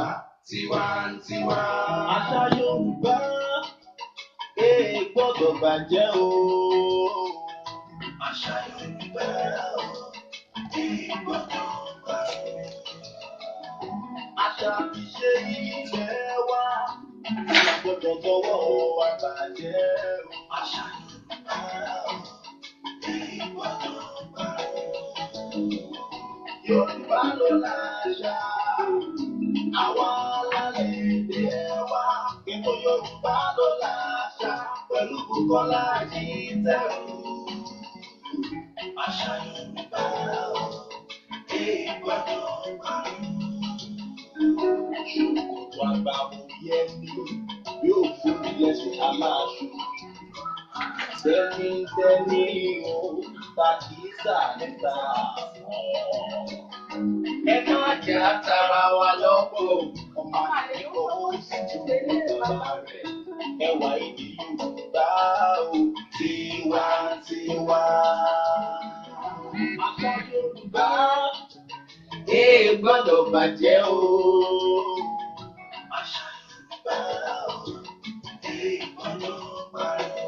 Yorùbá tiwantiwa. Àṣà Yorùbá gbọ́dọ̀ bàjẹ́ o. Àṣà Yorùbá gbọ́dọ̀ bàjẹ́. Àṣà ìṣe ilẹ̀ wa gbọ́dọ̀ tọwọ́ wa bàjẹ́ o. Àṣà Yorùbá gbọ́dọ̀ bàjẹ́. Yorùbá ló láṣà, àwa lálẹ́ èdè wa. Ètò Yorùbá ló láṣà pẹ̀lú Bùkọ́lá Ajíntẹ̀rù. Àṣà Yorùbá gbọ́dọ̀ bàjẹ́. Ṣòkòtò àgbà wò yẹ ni yóò fún ilẹ̀ṣẹ̀ aláṣọ. Tẹ́ni o, Pàkísà níta. Ẹ má jẹ́ àtàrà wa lọ́pọ̀, ọmọ àlẹ́kọ̀ọ́ ó sì tún lè bàbá rẹ̀. Ẹwà èdè Yorùbá o, tiwantiwa. Àṣà Yorùbá gbọ́dọ̀ bàjẹ́ o. Àṣà Yorùbá gbọ́dọ̀ bàjẹ́.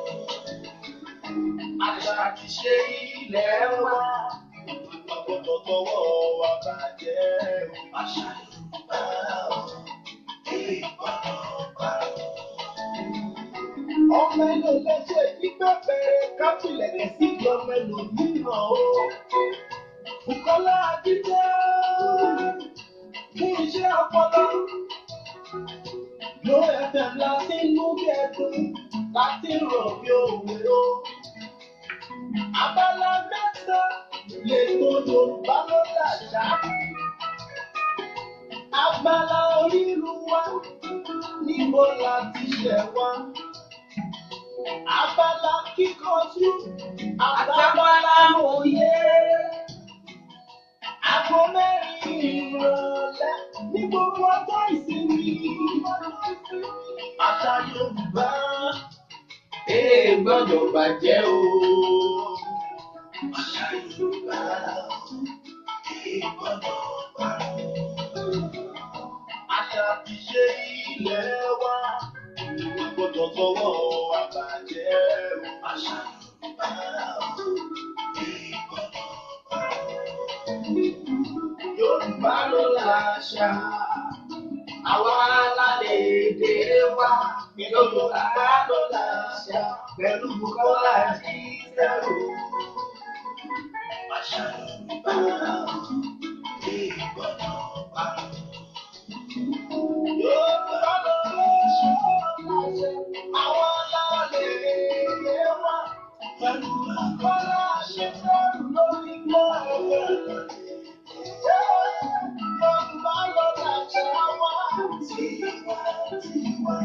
Àṣà ti ṣe ilẹ̀ wa gbọ́dọ̀ tọwọ́ wa bàjẹ́ o. Àṣà Yorùbá gbọ́dọ̀ bàjẹ́. Ọmọ ẹni ò lè ṣe ìgbẹ́fẹ́ kápìlẹ̀kẹ̀ sí ọmọ ẹlòmíràn o. Bùkọ́lá Ajíntẹ̀rù fún iṣẹ́ ọpọlọ. Lo FM láti inú bí ẹdun láti rọ̀ bí òwe o. Abala mẹ́ta lètò Yorùbá ló láṣà. Abala oríru wa níbo láti ṣẹ̀ wá. Abala kíkọjú àtàbala òye. Aago mẹ́rin ìrọ̀lẹ́ ní gbogbo ọjọ́ ìsinmi. Àṣà Yorùbá gbọ́dọ̀ bàjẹ́ o. Àṣà Yorùbá gbọ́dọ̀ bàjẹ́. Àṣà ti ṣe ilẹ̀ wa gbọ́dọ̀ tọwọ́ wa bàjẹ́ o. Àṣà Yorùbá gbọ́dọ̀ bàjẹ́. Yorùbá ló láṣà, àwa lálẹ́ èdè wa. Yorùbá ló láṣà pẹ̀lú Bùkọ́lá Ajíntẹ̀rù. Àṣà Yorùbá gbọ́dọ̀ bàjẹ́. Yorùbá ló láṣà, àwa lálẹ́ èdè wa. Pẹ̀lú Bùkọ́lá Ajíntẹ̀rù lórí gbọ́dọ̀. Yorùbá ló láṣà wa tiwantiwa.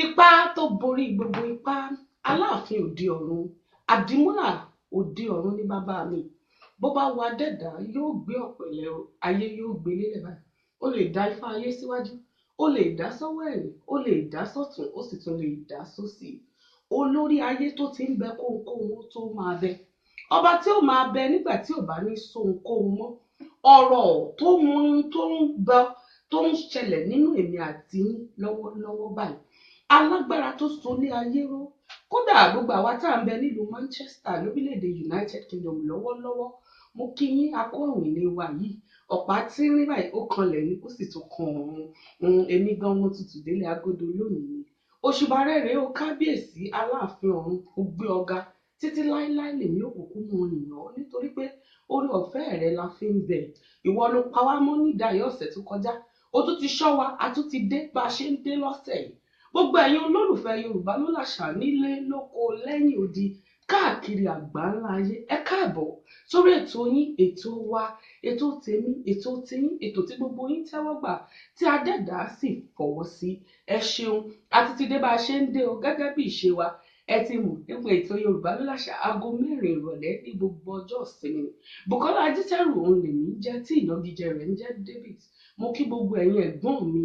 Ipá tó borí gbogbo ipá, Aláàfin òde ọ̀run, àdìmúlà òde ọ̀run ní bàbá mi. Bó bá wà dẹ́dà yóò gbé ọ̀pẹ̀lẹ̀ ayé yóò gbé lélẹ̀ báyìí. Ó lè dá ifá ayé síwájú, ó lè dá sọ́wọ́ ẹ̀yìn, ó lè dá sọ́tún, ó sì tún lè dá sósì. Olórí ayé tó ti ń bẹ kóhunkóhun tó máa bẹ. Ọba tí ó máa bẹ nígbà tí ò bá ní sóhunkóhun mọ́. Ọ̀rọ̀ tó ń ṣẹlẹ̀ nínú èmi àti yín lọ́wọ́lọ́wọ́ báyìí. Alágbára tó solé ayé ró. Kódà gbogbo àwa tá à ń bẹ nílùú Manchester lórílẹ̀‐èdè United Kingdom lọ́wọ́lọ́wọ́. Mo kí yín akó ọ̀rùn ilé wa yìí. Ọ̀pá tí ń rí báyìí ó kanlẹ̀ ní ó sì tún kan ọ̀run. Èmi gan wọn tutù délé agodo lónìí ni. Òṣùbà rẹ̀ rèé o kábíyèsí Aláàfin ọ̀run ó gbé ọ̀gá títí láíláí lèmi òkùnkùn mọ ènìyàn nítorí pé orí ọ̀fẹ́ rẹ̀ la fi ń bẹ̀. Ìwọ ló pa wá mọ́ nídàáyé ọ̀sẹ̀ tó kọjá. O tún ti ṣọ́ wa, a tún ti dé bá a ṣe ń dé lọ́sẹ̀ yìí. Gbogbo ẹ̀yin olólùfẹ́ Yorùbá ló láṣà nílé lóko lẹ́yìn odi káàkiri àgbáńlá ayé. Ẹ káàbọ̀ sórí ètò yín, ètò wa, ètò tèmi, ètò tiyín, ètò tí gbogbo yín tẹ́wọ́ gbà tí adẹ́dàá sì fọwọ́ sí. Ẹ ṣeun, a ti dé bá a ṣe ń dé o gẹ́gẹ́ bí ìṣe wa. Ẹ ti mọ̀ nípa ètò Yorùbá ló láṣà aago 4 ìrọ̀lẹ́ ní gbogbo ọjọ́ ìsinmi. Bùkọ́lá Ajíntẹ̀rù òun lèmi jẹ́ tí ìnagijẹ rẹ̀ ń jẹ́ David. Mo kí gbogbo ẹ̀yin ẹ̀gbọ́n mi,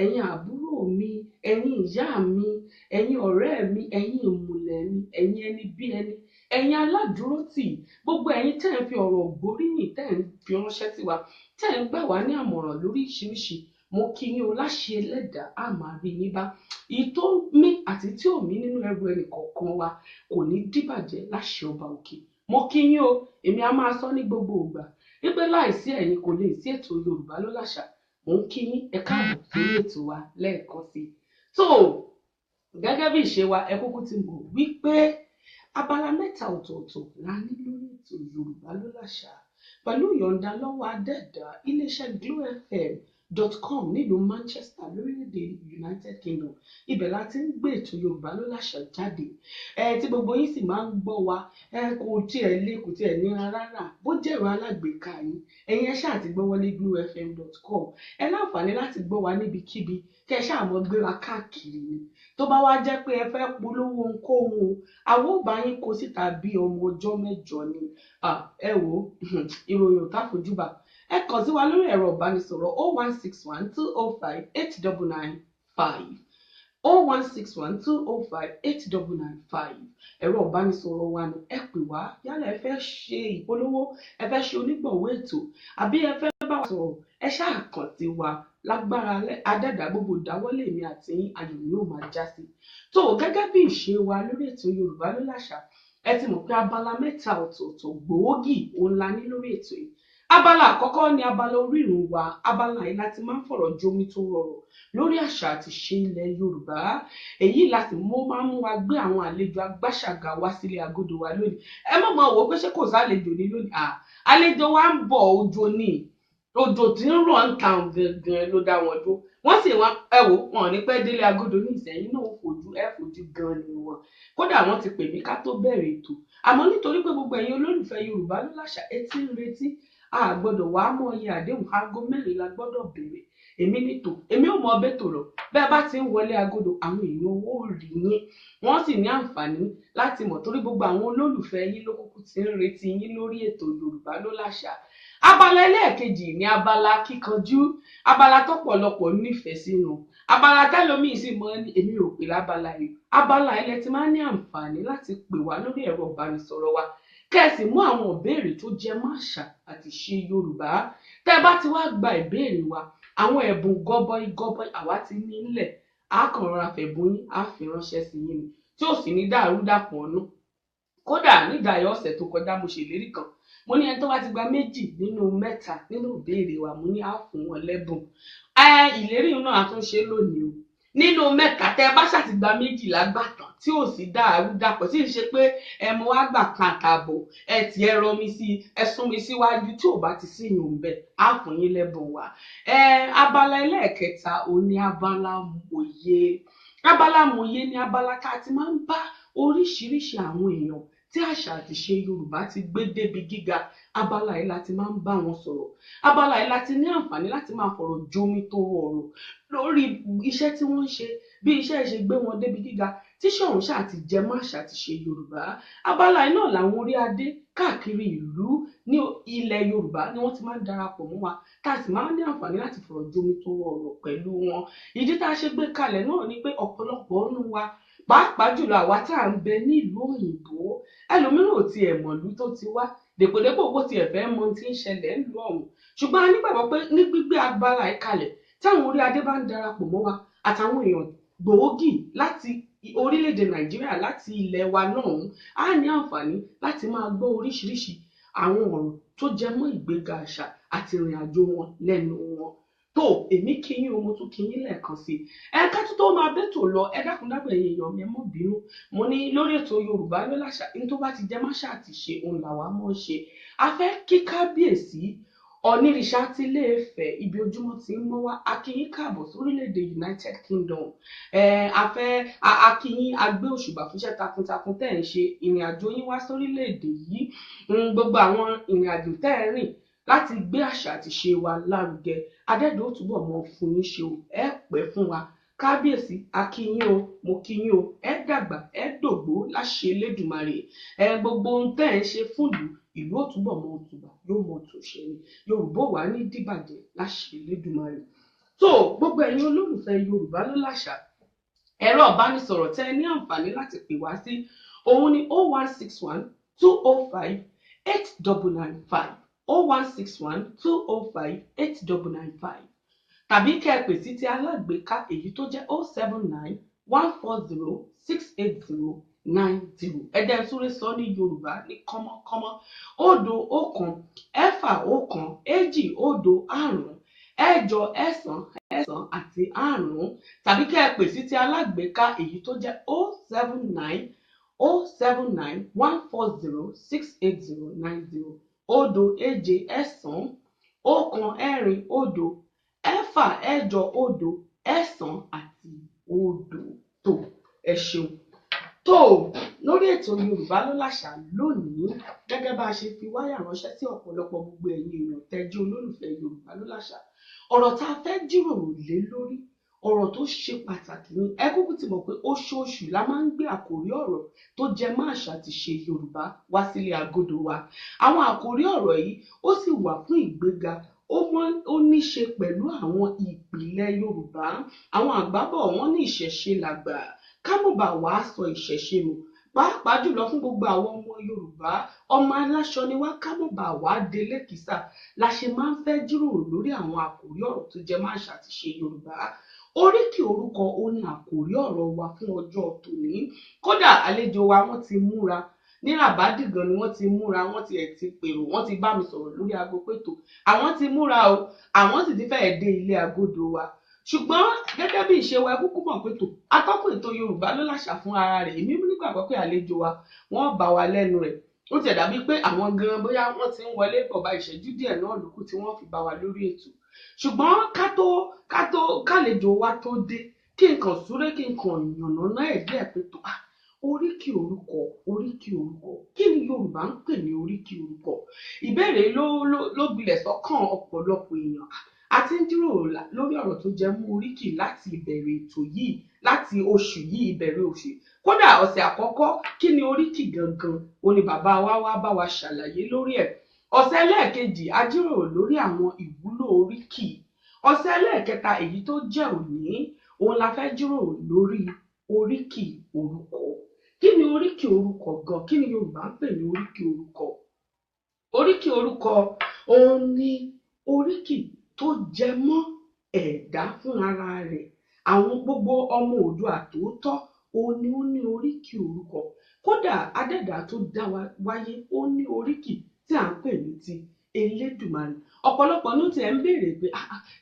ẹ̀yin àbúrò mi, ẹ̀yin ìyá mi, ẹ̀yin ọ̀rẹ́ mi, ẹ̀yin ìmùlẹ̀ mi, ẹ̀yin ẹni bí ẹni, ẹ̀yin aládùúrótì, gbogbo ẹ̀yin tẹ́ ń fi ọ̀rọ̀ gbóríyìn tẹ́ ń fi ránṣẹ́ sí wa, tẹ́ ń gbà wá ní àmọ̀ràn lóríṣiríṣi, mo kí yín o, láṣẹ Ẹlẹ́dàá á máa rí yín bá. Èyí tó mí àti tí ò mí nínú ẹrù ẹnì kọ̀ọ̀kan wa kò ní dìbàjẹ́ láṣẹ ọba òkè. Mo kí yín o, èmi á máa sọ ní gbogbo ìgbà wípé láìsí ẹ̀yin kò lè sí ètò Yorùbá ló láṣà. Mo ń kí yín, ẹ káàbọ̀ sórí ètò wa lẹ́ẹ̀kan sí. So gẹ́gẹ́ bí ìṣe wa, ẹ kúkú ti mọ̀ wípé abala mẹ́ta ọ̀tọ̀ọ̀tọ̀ la ní lórí ètò Yorùbá ló láṣà pẹ̀lú ìyọ̀ǹda lọ́wọ́ adẹ́dà iléeṣẹ́ glowfm.com nílùú Manchester lórílẹ̀‐èdè United Kingdom. Ibẹ̀ la ti ń gbé ètò Yorùbá ló láṣà jáde tí gbogbo yín sì máa ń gbọ́ wa. Kò tiẹ̀ nira rárá bó jẹ́ ẹ̀rọ alágbèéká yín, ẹ̀yin ẹ ṣáà ti gbọ́ wọlé glowfm.com. ẹ láǹfààní láti gbọ́ wa níbikíbi kẹ́ ẹ ṣáà mọ́ gbé wa káàkiri ni. Tó bá wá jẹ́ pé ẹ fẹ́ polówó ohunkóhun, àwọn ò bá yín kó síta bí ọmọ ọjọ́ mẹ́jọ ni. Ẹ wò ìròyìn ò tá fojú bá. Ẹ kàn sí wa lórí ẹ̀rọ ìbánisọ̀rọ̀ 0161 205 8995 0161 205 8995. ẹ̀rọ ìbánisọ̀rọ̀ wa ni ẹ pè wá yálà ẹ fẹ́ ṣe ìpolówó, ẹ fẹ́ ṣe onígbọ̀wọ́ ètò, àbí ẹ fẹ́ bá wa sọ̀rọ̀, ẹ ṣáà kàn sí wa. Lágbára adẹ́dàá gbogbo ìdáwọ́lé mi àti ayọ̀ ni ó máa já sí. Tó gẹ́gẹ́ bí ìṣe wa lórí ètò Yorùbá ló láṣà, ẹ ti mọ̀ pé abala mẹ́ta ọ̀tọ̀ọ̀tọ̀ gbòógì òun la ní lórí ètò yìí. Abala àkọ́kọ́ ni abala orírun wa. Abala yìí láti máa ń fọ̀rọ̀ jomi tó rọrọ̀ lórí àṣà àti ìṣe ilẹ̀ Yorùbá. Èyí láti máa ń mú wa gbé àwọn àlejò agbáṣàgà wá sílé agodo wa lónìí. Ẹ má máa wò ó pé ṣé kò sálejò ní lónìí. Àlejò wa ń bọ̀, òjò ni, òjò tí ń rọ̀ ń ta gangan ló dá wọn dúró. Wọ́n sì wọn ní pẹ́ délé agodo ní Ìsẹ́yìn náà fojú gan ni wọn. Kódà wọ́n ti pè mí ká tó bẹ̀rẹ̀ ètò, àmọ́ nítorí pé gbogbo ẹ̀yin olólùfẹ́ Yorùbá ló láṣà etí ń retí, a gbọ́dọ̀ wá mọ iye àdéhùn aago mẹ́rin la gbọ́dọ̀ bẹ̀rẹ̀. Èmi ò mọ ọbẹ̀ tó lọ. Bẹ́ẹ̀ bá ti ń wọlé agodo, àwọn èèyàn owó rí yín, wọ́n sì ní àǹfààní láti mọ̀ torí gbogbo àwọn olólùfẹ́ yín ló kúkú ti ń retí yín lórí ètò Yorùbá ló láṣà. Abala ẹlẹ́ẹ̀kejì ni abala kíkanjú, abala tọ́pọ̀lọpọ̀ nífẹ̀ẹ́ sínú, abala tẹ́lómìn sì mọ́ ní èmi ò pè lábala yìí. Abala ilẹ̀ ti máa ń ní àǹfààní láti pè wá lórí ẹ̀rọ ìbánisọ̀rọ̀ wa kẹ́sì mú àwọn ìbéèrè tó jẹ mọ́ àṣà àti ìṣe Yorùbá. Tẹ́ bá ti wá gba ìbéèrè wa, àwọn ẹ̀bùn gọbọi àwa ti ní nílẹ̀. A kàn rọra fẹ̀bùn yín, a fi ránṣẹ́ sí yín ni tí ò sì ní dàrúdàpọ̀ ọ̀nà. Kódà nídàáyọ̀ ọ̀sẹ̀ tó kọjá mo ṣèlérí kan, mo ní ẹni tó bá ti gba 2 nínú 3 nínú ìbéèrè wa, mo ní á fún wọn lẹ́bùn. Ìlérí náà a tún ṣe lónìí o. Nínú 3 tẹ́ bá ṣàti gba 2 lágbàtàn tí ò sì dàrúdàpọ̀, tí ì ṣe pé mo wá gbà kan àtààbọ̀, ẹ ti ẹ rọ mi sí, ẹ sún mi síwájú tí ò bá ti sí yùn bẹ́ẹ̀, á fún yín lẹ́bùn wa. Abala ẹlẹ́ẹ̀kẹta òun ni abala mòye. Abala mòye ni abala tá a ti máa ń bá oríṣiríṣi àwọn èèyàn tí àṣà àti ìṣe Yorùbá ti gbé débi gíga. Abala yìí láti máa ń bá wọn sọ̀rọ̀. Abala yìí láti ní àǹfààní láti máa fọ̀rọ̀ jomi tó rọrọ̀ lórí iṣẹ́ tí wọ́n ń ṣe, bí iṣẹ́ ṣe gbé wọn débi gíga, tí ṣọ̀hún ṣáà ti jẹ mọ́ àṣà àti ìṣe Yorùbá. Abala yìí náà làwọn orí adé káàkiri ìlú ní ilẹ̀ Yorùbá ni wọ́n ti máa ń darapọ̀ mọ́ wa, tá a sì máa ń ní àǹfààní láti fọ̀rọ̀ jomi tó rọrọ̀ pẹ̀lú wọn. Ìdí tá a ṣe gbé kalẹ̀ náà ni pé ọ̀pọ̀lọpọ̀ nínú wa, pàápàá jùlọ àwa tá à ń bẹ ní ìlú òyìnbó, ẹlòmíràn ò tiẹ̀ mọ̀lú tó ti wá, dèpòdépò bó tiẹ̀ fẹ́ mọ tí ń ṣẹlẹ̀ ńlú ọ̀hún. Ṣùgbọ́n a nígbàgbọ́ pé ní gbígbé agbára ìkalẹ̀ táwọn orí adé bá ń darapọ̀ mọ́ wa àtàwọn èèyàn gbòógì láti orílẹ̀-èdè Nàìjíríà, láti ilẹ̀ wa náà, á ní àǹfààní láti máa gbọ́ oríṣiríṣi àwọn ọ̀rọ̀ tó jẹ mọ́ ìgbéga àṣà àti ìrìn àjò wọn lẹ́nu wọn. Tó èmi kí yín o, mo tún kí yín lẹ́ẹ̀kan sí. Ká tó máa bẹ́tò lọ, ẹ dákun dábọ̀ ẹ̀yin èèyàn mi, ẹ mọ́ bínú. Mo ní lórí ètò Yorùbá ló láṣà, ní tó bá ti jẹ máṣà àti ṣe òun làwa mọ́ ṣe. A fẹ́ kí kábíyèsí Ọ̀nìrìṣà ti Ilé Ifẹ̀ ibi ojúmọ́ ti ń mọ́ wá, a kí yín káàbọ̀ sórílẹ̀-èdè United Kingdom. A kí yín, a gbé òṣùbà fúnṣẹ́ takuntakun tẹ́ ń ṣe ìrìn àjò yín wá sórílẹ̀-èdè yìí. Gbogbo àwọn ìrìn àjò tẹ́ ẹ rìn láti gbé àṣà àti ṣe wa lárugẹ, adẹ́dàá ó túbọ̀ mọ́ fún yín ṣe o, ẹ pẹ́ fún wa. Kábíyèsí, a kí yín o, mo kí yín o, ẹ dàgbà, ẹ dògbó láṣẹ Elédùmarè. Gbogbo ohun tẹ́ ẹ ń ṣe fún ìlú ó túbọ̀ mọ́ òtùbà, yóò mọ́ òtòṣe ni. Yorùbá wà ní dìbàjẹ́ láṣẹ Elédùmarè. So gbogbo ẹ̀yin olólùfẹ́ Yorùbá ló láṣà, ẹ̀rọ ìbánisọ̀rọ̀ tẹ́ ẹ ní àǹfààní láti pè wá sí òun ni 0161 205 8995 0161 205 8995 tàbí kẹ́ ẹ pè sí ti alágbèéká èyí tó jẹ́ 079 140 680 90. Ẹ̀dá ìsúré sọ ní Yorùbá ní kọ́mọ́kọ́mọ́ 0 1 ẹ̀fà 1 èjì 0 5 ẹ̀jọ ẹ̀sán ẹ̀sán àti 5 tàbí kẹ́ ẹ pè sí ti alágbèéká èyí tó jẹ́ 079 140 680 90 0 èje ẹ̀sán 1 ẹ̀rin 0 ẹ̀fà ẹ̀jọ 0 ẹ̀sán àti 0 tó ẹ ṣeun. tó lórí ètò Yorùbá ló láṣà lónìí gẹ́gẹ́ bá a ṣe fi wáyà ránṣẹ́ sí ọ̀pọ̀lọpọ̀ gbogbo ẹ̀yin èèyàn tẹ́jú olólùfẹ́ Yorùbá ló láṣà ọ̀rọ̀ tá a fẹ́ jíròrò lé lórí ọ̀rọ̀ tó ṣe pàtàkì ni ẹ kúkú ti mọ̀ pé oṣooṣù la máa ń gbé àkòrí ọ̀rọ̀ tó jẹ mọ́ àṣà àti ṣe Yorùbá wá sílé agodo wa àwọn àkòrí ọ̀rọ̀ yìí ó sì wà fún ìgbéga ó ní ṣe pẹ̀lú àwọn ìpìlẹ̀ Yorùbá àwọn àgbábọ̀ wọn ní ìṣẹ̀ṣe làgbà ká mọ̀ bá wàá sọ ìṣẹ̀ṣe nù pàápàá jùlọ fún gbogbo àwọn ọmọ Yorùbá ọmọ aláṣọ ni wá ká mọ̀ bá wàá délé kìsà la ṣe máa ń fẹ́ jíròrò lórí àwọn àkòrí ọ̀rọ̀ tó jẹ mọ́ àṣà àti ṣe Yorùbá oríkì orúkọ ó ní àkòrí ọ̀rọ̀ wa fún ọjọ́ tòní kódà àlejò wa wọ́n ti múra ní ràbádìgan ni wọ́n ti múra wọ́n ti ẹ̀ ti pèrò wọ́n ti bá mi sọ̀rọ̀ lórí aago pétò àwọn ti múra o àwọn sì ti fẹ́ẹ̀ dé ilé agodo wa ṣùgbọ́n gẹ́gẹ́ bí ìṣe wa kúkú mọ̀ pétò atọ́kùn ètò Yorùbá ló láṣà fún ara rẹ̀ èmi nígbàgbọ́ pé àlejò wa wọ́n bá wa lẹ́nu rẹ̀ ó ti dàbí pé àwọn gan bóyá wọ́n ti ń wọlé bọ̀ bá ìṣẹ́jú díẹ̀ náà lókù tí wọ́n fi bá wa lórí ètò ṣùgbọ́n kálejò wa tó dé kí n kàn súré kí n kàn yànnàná ẹ̀ díẹ̀ pétò oríkì orúkọ kí ni Yorùbá ń pè ní oríkì orúkọ ìbéèrè ló gbilẹ̀ sọ́kàn ọ̀pọ̀lọpọ̀ èèyàn a ti ń jíròrò lórí ọ̀rọ̀ tó jẹ mọ́ oríkì láti ìbẹ̀rẹ̀ ètò yìí láti oṣù yìí ìbẹ̀rẹ̀ oṣù kódà ọ̀sẹ̀ àkọ́kọ́ kí ni oríkì gangan ó ní bàbá wa wá bá wa ṣàlàyé lórí ẹ̀ ọ̀sẹ̀ ẹlẹ́ẹ̀kejì a jíròrò lórí àwọn ìwúlò oríkì ọ̀sẹ̀ ẹlẹ́ẹ̀kẹta èyí tó jẹ́ òní òun la fẹ́ jíròrò lórí oríkì orúkọ kí ni oríkì orúkọ gan kí ni Yorùbá ń pè ní oríkì orúkọ oríkì orúkọ òun ni oríkì tó jẹ mọ́ ẹ̀dá fún ara rẹ̀ àwọn gbogbo ọmọ Oòduà tòótọ́ òun ni ó ní oríkì orúkọ kódà adẹ́dàá tó dá wa wáyé ó ní oríkì tí à ń pè ní ti Elédùmarè ọ̀pọ̀lọpọ̀ ní tiẹ̀ ń béèrè pé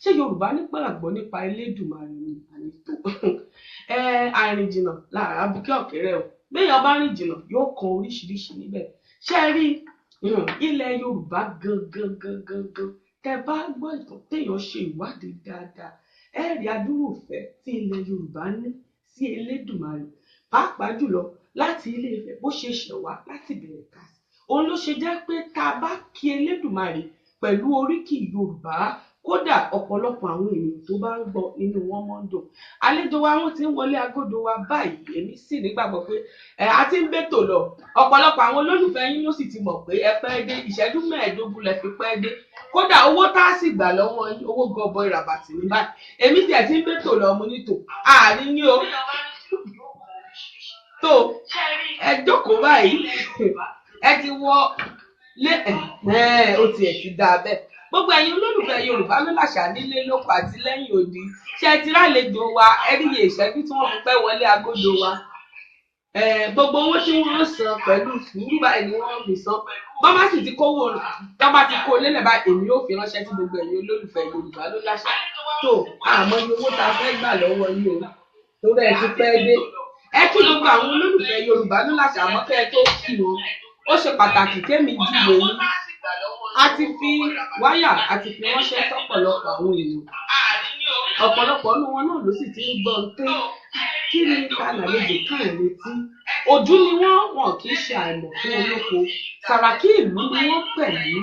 ṣé Yorùbá nígbàgbọ́ nípa Elédùmarè ni àníto àìrìnjìnà lára abúkẹ́ ọ̀kẹ́rẹ́ o béèyàn bá rìn jìnnà yóò kan oríṣiríṣi níbẹ̀ ṣé rí ilẹ̀ Yorùbá gangan tẹ bá gbọ́ ìtàn téèyàn ṣe ìwádìí dáadáa ẹ rí adúrúfẹ́ tí ilẹ̀ Yorùbá ní sí Elédùmarè pàápàá jùlọ láti Ilé-Ifẹ̀ bó ṣe ṣẹ̀ wá láti bẹ̀rẹ̀ ká òun ló ṣe jẹ́ pé tá a bá kí Elédùmarè pẹ̀lú oríkì Yorùbá kódà ọ̀pọ̀lọpọ̀ àwọn ènìyàn tó bá ń gbọ́ inú wọn mọ́ ń dùn àlejò wa wọ́n ti ń wọlé agodo wa báyìí èmi sì nígbàgbọ́ pé a ti ń bètò lọ ọ̀pọ̀lọpọ̀ àwọn olólùfẹ́ yín ló sì ti mọ̀ pé ẹ pẹ́ dé ìṣẹ́jú 15 lẹ fi pẹ́ dé kódà owó tá a sì gbà lọ́wọ́ yín owó gọbọi ràbàtì ní báyìí èmi tiẹ̀ ti ń bètò lọ mo nítò àárín ní o tó ẹ jókòó báyìí ẹ ti wọ lé ó tiẹ̀ ti dáa bẹ́ẹ̀ gbogbo ẹ̀yin olólùfẹ́ Yorùbá ló láṣà nílé lóko àti lẹ́yìn odi ṣe ti rálejò wa ẹríye ìṣẹ́jú tí wọ́n fi pẹ́ wọlé agodo wa gbogbo owó tí wọ́n san pẹ̀lú sùúrù báyìí ni wọ́n fi san bọ́má sì ti kówó bọ́má ti kó lélẹ̀ báyìí èmi yóò fi ránṣẹ́ sí gbogbo ẹ̀yin olólùfẹ́ Yorùbá ló láṣà tó àmọ́ iye owó tá a fẹ́ gbà lọ́wọ́ yìí o tó bẹ́ẹ̀ ti pẹ́ dé ẹ kí gbogbo àwọn olólùfẹ́ Yorùbá ló láṣà àmọ́ kẹ́ ẹ tó kí wọn ó ṣe pàtàkì kémi júwe yín a ti fi wáyà a ti fi ránṣẹ́ sọ́pọ̀lọpọ̀ àwọn èèyàn ọ̀pọ̀lọpọ̀ nínú wọn náà ló sì ti ń gbọ́ pé kí ni ká làlejò kàn létí ojú ni wọn kì í ṣe àìmọ̀ fún olóko Sàràkí ìlú ni wọ́n pẹ̀lú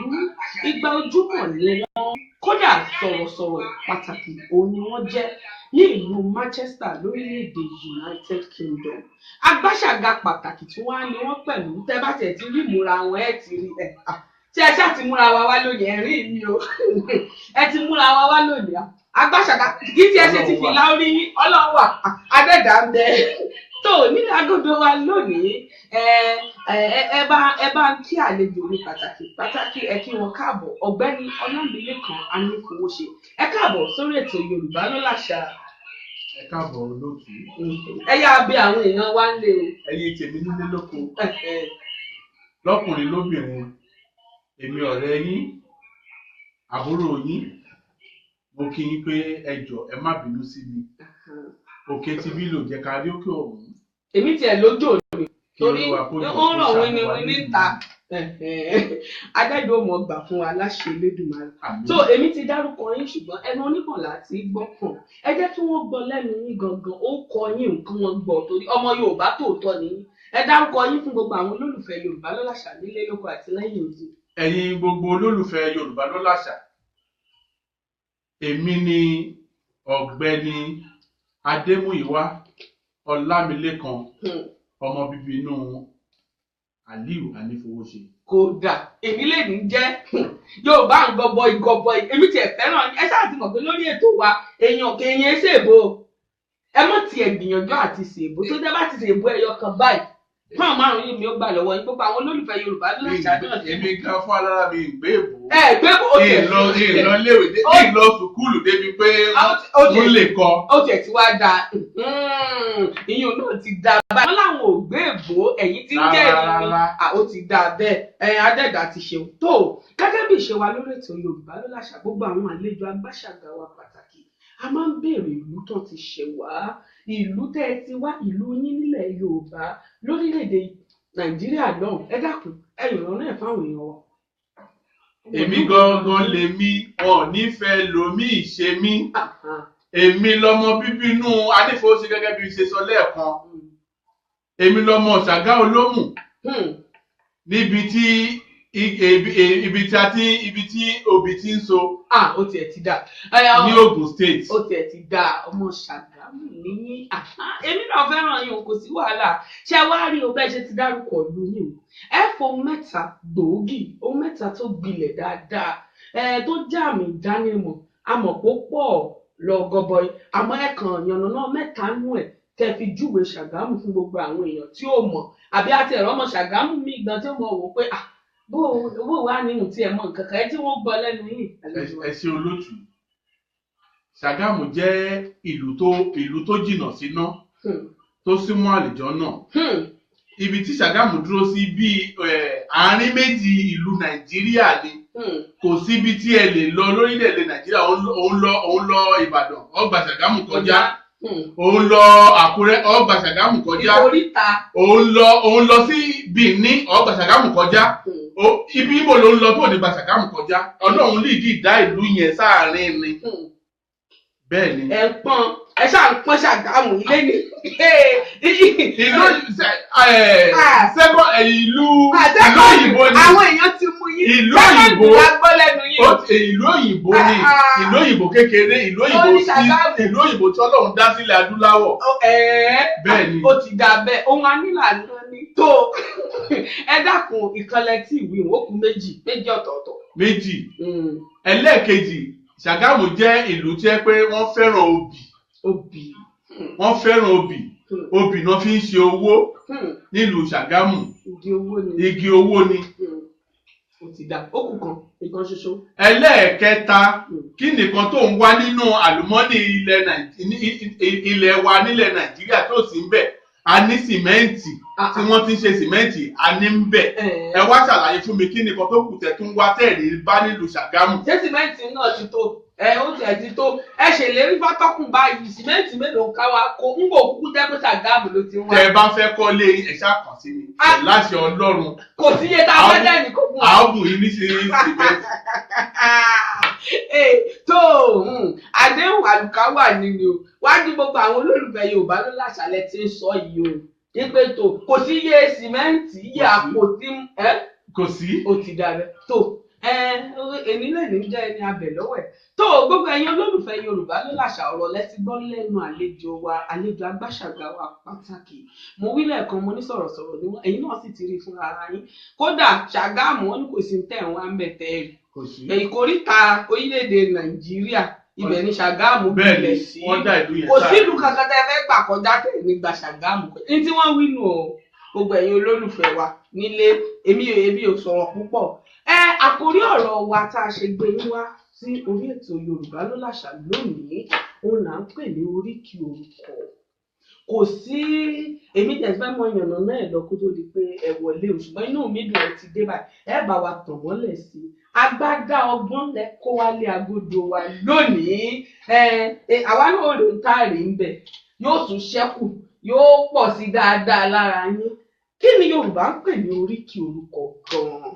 igba ojúmọ̀ ni wọ́n kódà sọ̀rọ̀sọ̀rọ̀ pàtàkì òun ni wọ́n jẹ́ ní ìlú Manchester lórílẹ̀‐èdè United Kingdom agbáṣàga pàtàkì tí wọ́n á ní wọ́n pẹ̀lú tẹ́ bá tẹ̀ ti rí ìmúra wọn ẹ̀ ti rí tí ẹ ṣáà ti múra wa wá lónìí ẹ̀rín mi o ẹ ti múra wa wá lónìí agbáṣàgà kì í tiẹ̀ ṣe ti fìlà orí ọlọ́run wà adẹ́dà ń bẹ tó nílẹ̀ agodo wa lónìí ẹ bá ń kí àlejò ní pàtàkì ẹ kí wọn káàbọ̀ ọ̀gbẹ́ni Ọlámilékan Anífowóṣe ẹ káàbọ̀ sórí ètò Yorùbá ló láṣà. Ẹ káàbọ̀ olóòtú. Ẹ yá bẹ àwọn èèyàn wá ń lé o. Ẹ̀yin tèmi nílé lóko lọ́kùnrin lóbìnrin èmi ọ̀rẹ́ yín àbúrò yín mo kí yín pé ẹ jọ̀ọ́ ẹ má bínú sí mi òkè tí bí lò jẹ́ ká rí òkè ọ̀hún. Èmi tiẹ̀ lójó mi torí ó ràn wíníwíní níta adájọ́ ọmọ gbà fún wa láṣẹ Elédùmarè. So èmi ti dárúkọ yín ṣùgbọ́n ẹnu oníkànlá ti gbọ́kàn ẹ jẹ́ kí wọ́n gbọ́ lẹ́nu yín gangan ó kọ yín nǹkan wọn gbọ́ torí ọmọ Yorùbá tòótọ́ ni ẹ dárúkọ yín fún gbogbo àwọn olólùfẹ́ Yorùbá ló láṣà nílé lóko àti lẹ́yìn odi. Ẹ̀yin gbogbo olólùfẹ́ Yorùbá ló láṣà èmi ni ọ̀gbẹ́ni Adémúyìwá Ọlámilékan ọmọ bíbí inú Aliu Anífowóṣe. Kódà èmi lè ní jẹ́ Yorùbá ń gọbọi èmi tiẹ̀ fẹ́ràn ẹ ṣáà ti mọ̀ pé lórí ètò wa èèyàn kèèyàn ṣèbò ẹ mọ̀ tiẹ̀ gbìyànjú àti ṣèbò tó jẹ́ bá ti ṣèbò ẹyọ kan báyìí fún márùn yìí mi ó gbà lọ́wọ́ yín gbogbo àwọn olólùfẹ́ Yorùbá ló ń ṣàdúrà. Èmi gan fún alára mi ìgbé èbò. Gbé èbò ó tiẹ̀ ìlọ léwé ìlọ sùkúlù débi pé ó lè kọ. Ó tiẹ̀ ti wá da ìyún náà ti da báyìí. Wọ́n láwọn ò gbé èbò ẹ̀yìn tí ń jẹ́ ìrìn ó ti da bẹ́ẹ̀ adẹ́dà ti ṣeun tó gẹ́gẹ́ bí ìṣe wa lórí ètò Yorùbá ló láṣà gbogbo àwọn àlejò agbáṣàgà wa pàtàkì a máa ń béèrè ìlú tó ti ṣẹ̀ wá ìlú tẹ́ ẹ ti wá ìlú yín nílẹ̀ Yorùbá lórílẹ̀‐èdè Nàìjíríà náà ẹ dákun ẹ ìrànlọ́ ẹ̀ fáwọn èèyàn wa. Èmi gangan lèmi wọn ò nífẹ̀ẹ́ lomi ìṣe mí èmi lọmọ bíbí inú Anífowóṣe gẹ́gẹ́ bí ṣe sọ lẹ́ẹ̀kan èmi lọmọ Ṣàgá Olómù níbi tí ibi tí òbí ti ń so. Ó tiẹ̀ ti dà. Ní Ògùn State. Ó tiẹ̀ ti dà ọmọ Ṣàgámù ní èmi náà fẹ́ràn yín kò sí wàhálà ṣé wàá rí o bẹ́ẹ̀ ṣe ti dárúkọ ìlú yín o ẹ fohun mẹ́ta gbòógì ohun mẹ́ta tó gbilẹ̀ dáadáa tó jẹ́ àmì ìdánimọ̀ amọ̀pọ̀ pọ̀ lọ gọbọi àmọ́ ẹ̀kan yànnàná mẹ́ta nú ẹ̀ tẹ́ fi júwe Ṣàgámù fún gbogbo àwọn èèyàn tí ó mọ̀ àbí àti ẹ̀rọ ọmọ Ṣàgámù mi gan tí ó mọ̀ wò pé bó wà nínú tí ẹ mọ̀ nǹkan kan ẹ tí wọ́n gbọ́ lẹ́nu yìí. Ẹ ṣe olótù Ṣàgámù jẹ́ ìlú tó jìnnà síná tó súnmọ́ àlùjànnà ibi tí Ṣàgámù dúró sí bíi àárín méjì ìlú Nàìjíríà ni kò síbi tí ẹ lè lọ lórílẹ̀-èdè Nàìjíríà òun lọ Ìbàdàn ó gba Ṣàgámù kọjá òun lọ Àkúrẹ́ ó gba Ṣàgámù kọjá òun lọ sí Benin ó gba Ṣàgámù kọjá ibi ibo ló ń lọ tó ní gba Ṣàgámù kọjá Ọlọ́run lìdí dá ìlú yẹn sáàárín ni. Bẹ́ẹ̀ ni. Ẹ ṣáà ń pọ́n Ṣàgámù ilé ní. Ìlú òyìnbó ni. Àwọn èèyàn ti mú yín. Ìlú òyìnbó ìlú òyìnbbó ni ìlú òyìnbó kékeré ìlú òyìnbó tí Ọlọ́run dá sílẹ̀ adúláwọ̀. Bẹ́ẹ̀ ni. Ó ti dà bẹ́ẹ̀ ohun anílànà ni tó ẹ dákun ìkànlẹ̀ tí ìwé òkú méjì ọ̀tọ̀ọ̀tọ̀. Méjì. Ẹlẹ́ẹ̀kejì Ṣàgámù jẹ́ ìlú tí ẹ pé wọ́n fẹ́ràn obì. Wọ́n fẹ́ràn obì náà fi ń ṣe owó nílùú Ṣàgámù. Igi owó ni. Ó ti dà ó kù kan nǹkan ṣoṣo. Ẹlẹ́ẹ̀kẹta kí nìkan tó ń wá nínú àlùmọ́nì ilẹ̀ wa nílẹ̀ Nàìjíríà tó sì ń bẹ̀ a ní sìmẹ́ǹtì tí wọ́n ti ń ṣe sìmẹ́ǹtì a ní ń bẹ̀ ẹ wá ṣàlàyé fún mi kí nìkan tó kù tẹ̀ tún wá tẹ̀lé bá nílùú Ṣàgámù. Ṣé sìmẹ́ǹtì náà ti tó ó tiẹ̀ ti tó ẹ ṣèlérí fátọ́kùn báyìí sìmẹ́ǹtì mélòó ká wa kó ń bò kúkú jẹ́ pé Ṣàgámù ló ti wá. Tẹ́ ẹ bá fẹ́ kọ́lé ẹ ṣáà kàn sí mi láṣẹ Ọlọ́run. Kò sí iye tá a fẹ́ dẹ́ni kó fún wa. àábù yìí ní sìmẹ́ǹtì. tó àdéhùn àlùkà wà nínú o wájú gbogbo àwọn olólùfẹ́ Yorùbá ló láṣàlẹ̀ tí ń sọ yìí o nípe tó kò sí iye sìmẹ́ǹtì iye àpò tí kò sí. Ó ti dára tó èmi lè ní jẹ́ ẹni abẹ lọ́wọ́ ẹ̀ tó gbogbo ẹ̀yin olólùfẹ́ Yorùbá ló láṣà ọ̀rọ̀ lẹ́tí gbọ́ lẹ́nu àlejò agbáṣàgà wa pàtàkì mo wí lẹ́ẹ̀kan mo ní sọ̀rọ̀sọ̀rọ̀ ni wọ́n ẹ̀yin náà sì ti rí fúnra ara yín kódà Ṣàgámù wọn ní kò sí tẹ̀ wọ́n á mẹ́tẹ́ rí ìkóríta orílẹ̀-èdè Nàìjíríà ibẹ̀ ni Ṣàgámù bẹ́ẹ̀ ni gbilẹ̀ sí. wọ́n dá ìlú yẹn Kò sáà. sí ìlú kankan tẹ́ fẹ́ gbà kọjá tẹ̀ nígbà Ṣàgámù. Ní tí wọ́n wí nù o, gbogbo ẹ̀yin olólùfẹ́ wa nílé, èmi ò sọ̀rọ̀ púpọ̀. Àkórí ọ̀rọ̀ wa tá a ṣe gbé yín wá sí orí ètò Yorùbá ló làṣà lónìí, òun là ń pè ní oríkì orúkọ. Kò sí èmi tẹ̀síwẹ́ mọ yànnà náà lọ kó tó di pé ẹ wọlé o, ṣùgbọ́n inú mi dùn ẹ ti dé báyìí, ẹ bá wa tàn mọ́lẹ̀ sí i. Agbádá ọgbọ́n lẹ kó wálé agodo wa lónìí. Àwa náà ló ń tààrí ń bẹ̀, yóò tún ṣẹ́kù, yóò pọ̀ sí dáadáa lára yín. Kí ni Yorùbá ń pè ní oríkì orúkọ gan-an?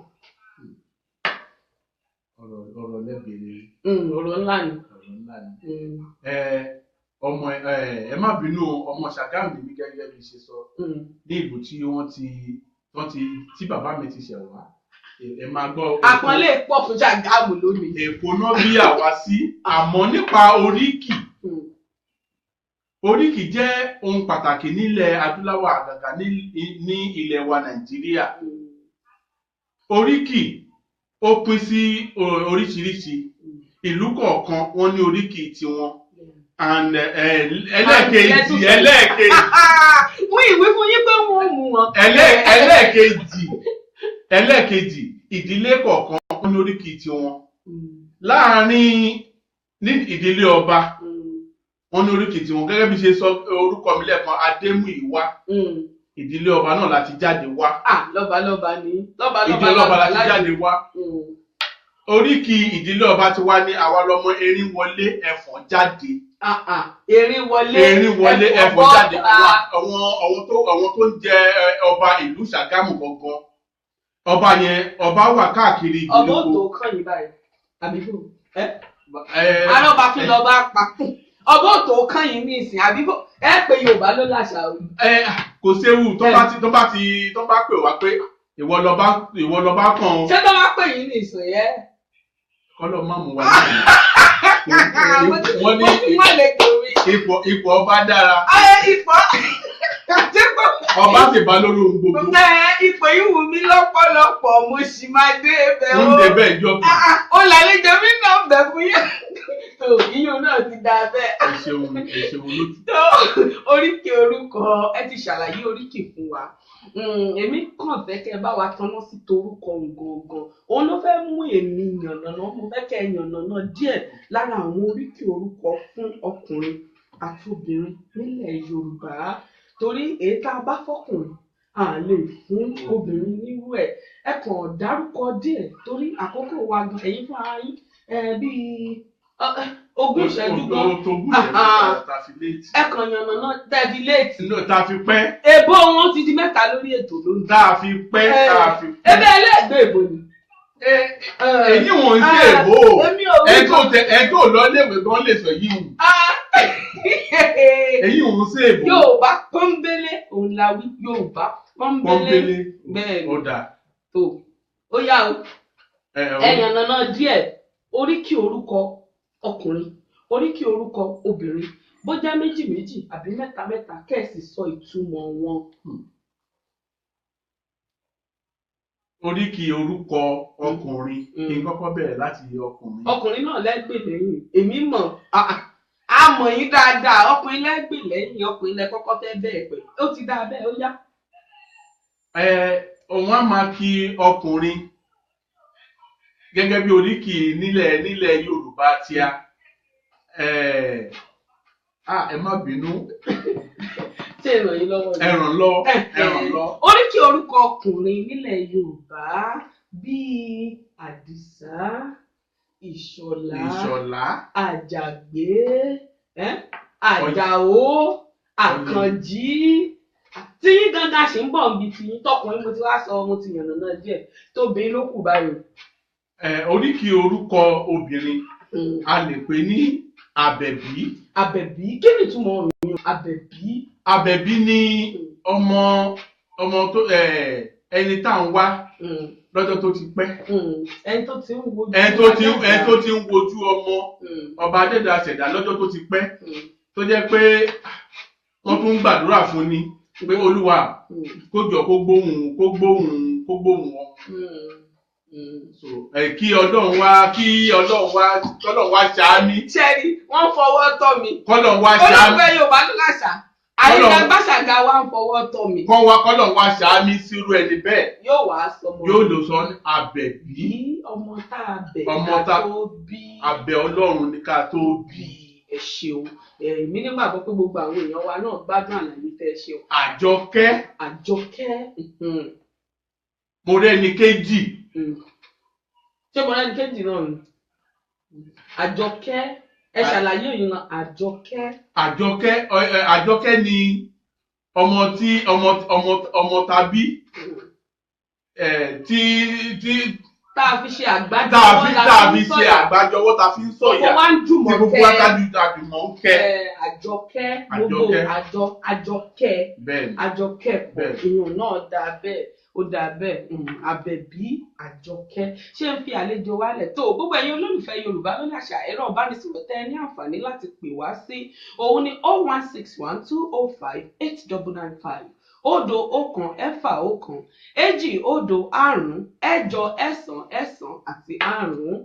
Ọ̀rọ̀ lẹ́bẹ̀rẹ̀. Ọ̀rọ̀ ńlá ni. Ọ̀rọ̀ ńlá ni. Ọmọ ẹ má bínú ọmọ Ṣàgámù mi gẹ́gẹ́ bí ṣe sọ ní ìlú tí bàbá mi ti ṣẹ̀ wá. Ẹ máa gbọ́. Àpọ́nlé pọ̀ fún Ṣàgámù lónìí. Èkó náà bí àwa sí, àmọ́ nípa oríkì. Oríkì jẹ́ ohun pàtàkì nílẹ̀ adúláwọ̀ àgàgà ní ilẹ̀ wa Nàìjíríà. Oríkì ó pín sí oríṣiríṣi. Ìlú kọ̀ọ̀kan wọ́n ní oríkì tiwọn. And ẹlẹ́ẹ̀kejì. Mú ìwé fún yín pé wọ́n mú wọn. Ẹlẹ́ẹ̀kejì ìdílé kọ̀ọ̀kan wọ́n ní oríkì tiwọn. Láàárín ní ìdílé ọba wọ́n ní oríkì tiwọn, gẹ́gẹ́ bí ṣe sọ orúkọ mi lẹ́ẹ̀kan Adémúyìwá. Ìdílé ọba náà láti jáde wá. Lọ́balọ́ba ni. Ìdílé ọba láti jáde wá. Oríkì ìdílé ọba ti wá ní àwa lọmọ Erinwọlé Ẹ̀fọ̀n jáde. Erinwọlé Ẹ̀fọ̀n jáde. Àwọn tó ń jẹ ọba ìlú Ṣàgámù gangan. Ọba yẹn ọba wà káàkiri ìgbèríko. Ọba ò tó kàn yín báyìí. Àbíkú. Arọ́ba kí lọ bá pa. Ọba ò tó kàn yín ní ìsìn àbíkú. Ẹ pé Yorùbá ló láṣà o. Kò séwu tó bá pè wá pé ìwọ lọba kàn. Ṣé tó bá pè yín ní ìsìn yẹn? Kọ́lọ̀ má mú wa ní wọ́n ní ipò ọba dára. Ọba sì bá lórí ohun gbogbo. Ipò yìí wù mí lọ́pọ̀lọpọ̀, mo sì máa dé ibẹ̀ o. Ń débẹ̀ ìjọ kan. Ó lálejò mí náà bẹ̀ fún yẹn. Iyún náà ti dá bẹ́ẹ̀. Ẹ ṣeun lójú. Oríkì orúkọ, ẹ ti ṣàlàyé oríkì fún wa. Èmi kàn fẹ́ kẹ́ bá wa tanná sí torúkọ gangan. Òun ló fẹ́ mú èmi yànnàná, mo fẹ́ kẹ́ yànnàná díẹ̀ lára àwọn oríkì orúkọ fún ọkùnrin àti obìnrin nílẹ̀ Yorùbá. Torí èyí tá a bá fọkùnrin à lè fún obìnrin nírú ẹ̀. Ẹ kàn dárúkọ díẹ̀ torí àkókò wa gan ẹ̀yin fún ara yín bíi ogún ìṣẹ́jú gan. Ẹ kàn yànnàná tẹ́ẹ̀dì léètì. Tá a fi pẹ́. Èbó wọn ti di mẹ́ta lórí ètò lónìí. Tá a fi pẹ́. Ebe ẹlẹ́gbẹ́ èbó ni. Èyí wọn ń ṣe èbó. Ẹgbẹ́ òlọ́léèwé gan lè sọ yìí wù. Èyí wọn ń ṣe èbó. Yorùbá pọ́nbélé òun la wí. Yorùbá pọ́nbélé. Bẹ́ẹ̀ ni. Ọ̀dà. Ó yá o. Ẹ̀yàn nàná díẹ̀ oríkì orúkọ ọkùnrin, oríkì orúkọ obìnrin, bó jẹ́ méjì méjì àbí mẹ́ta mẹ́ta kẹ́ẹ̀sì sọ ìtumọ̀ wọn. Oríkì orúkọ ọkùnrin kí n kọ́kọ́ bẹ̀rẹ̀ láti ọkùnrin. Ọkùnrin náà lẹ́gbẹ̀ lẹ́yìn, èmi mọ̀ á mọ̀ yín dáadáa, ọkùnrin lẹ́gbẹ̀ lẹ́yìn, ọkùnrin lẹ kọ́kọ́ fẹ́ bẹ̀rẹ̀ pẹ̀lú, ó ti dáa bẹ́ẹ̀, ó yá. Òun á máa kí ọkùnrin gẹ́gẹ́ bí oríkì nílẹ̀ Yorùbá tí ẹ má bínú. Ṣé ìràn yín lọ́wọ́ ni? Ẹ̀ràn lọ. Oríkì orúkọ ọkùnrin nílẹ̀ Yorùbá bíi Àdìsá, Ìṣọ̀lá, Àjàgbé, Àjàó, Àkànjí. Tí yín gangan ṣe ń bọ̀ níbi tí yín tọkùnrin mo ti wá sọ mo ti yànnàná díẹ̀ tóbi ló kù báyìí. Oríkì orúkọ obìnrin a lè pè ní Àbẹ̀bí. Àbẹ̀bí kí ni ìtumọ̀ òyìn Àbẹ̀bí? Àbẹ̀bí ni ọmọ tó ẹni tá à ń wá lọ́jọ́ tó ti pẹ́. Ẹni tó ti ń wojú ọmọ ọba adẹ́dàá ṣẹ̀dá lọ́jọ́ tó ti pẹ́ tó jẹ́ pé wọ́n tún ń gbàdúrà fún ni pé Olúwa kó jọ kó gbóhùn wọn. kí Ọlọ́run wá ṣáámi. ṣẹ́rí wọ́n fọwọ́ tọ́ mi. kọ́lọ́run wá ṣáámi. olùfẹ́ Yorùbá ló láṣà. àyíká gbàṣàgà wa ń fọwọ́ tọ́ mi. kọ́lọ́run wá ṣáámi sírú ẹni bẹ́ẹ̀. yóò wá sọmọ. yóò lò sọ Àbẹ̀bí. ọmọ tá a bẹ̀ ká tó bí. Àbẹ̀ Ọlọ́run ni ká tó bí. ẹ ṣeun èmi nígbàgbọ́ pé gbogbo àwọn èèyàn wa náà gbádùn àlàyé tẹ́ ẹ ṣeun. Àjọkẹ́. mo rẹ́ni kejì. ṣé mo rẹ́ni kejì náà ni Àjọkẹ́ ẹ ṣàlàyé òyìn náà Àjọkẹ́ ni ọmọ tàbí tí tá a fi ṣe àgbájọwọ́ tá a fi ṣe àgbájọwọ́ tá a fi ń sọ̀yà tí gbogbo wa kájú àjùmọ̀ ń kẹ́. Àjọkẹ́ gbogbo Àjọkẹ́ ìyún náà dá bẹ́ẹ̀ ó dà bẹ́ẹ̀ Àbẹ̀bí Àjọkẹ́ ṣé ń fi àlejò wálẹ̀ tó gbogbo ẹ̀yin olólùfẹ́ Yorùbá lórí àṣà ẹ̀rọ ìbánisọ̀rọ̀ tẹ́ ẹ ní àǹfààní láti pè wá sí òun ni 01612058995 òdo ọ̀kan ẹ̀fà ọ̀kan èjì òdo àrún ẹ̀jọ ẹ̀sán ẹ̀sán àti àrún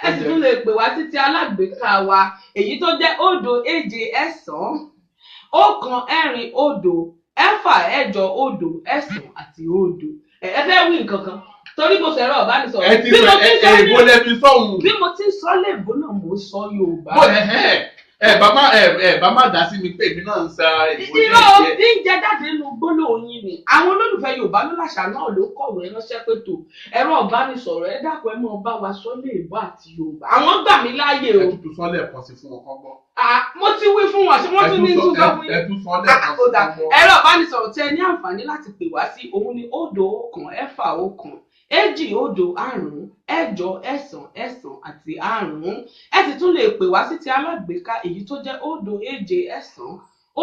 ẹ sì tún lè pè wá títí alágbèéká wa èyí tó jẹ́ òdo èje ẹ̀sán ọ̀kan ẹ̀rin òdo ẹ̀fà ẹ̀jọ òdo ẹ̀sán àti òdo ẹ fẹ́ wí nǹkan kan torí mo sọ̀rọ̀ ọ̀bánisọ̀rọ̀ bí mo ti ń sọ léèbó náà mo sọ Yorùbá. bá má dá sí mi pé èmi náà ń sa ìbò díẹ̀. bí ń jẹ jáde nínú gbólóhùn yín ni àwọn olólùfẹ́ Yorùbá ló láṣà náà ló kọ̀wé ránṣẹ́ pé tó ẹ̀rọ ìbánisọ̀rọ̀ ẹ dákun ẹ mọ́ bá wa sọ léèbó àti Yorùbá àwọn gbà mí láàyè o. ẹ tún sọ lẹ́ẹ̀kan sí fún ọkàn gbọ́. mo ti wí fún wọn ṣé wọ́n tún ní tún sọ fún yín. ẹ tún sọ lẹ́ẹ̀kan sí fún ọkàn gbọ́. ẹ̀rọ ìbánisọ̀rọ̀ tí ẹ ní àǹfààní láti pè wá sí òun ni òdo ọ̀kan ẹ̀fà ọ̀kan èjì òdo àrún ẹ̀jọ ẹ̀sán ẹ̀sán àti àrún ẹ sì tún lè pè wá sí ti alágbèéká èyí tó jẹ́ òdo èje ẹ̀sán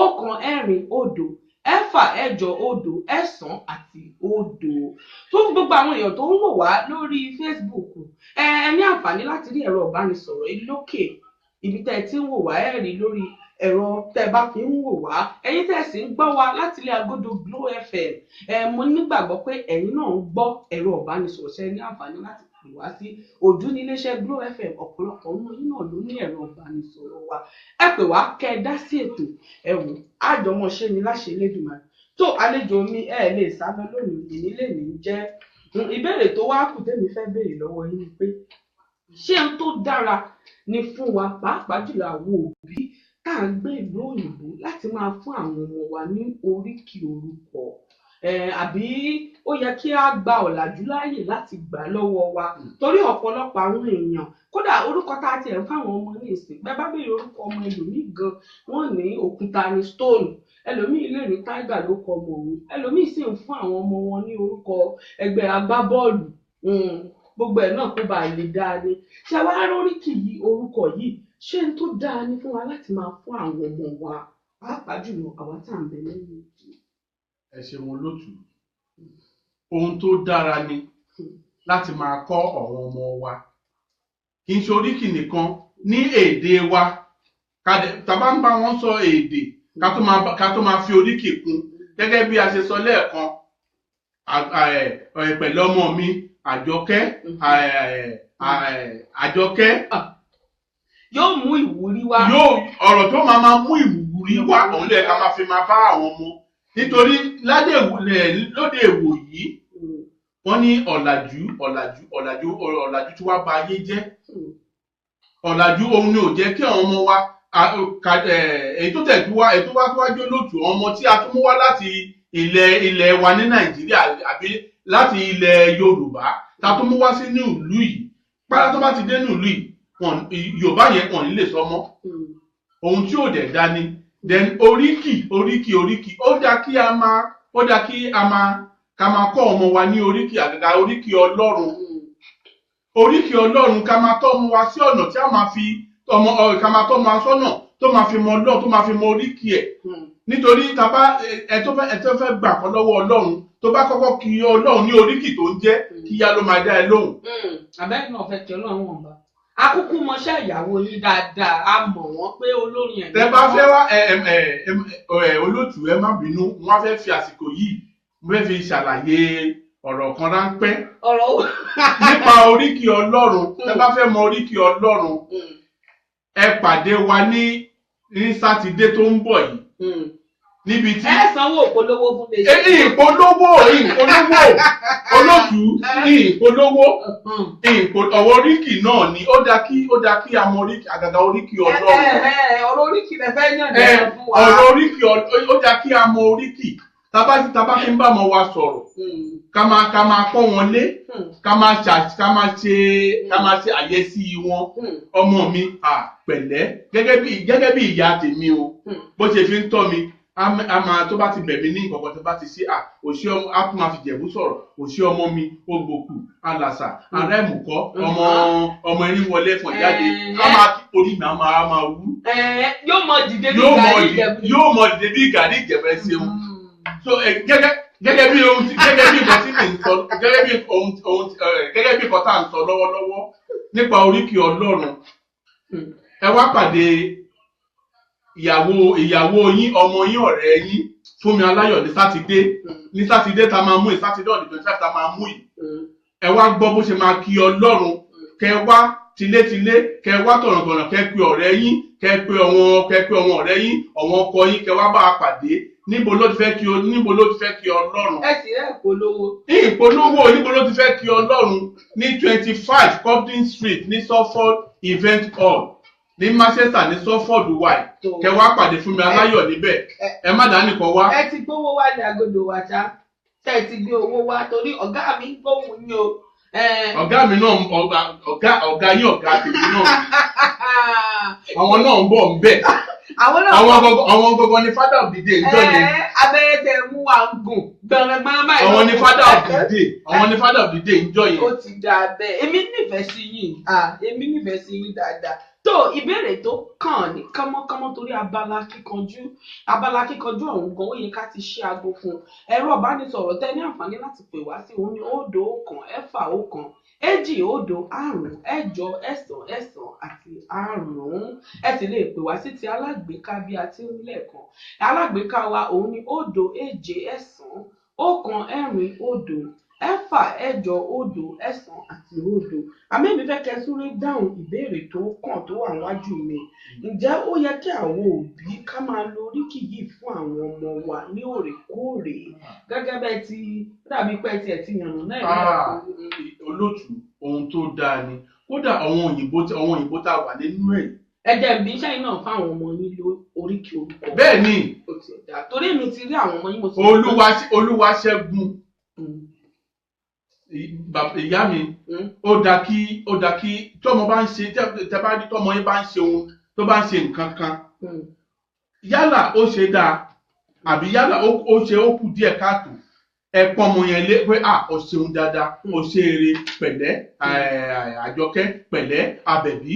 ọ̀kan ẹ̀rin òdo ẹ̀fà ẹ̀jọ òdo ẹ̀sán àti òdo tó fún gbogbo àwọn èèyàn tó ń wò wá lórí Facebook ẹ ní àǹfààní láti rí ẹ̀rọ ìbánisọ̀rọ̀ yìí lókè ibi tẹ́ ẹ ti ń wò wá ẹ rí lórí ẹ̀rọ tẹ́ bá fi ń wò wá ẹ̀yin tẹ́ sì ń gbọ́ wa láti ilé agodo Glo FM mo nígbàgbọ́ pé ẹ̀yin náà ń gbọ́ ẹ̀rọ ìbánisọ̀rọ̀ ṣe ní àǹfààní láti pè wá sí ojú níléeṣẹ́ Glo FM ọ̀pọ̀lọpọ̀ ọmọ yín náà ló ní ẹ̀rọ ìbánisọ̀rọ̀ wa ẹ pè wá kẹ́ ẹ dá sí ètò ẹ̀wù àjọmọ̀ṣe ni láṣẹ Elédùmarè tó àlejò mi ẹ lè sá lọ lónìí ìnílé ní jẹ́ ìbéèrè tó wá kù tẹ́mi fẹ́ béèrè lọ́wọ́ yín ni pé ṣé n tó dára ni fún wa pàápàá jùlọ àwọn òbí tá à ń gbé ìlú òyìnbó láti máa fún àwọn ọmọ wa ní oríkì orúkọ àbí ó yẹ kí a gba ọ̀làjú láàyè láti gbà lọ́wọ́ wa torí ọ̀pọ̀lọpọ̀ àwọn èèyàn kódà orúkọ tá a tiẹ̀ ń fáwọn ọmọ ní ìsìn bẹ́ẹ̀ bá béèrè orúkọ ọmọ ẹlòmíì gan wọ́n ní òkúta ní stone ẹlòmíì lè ní tiger ló kọ ọmọ òun ẹlòmíì sì ń fún àwọn ọmọ wọn ní orúkọ ẹgbẹ́ agbábọ́ọ̀lù gbogbo ẹ̀ náà kó bá lè dáa ni ṣé wàá róríkì yìí orúkọ yìí ṣé n tó dáa ni fún wa láti máa fún àwọn ọmọ wa pàápàá jùlọ àwa tá à ń bẹ lẹ́yìn ìjì. ẹ ṣeun olótù ohun tó dára ni láti máa kọ́ àwọn ọmọ wa kì í ṣe oríkì nìkan ní èdè wa tàbá ń bá wọn sọ èdè ká tó máa fi oríkì kún gẹ́gẹ́ bí a ṣe sọ lẹ́ẹ̀kan pẹ̀lú ọmọ mi Àjọkẹ́ yóò mú ìwúrí wá. ọ̀rọ̀ tó máa mú ìwúrí wá òun lè ká máa fi máa bá àwọn ọmọ nítorí lóde èwò yìí wọ́n ní ọ̀làjú tí wá bà ayé jẹ́ ọ̀làjú òun ni ò jẹ́ kí àwọn ọmọ wa èyí tó wájú olóòtú ọmọ tí a tún mú wá láti ilẹ̀ wa ní Nàìjíríà àbí láti ilẹ̀ Yorùbá ta tó mú wá sí ní ìlú yìí pátá tó bá ti dé ní ìlú yìí Yorùbá yẹn kàn nílé sọmọ ohun tí ò dẹ̀ dání then oríkì ó dá kí a máa kọ́ ọmọ wa ní oríkì àgàgà oríkì Ọlọ́run ká máa tọ́ ọmọ wa sí ọ̀nà tí a máa fi ká máa tọ́ ọmọ wa sọ́nà tó máa fi mọ Ọlọ́run tó máa fi mọ oríkì ẹ̀ nítorí tàbá ẹ tó fẹ́ gbà kọ́ lọ́wọ́ Ọlọ́run tó bá kọ́kọ́ kí Ọlọ́run ní oríkì tó ń jẹ́ kí ya ló máa dá ẹ lóhùn. àbẹ́rẹ́ náà fẹ́ kí Ọlọ́run wọ̀n bá akúkú mọṣẹ́ ìyàwó yín dáadáa a mọ̀ wọ́n pé olórin ẹ̀. tẹ bá fẹ́ wá olóòtú ẹ má bínú wọ́n fẹ́ fi àsìkò yìí mo fẹ́ fi ṣàlàyé ọ̀rọ̀ kan ráńpẹ́ ọ̀rọ̀ nípa oríkì Ọlọ́run. Tẹ́ bá fẹ́ mọ oríkì Ọlọ́run, ẹ pàdé wa ní Sátidé tó ń bọ̀ yìí. Níbi tí ẹ sanwó ìpolówó fún mi. ìpolówó olóòtú ìpolówó ọ̀wọ́ oríkì náà ni ó dá kí a mọ oríkì àgàgà oríkì Ọlọ́run. ọ̀rọ̀ oríkì lẹ fẹ́ yàn lẹ́yìn fún wa. ọ̀rọ̀ oríkì ó dá kí a mọ oríkì. Tábà kí n bá ọmọ wa sọ̀rọ̀ ká máa pọ́n wọn lé ká máa ṣe àyẹ́sí wọn. Ọmọ mi pẹ̀lẹ́ gẹ́gẹ́ bí ìyá tèmi o bó ṣe fi ń tọ́ mi. A máa tó bá ti bẹ̀ mí ní nǹkan tó bá ti ṣe òṣì ọmọ á tún máa fi Jẹ̀bú sọ̀rọ̀. Òṣì ọmọ mi ó gbòkù alàṣà ará ìmùkọ́ ọmọ ẹni wọlé ẹ̀fọn jáde ká máa orí mi á máa wú. Yóò mọ dìde bí gàrí Ìjẹ̀bú. Yóò mọ dìde bí gàrí Ìjẹ̀bú ẹ ṣeun. So gẹ́gẹ́ bí nǹkan tí mi ń sọ gẹ́gẹ́ bí nǹkan tá à ń sọ lọ́wọ́lọ́wọ́ nípa oríkì Ọlọ́run. Ẹ wá pàdé ìyàwó yín ọmọ yín ọ̀rẹ́ yín Fúnmi Aláyọ̀ ní Sátidé tá máa mú yìí Sátidé ọ̀nì 25 tá máa mú yìí. Ẹ wá gbọ́ bó ṣe máa kí Ọlọ́run. Kẹ wá tilétilé kẹ wá tọ̀nàtọ̀nà kẹ pe ọ̀rẹ́ yín kẹ pe ọ̀wọ́n ọ̀rẹ́ yín ọ̀wọ́n ọkọ yín kẹ wá bá a pàdé. Níbo ló ti fẹ́ kí Ọlọ́run. Ẹ sì rẹ́ ìpolówó. Níbo ló ti fẹ́ kí Ọlọ́run ní 25 Cobden Street ní Suffolk Event Hall ní Manchester ní Suffolk Wide. Kẹ wá pàdé Fúnmi Aláyọ̀ níbẹ̀. Ẹ má dá nìkan wá. Ẹ ti gbówó wá ní agodo wa ṣá. Ẹ ti gbé owó wá torí ọ̀gá mi gbóhùn yín o. Ọ̀gá mi náà ọ̀gá yín ọ̀gá tèmi náà. Àwọn náà ń bọ̀ ń bẹ̀. Àwọn gọgọ ni father of the day ń jọ yẹn. Abẹ́rẹ́ tẹ mú wa ń gùn gbọ̀nrẹ̀gbọ̀nrẹ̀ báyìí. Àwọn ni father of the day. Àwọn ni father of the day ń jọ yẹn. Ó ti dà bẹ́ẹ̀. Èmi nífẹ̀ẹ́ sí yín dáadáa. Tó ìbéèrè tó kàn ní kánmọ́kánmọ́ torí abala kíkanjú ọ̀hún gan ó yẹ ká ti ṣí aago fún ẹ̀rọ ìbánisọ̀rọ̀ tẹ́ ní àǹfààní láti pè wá sí òun ní 021 4 2 5 8 9 àti 5. Ẹ sì lè pè wá sí ti alágbèéká bí a ti ń lẹ́ẹ̀kan. Alágbèéká wa òun ní 079 1 4 0 àti 0. Àmọ́ èmi fẹ́ kẹ́ súré dáhùn ìbéèrè tó kàn tó wà níwájú mi. Ǹjẹ́ ó yẹ kí àwọn òbí ká máa lo oríkì yìí fún àwọn ọmọ wa ní òrèkóòrè gẹ́gẹ́ bẹ́ẹ̀ ti dàbí pé tiẹ̀ ti yànnà náà. Olóòtú ohun tó dáa ni kódà àwọn òyìnbó tá a wà nínú ẹ̀. Ẹ̀jẹ̀ ìbí sẹ́yìn náà fáwọn ọmọ yín lo oríkì orúkọ. Bẹ́ẹ̀ ni. Torí èmi ti rí àwọn ọmọ yín mo ti. Olúwaṣẹ́gun. Ìyá mi ó dá kí tọ́mọ bá ń ṣe tẹ́ bá rí tọ́mọ yín bá ń ṣe ohun tó bá ń ṣe nǹkan kan yálà ó ṣe dáa àbí yálà ó ṣe ó kù díẹ̀ káàtó ẹ pọ́n ọmọ yẹn lé pé ó ṣeun dáadáa ó ṣe eré pẹ̀lẹ́ Àjọkẹ́ pẹ̀lẹ́ Àbẹ̀bí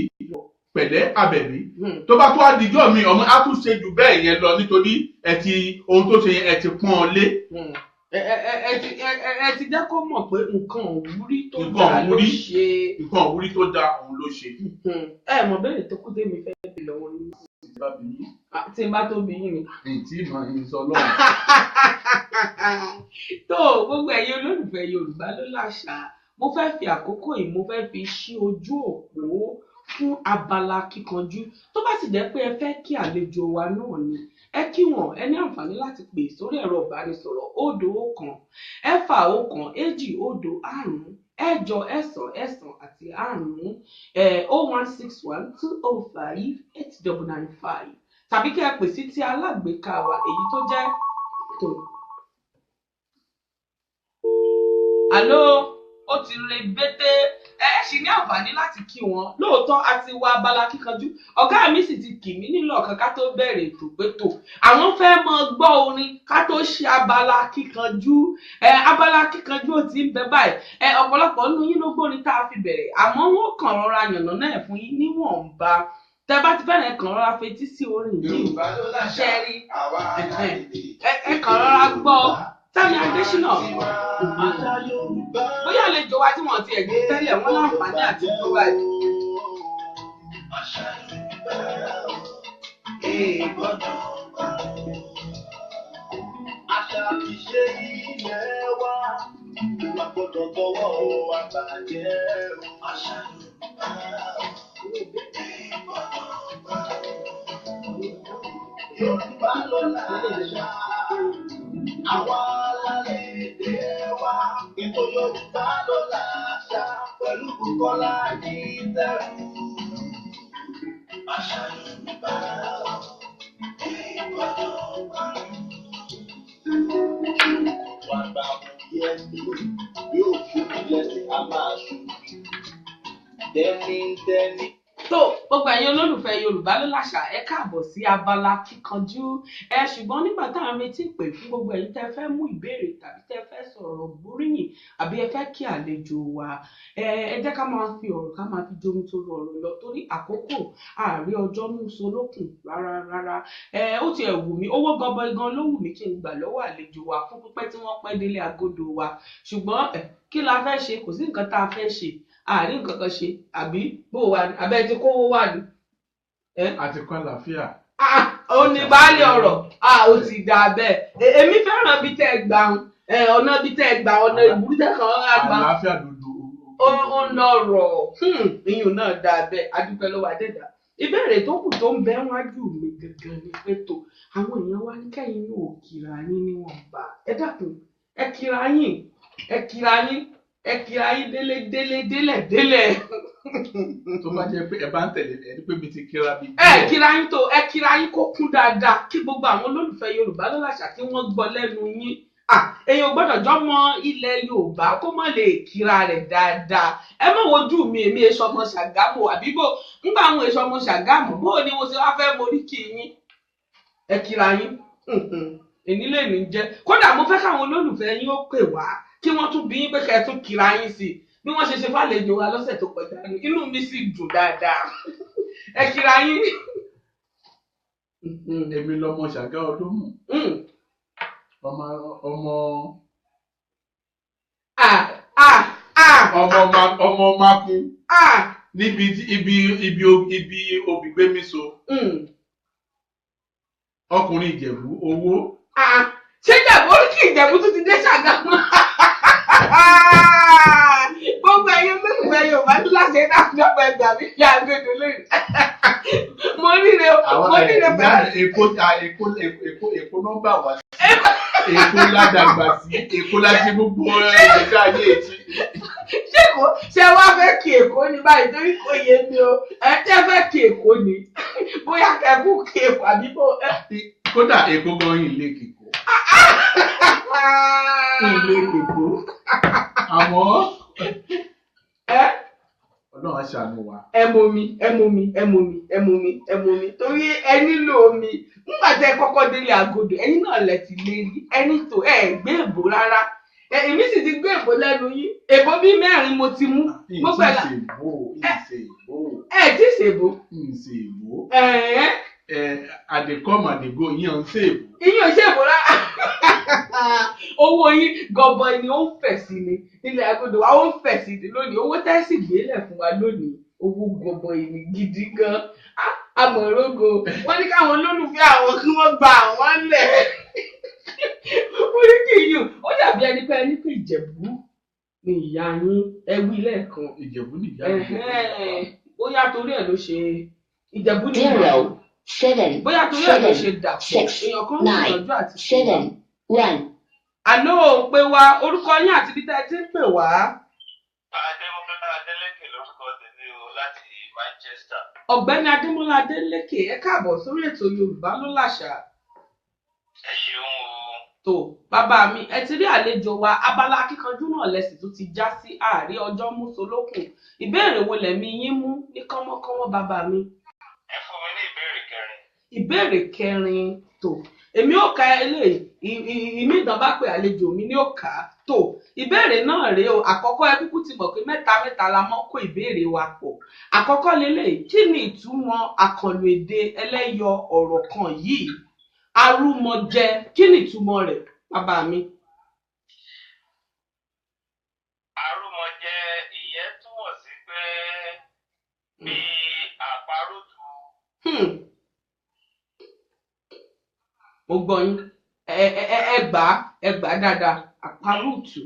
tó bá tó àdìjọ́ mi ọmọ á tún ṣe jù bẹ́ẹ̀ yẹn lọ nítorí ohun tó ṣe yẹn ẹ ti pọ́n ọ lé. Ẹ ti jẹ́ kó mọ̀ pé nǹkan òwúrí tó dáa ló ṣe. Nǹkan òwúrí tó dáa òun ló ṣe. Ẹ mọ̀ bẹ́ẹ̀ tó kú tèmi fẹ́ bí lọ́wọ́ yín. Tí n bá tó bí yín ni. Tí màá yín sọ lọ́wọ́. Tó gbogbo ẹ̀yin olólùfẹ́ Yorùbá ló láṣà mo fẹ́ fi àkókò yìí mo fẹ́ fi ṣí ojú òpó fún abala kíkanjú tó bá sì jẹ́ pé ẹ fẹ́ kí àlejò wa náà ni ẹ kí wọn ẹ ní àǹfààní láti pè sórí ẹ̀rọ ìbánisọ̀rọ̀ 021 4 2 5 àti 5 0161 205 8995 tàbí kí ẹ pè sí ti alágbèéká wa èyí tó jẹ́ tó. Àló ó ti rebete ẹ ṣì ní àǹfààní láti kí wọn lóòótọ́ a ti wá abala kíkanjú ọ̀gá mi sì ti kì mí nílò ọ̀kan ká tó bẹ̀rẹ̀ ètò pé tó àwọn fẹ́ mọ gbọ́ orin ká tó ṣe abala kíkanjú ò ti ń bẹ báyìí ọ̀pọ̀lọpọ̀ nínú yín ló gbórin tá a fi bẹ̀rẹ̀ àmọ́ wọn kàn rọra yànnà náà fún yín níwọ̀nba tẹ bá ti fẹ́ràn kàn rọra fetí sí orin yìí ṣẹ́rí ẹ kàn rọra gbọ́ Sami Adésínà bóyá àlejò wa tí wọ́n ti ẹ̀gbẹ́ tẹ́lẹ̀ wọ́n láǹfààní àti ìjọba ẹ̀. Àṣà ìṣe ilẹ̀ wa gbọ́dọ̀ tọwọ́ àbàjẹ́ àṣà Yorùbá ló láṣà àwa lálẹ́ èdè wa ètò Yorùbá ló láṣà pẹ̀lú Bùkọ́lá Akíntẹ́rù àṣà Yorùbá wà gbà wọ́n yẹ bí òkú lẹ́sìn a máa sùn dẹ́ni. tó gbogbo ẹ̀yin olólùfẹ́ Yorùbá ló láṣà ẹ káàbọ̀ sí abala kíkanjú ṣùgbọ́n nígbà tá à ń retí pé fún gbogbo ẹ̀yin tẹ́ fẹ́ mú ìbéèrè tàbí tẹ́ fẹ́ sọ̀rọ̀ gbóríyìn àbí ẹ fẹ́ kí àlejò wa ẹ jẹ́ ká máa fi ọ̀rọ̀ ká máa fi jomi tó ọ̀rọ̀ lọ torí àkókò ààrẹ ọjọ́ mú solókùn rárá ó ti ẹ̀ wù mí owó gọbọi gan ló wù mí kí n gbà lọ́wọ́ àlejò wa fún pípẹ́ tí wọ́n pẹ́ délé agodo wa ṣùgbọ́n kí la fẹ́ ṣe kò sí nǹkan tá a fẹ́ ṣe àárín nǹkan kan ṣe àbí bó wà ní abẹ́ ti kówó wà ní. àti kọ́ àlàáfíà. ó ní baálé ọ̀rọ̀ ó ti dà bẹ́ẹ̀ èmi fẹ́ràn bí tẹ́ ẹ gbà ọ̀nà bí tẹ́ ẹ gbà ọ̀nà ìbúrú tẹ́ kàn án gbà. àlàáfíà dúdú. ó ń lọ̀rọ̀ iyùn náà dà bẹ́ẹ̀ adúpẹ́ lọ́wọ́ adẹ́dà ìbéèrè tó kù tó ń bẹ wájú mi gangan ni pé tó àwọn èèyàn wá ní kẹ́yìn ní òkìrà yín níwọ̀nba ẹ dákun ẹ kíra yín délẹ̀. tó bá jẹ́ pé ẹ bá ń tẹ̀lé ẹ ní pé mi ti kíra bí. ẹ kíra yín kó kún dáadáa kí gbogbo àwọn olólùfẹ́ Yorùbá ló láṣà kí wọ́n gbọ́ lẹ́nu yín. èèyàn gbọ́dọ̀ jọmọ ilẹ̀ Yorùbá kó má lè kíra rẹ̀ dáadáa ẹ má wojú mi èmi èso ọmọ Ṣàgámù àbí bò ńgbà àwọn èso ọmọ Ṣàgámù bó ni mo ṣe wá fẹ́ morí kí yín ẹ kíra yín ènílé ní jẹ́ kódà mo fẹ́ káwọn olólùfẹ́ yín ó pè wá kí wọ́n tún bí yín pé kẹ́ tún kíra yín sí bí wọ́n ṣe ṣe fàlejò wa lọ́sẹ̀ tó kọjá inú mi sì dùn dáadáa ẹ kíra yín. èmi lọmọ Ṣàgá Olómù ọmọ makun níbi ibi òbígbé mi so ọkùnrin Ìjẹ̀bú owó. ṣé Ìjẹ̀bú oríkì Ìjẹ̀bú tún ti dé Ṣàgámù gbogbo ẹ̀yin olólùfẹ́ Yorùbá ní láṣẹ náà lọ́pọ̀ ẹgbẹ́ àbí ìyá àgbẹ̀dọ̀ lónìí mo ríre pẹ̀lú èkó nọ́mbà wá sí èkó ládàgbà sí èkó láti gbogbo ẹ̀ka ayé etí. ṣé wá fẹ́ kí èkó ní báyìí torí kò yé mi o ẹ tẹ́ fẹ́ kí èkó ní bóyá kẹ́kù kí èkó àbí bó. kódà èkó gan yìí lè kíkó. ilé kíkó àmọ́ Ọlọ́run á ṣàánú wa. ẹ mọ mi torí ẹ nílò omi nígbà tẹ́ kọ́kọ́ délé agodo ẹ̀yin náà lẹ ti lé rí ẹni tó ẹ gbé èbó rárá èmi sì ti gbé èbó lẹ́nu yín èbó bíi 4 mo ti mú. ìṣèbó. ẹ ti ṣèbó. ìṣèbó. àdèkọ́mù àdègò yín ń ṣèbó. ìyín ò ṣèbó rárá owó yín gọbọi ni ó ń fẹ̀ sí ni ilẹ̀ agodo wa ó ń fẹ̀ sí ni lónìí owó tẹ́sí gbélẹ̀ fún wa lónìí owó gọbọi ni gidi gan amọ̀rógo wọ́n ní káwọn olólùfẹ́ àwọn kí wọ́n gba àwọn lẹ̀ orí kì í yùn ó dàbí ẹni pé Ìjẹ̀bú ni ìyá yín ẹ wí lẹ́ẹ̀kan. Ìjẹ̀bú ni ìyá yín bóyá torí ẹ̀ ló ṣe Ìjẹ̀bú ni ìyá yín bóyá torí ẹ̀ ló ṣe dàpọ̀ èèyàn kan ní ìyànjú àti ṣẹlẹ̀. àló pé wá orúkọ yín àti bí tá ẹ ti ń pè wá. Adémọ́lá Adélékè lórúkọ tèmi o láti Manchester. Ọ̀gbẹ́ni Adémọ́lá Adélékè ẹ káàbọ̀ sórí ètò Yorùbá ló láṣà. ẹ ṣeun o. tó bàbá mi ẹ ti rí àlejò wa abala kíkanjú náà lẹ́sìn tó ti já sí ààrẹ ọjọ́ mú solókùn ìbéèrè wo lẹ̀mí yín mú ní kánmọ́kánmọ́ bàbá mi. ẹ fún mi ní ìbéèrè kẹrin. ìbéèrè kẹrin tó èmi ò ka eléyìí ìmí ìdán bá pè àlejò mi ní òkà tó ìbéèrè náà rèé o àkọ́kọ́ ẹ kúkú ti mọ̀ pé mẹ́ta la mọ́ kó ìbéèrè wa pọ̀ àkọ́kọ́ lélẹ́yìí kí ni ìtumọ̀ àkànlò èdè ẹlẹ́yọ ọ̀rọ̀ kan yìí arúmọjẹ kí ni ìtumọ̀ rẹ̀ bàbá mi. arúmọjẹ ìyẹn túmọ̀ sí pé bí àparùtù. mo gbọ́ yín ẹ gbà dáadáa àparùtù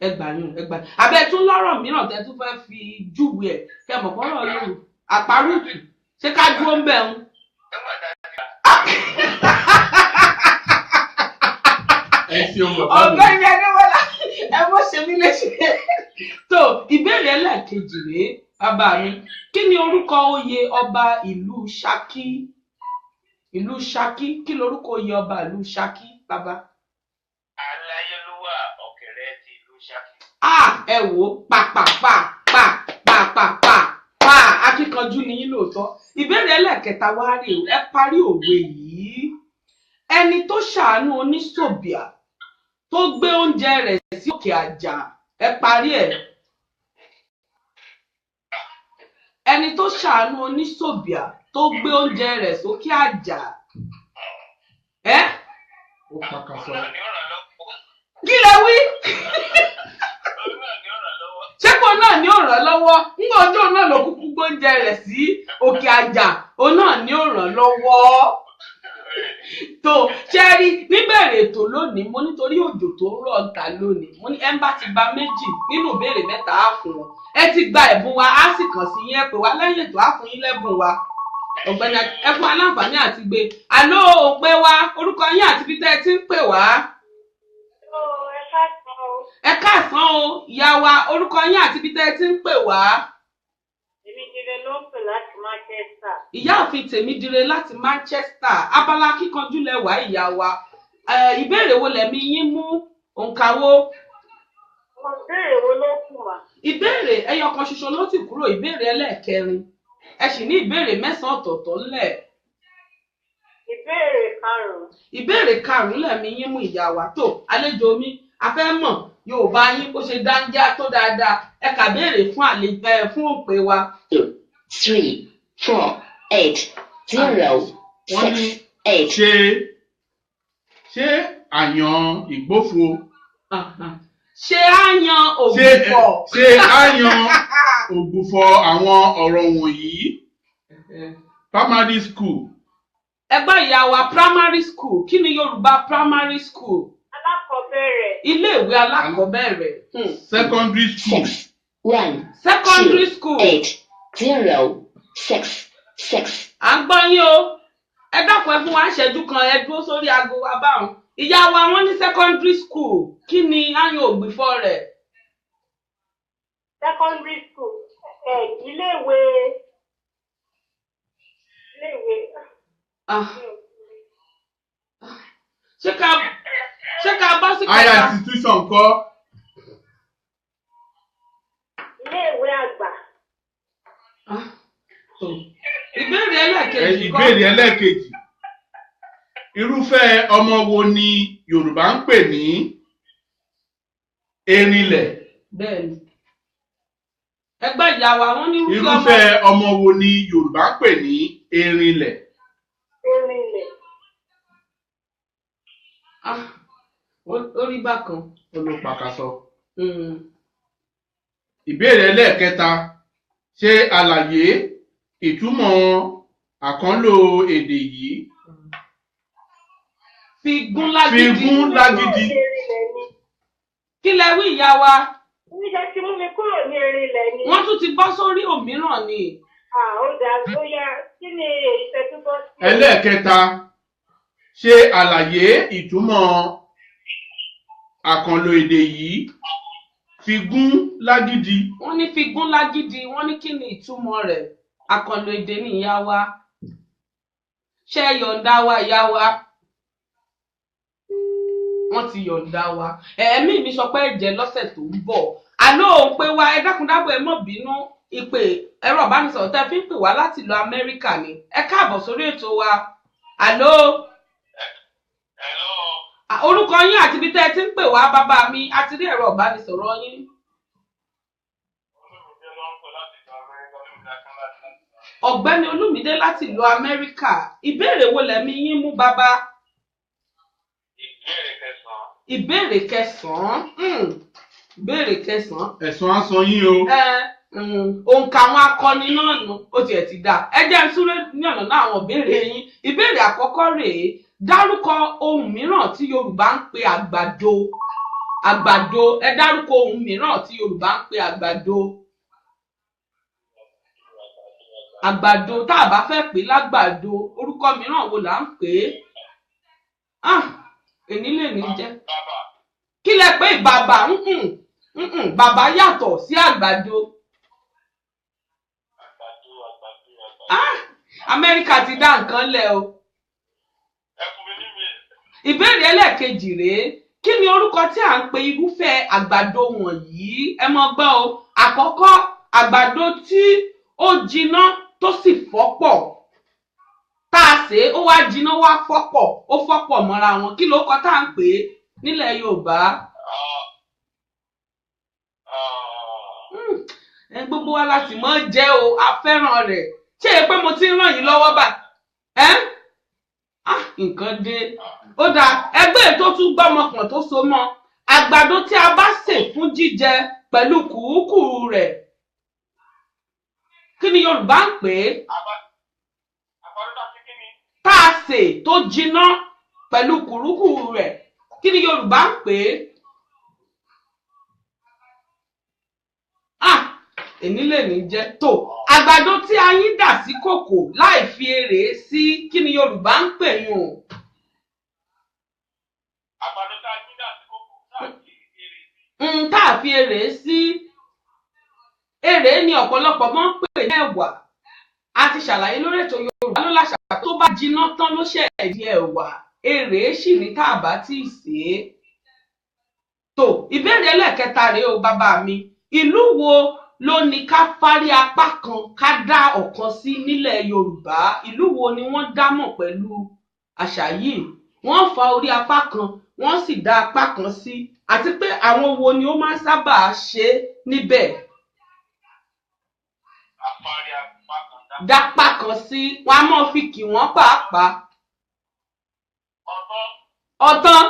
ẹgbàáyún abẹ tún lọ́rọ̀ mìíràn tẹ́ tún fẹ́ fi júwe ẹ̀ kẹ́ mọ̀ kọ́rọ̀ yóò àparùtù ṣé ká dúró ń bẹ̀ ń. ọ̀gbẹ́ni Adémọ́lá ẹ mọ̀ ṣe mí léṣe. tó ìbéèrè ẹlẹ́ẹ̀kejì rèé bàbá mi kí ni orúkọ oyè ọba ìlú Ṣakí? ìlú Ṣakí kí lorúkọ oyè ọba ìlú Ṣakí bàbá? Aláyélúwà Ọ̀kẹ́rẹ́ ti ìlú Ṣakí. ẹ wò pa akíkanjú ni yín lóòótọ́. ìbéèrè ẹlẹ́ẹ̀kẹta wá rèé ẹ parí òwe yìí. ẹni tó ṣàánú oníṣòbíà tó gbé oúnjẹ rẹ̀ sí òkè àjà ẹ parí ẹ̀. ẹni tó ṣàánú oníṣòbíà tó gbé oúnjẹ rẹ̀ sókè àjà. ó pàkàṣọ. kí lẹ wí? ṣé kò náà ní ó ràn lọ́wọ́ ńgbà ọjọ́ náà ló kúkú gbóúnjẹ rẹ̀ sí òkè àjà òun náà ní ó ràn lọ́wọ́. tó ṣẹ́rí níbẹ̀rẹ̀ ètò lónìí mo nítorí òjò tó ń rọ̀ ta lónìí mo ní ẹ̀ńbà ti gba méjì nínú ìbéèrè mẹ́ta á fún wọn ẹ ti gba ẹ̀bùn wa á sì kàn sí yín ẹ pè wá lẹ́yìn ètò á fún yín lẹ́bùn wa. ọ̀gbẹ́ni ẹ fún aláǹfààní àti gbé àló òpè wa orúkọ yín àti bí tẹ́ ẹ ti ń pè wá. ẹ káàsán o ìyá wa orúkọ yín àti bí tẹ́ ẹ ti ń pè wá. Tèmídire ló ń pè láti Manchester. ìyáàfin Tèmídire láti Manchester abala kíkanjú lẹwà ìyá wa ìbéèrè wo lẹ̀mí yín mú òǹkà wo. Ìbéèrè wo ló kù mà? ìbéèrè ẹyọ kan ṣoṣo ló ti kúrò ìbéèrè ẹlẹ́ẹ̀kẹrin ẹ sì ní ìbéèrè mẹ́sàn-án ọ̀tọ̀ọ̀tọ̀ ńlẹ̀. Ìbéèrè karùn-ún. ìbéèrè karùn-ún lẹ̀mí yín mú ìyá wa tó àlejò mi a fẹ́ mọ̀ Yorùbá yín bó ṣe dáńjá tó dáadáa ẹ kà béèrè fún òpè wa. 2, 3, 4, 8, 0, 6, 8. ṣé àyàn ìgbófo. ṣé àyàn ògbùfọ̀. ṣé àyàn ògbùfọ̀ àwọn ọ̀rọ̀ wọ̀nyí. Primary school. ẹgbẹ́ ìyá wa primary school kí ni Yorùbá primary school? Alákọ̀ọ́bẹ̀rẹ̀. ilé-ìwé alákọ̀ọ́bẹ̀rẹ̀. Secondary school. 1, secondary 2, school. 8, 0, 6, 6. à ń gbọ́ yín o ẹ dákun ẹ fún wa ṣẹ́jú kan ẹ dúró sórí aago wa báwọn ìyá wa wọ́n ní secondary school kí ni àyàn ògbìfọ̀ rẹ̀? Secondary school. Ilé-ìwé. ṣé ká bọ́ sí higher institution kọ́. Ilé-ìwé àgbà. ìbéèrè ẹlẹ́ẹ̀kejì kọ́. ìbéèrè ẹlẹ́ẹ̀kejì irúfẹ́ ọmọ wo ni Yorùbá ń pè ní erinlẹ̀? bẹ́ẹ̀ni ẹgbẹ́ ìyá wa wọ́n ní irúfẹ́ ọmọ wo ni Yorùbá ń pè ní erinlẹ̀? Erinlẹ̀. ó rí bákan. olùpàkàsọ. ìbéèrè ẹlẹ́ẹ̀kẹta ṣe àlàyé ìtumọ̀ àkànlò èdè yìí. Figún lágídí. Kí lẹ wí ìyá wa? Níjẹ́ tí mú mi kúrò ní erinlẹ̀ ni. Wọ́n tún ti bọ́ sórí òmíràn ni. Ó dà bóyá kí ni ìṣẹ́ tó bọ́ sí. ẹlẹ́ẹ̀kẹta ṣe àlàyé ìtumọ̀ àkànlò èdè yìí. Figún lágídí. Wọ́n ní figún lágídí, wọ́n ní kí ni ìtumọ̀ rẹ̀? Àkànlò èdè ni ìyá wa. Ṣé yọ̀ǹda wa ìyá wa? Wọ́n ti yọ̀ǹda wa. Ẹ̀mí mi sọ pé ẹ̀jẹ̀ lọ́sẹ̀ tó ń bọ̀. Àló òun pé wa ẹ dákúndábọ̀ ẹ mọ̀ bínú ìpè ẹ̀rọ ìbánisọ̀rọ̀ tẹ́ fi ń pè wá láti ìlú Amẹ́ríkà ni. Ẹ káàbọ̀ sórí ètò wa. Àló. Orúkọ yín àti ibi tẹ́ ẹ ti ń pè wá bàbá mi àti rí ẹ̀rọ ìbánisọ̀rọ̀ yín. Ọ̀gbẹ́ni Olúmídé láti ìlú Amẹ́ríkà. Ìbéèrè wo lẹ̀mí yín mú bàbá? Ìbéèrè kẹsàn-án. Ìbéèrè kẹsàn-án. Ẹ̀sán á sọ yín o. Òǹkà àwọn akọni náà nù ó tiẹ̀ ti dà. Ẹ jẹ́ ń súré ní ọ̀nà náà àwọn ìbéèrè yín. Ìbéèrè àkọ́kọ́ rèé. Dárúkọ ohun mìíràn tí Yorùbá ń pe àgbàdo. àgbàdo ẹ dárúkọ ohun mìíràn tí Yorùbá ń pè àgbàdo. Àgbàdo tá a bá fẹ́ pè lágbàdo orúkọ mìíràn wo là ń pè é? Èní lè ní jẹ́. Kí lẹ pé bàbà? Bàbá yàtọ̀ sí àgbàdo. Amẹ́ríkà ti dá nǹkan lẹ̀ o. Ìbéèrè ẹlẹ́ẹ̀kejì rèé. Kí ni orúkọ tí à ń pe irúfẹ́ àgbàdo wọ̀nyí? Ẹ mọ gbọ́ o. Àkọ́kọ́, àgbàdo tí ó jiná tó sì fọ́pọ̀. Tá a sè é, ó wá jiná wá fọ́pọ̀, ó fọ́pọ̀ mọ́ra wọn. Kí ló kọ tá à ń pè é nílẹ̀ Yorùbá? Gbogbo wa láti mọ̀ jẹ́ o, a fẹ́ràn rẹ̀. Ṣé é pé mo ti ń ràn yín lọ́wọ́ bá? Nǹkan dé. Ó dáa, ẹgbẹ́ tó tún gbọ́mọkàn tó so mọ́. Àgbàdo tí a bá sè fún jíjẹ pẹ̀lú kùrukùru rẹ̀. Kí ni Yorùbá ń pè é? Tá a sè tó jiná pẹ̀lú kùrukùru rẹ̀. Kí ni Yorùbá ń pè é? Èní lè ní jẹ́. Tó, àgbàdo tí a yín dà sí kòkò láì fi èrè sí, kí ni Yorùbá ń pè yún? Àgbàdo tá a yín dà sí kòkò láì fi èrè sí. Tá a fi èrè sí. Èrè ni ọ̀pọ̀lọpọ̀ máa ń pè ní ẹ̀wà. A ti ṣàlàyé lórí ètò Yorùbá ló láṣà tó bá jiná tán ló ṣẹ̀ di ẹ̀wà. Èrè sì ní tá a bá tí ì sè é. Tó, ìbéèrè ẹlẹ́ẹ̀kẹta rèé o bàbá mi. Ìlú wo ló ní ká fárí apá kan ká dá ọ̀kan sí nílẹ̀ Yorùbá? Ìlú wo ni wọ́n dámọ̀ pẹ̀lú àṣà yìí? Wọ́n fa orí apá kan, wọ́n sì dá apá kan sí. Àti pé àwọn wo ni ó máa ń sábà ṣe níbẹ̀? Dápá kan sí, wọ́n á máa fi kì wọ́n pàápàá. Ọ̀tán.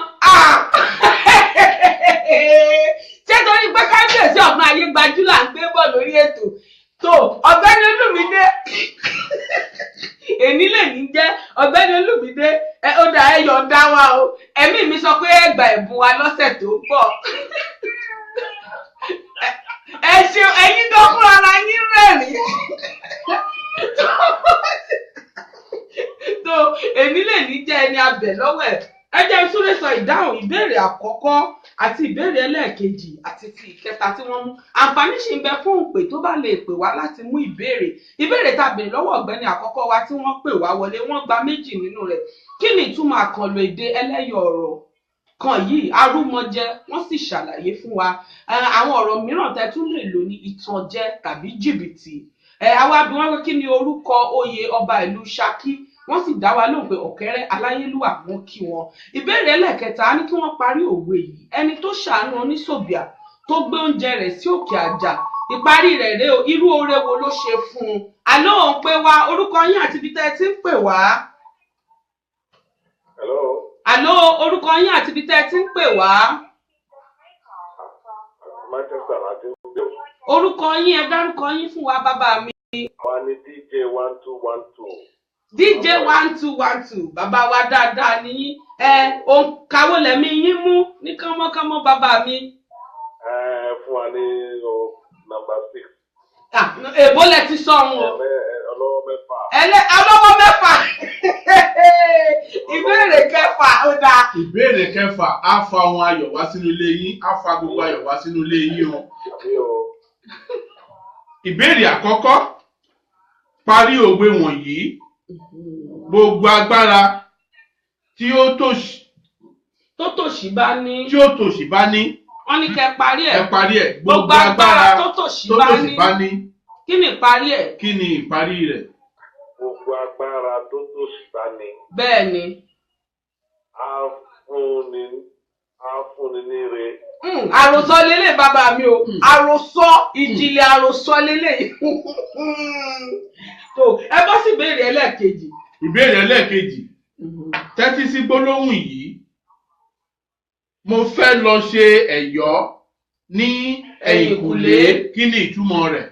Ṣé torí pé kábíyèsí ọ̀gbọ́n ayé gbajú là ń gbé bọ̀ lórí ètò? Tó, ọ̀gbẹ́ni Olúmídé èní lè ní jẹ́ ọ̀gbẹ́ni Olúmídé ó dà ẹ yọ̀ǹda wa o. Ẹ̀mí mi sọ pé ẹ gba ẹ̀bùn wa lọ́sẹ̀ tó ń bọ̀. Ẹ ṣeun, ẹ̀yin gan fúnra ara yín rẹ́rìn-ín. Tó, èní lè ní jẹ́ ẹni abẹ̀ lọ́wọ́ ẹ̀. Ẹ jẹ́ súré sọ ìdáhùn ìbéèrè àkọ́kọ́ àti ìbéèrè ẹlẹ́ẹ̀kejì àti ti ìkẹta tí wọ́n mú. Àǹfààní ṣì ń bẹ fún òǹpè tó bá lè pè wá láti mú ìbéèrè. Ìbéèrè tá a béèrè lọ́wọ́ ọ̀gbẹ́ni àkọ́kọ́ wa tí wọ́n pè wá wọlé, wọ́n gba méjì nínú rẹ̀. Kí ni ìtumọ̀ àkànlò èdè ẹlẹ́yọ̀ ọ̀rọ̀ kan yìí? Arúmọjẹ, wọ́n sì ṣàlàyé fún wa. Àwọn ọ̀rọ̀ mìíràn tẹ́ tún lè lò ní ìtànjẹ tàbí jìbìtì. Àwa bí wọ́n pé kí ni orúkọ oyè ọba ìlú Ṣakí? Wọ́n sì dá wa lóhùn pé ọ̀kẹ́rẹ́ aláyélúwà wọ́n kí wọn. Ìbéèrè ẹlẹ́ẹ̀kẹta ní kí wọ́n parí òwe yìí. Ẹni tó ṣàánú oníṣòbíà tó gbé oúnjẹ rẹ̀ sí òkè àjà. Ìparí rẹ̀ rèé o, irú oore wo ló ṣe fún un? Àló òun pé wá orúkọ yín àti ibi tẹ́ ẹ ti ń pè wá. Àló orúkọ yín àti ibi tẹ́ ẹ ti ń pè wá. Orúkọ yín, ẹ dárúkọ yín fún wa bàbá mi. Wọ́n ní DJ 1212. DJ 1212 bàbá wa dáadáa ni yín. Òǹkàwó lẹ̀mí yín mú ní kánmọ́kánmọ́ bàbá mi. Fún wa ní number 6. Èbó lẹ ti sọ ohun o. Ọlọ́wọ́ mẹ́fà. Ọlọ́wọ́ mẹ́fà. Ìbéèrè kẹfà ó dáa. Ìbéèrè kẹfà á fa ohun ayọ̀ wá sínú ilé yín, á fa gbogbo ayọ̀ wá sínú ilé yín o. Ìbéèrè àkọ́kọ́, parí òwe wọ̀nyí. Gbogbo agbára tí ó tòṣì bá ní. Wọ́n ní kẹ́ parí ẹ̀. Ẹ parí ẹ̀. Gbogbo agbára tó tòṣì bá ní. Kí ni ìparí ẹ̀? Kí ni ìparí rẹ̀? Gbogbo agbára tó tòṣì bá ní. Bẹ́ẹ̀ ni. Á fúnni ní ire. Àròsọ lélẹ̀ bàbá mi o. Àròsọ ìjìnlẹ̀ àròsọ lélẹ̀. Tó, ẹ bọ́ sí ìbéèrè ẹlẹ́ẹ̀kejì. Ìbéèrè ẹlẹ́ẹ̀kejì. Tẹ́tí sí gbólóhùn yìí. Mo fẹ́ lọ ṣe ẹ̀yọ́ ní ẹ̀yìnkùlé. Kí ni ìtumọ̀ rẹ̀?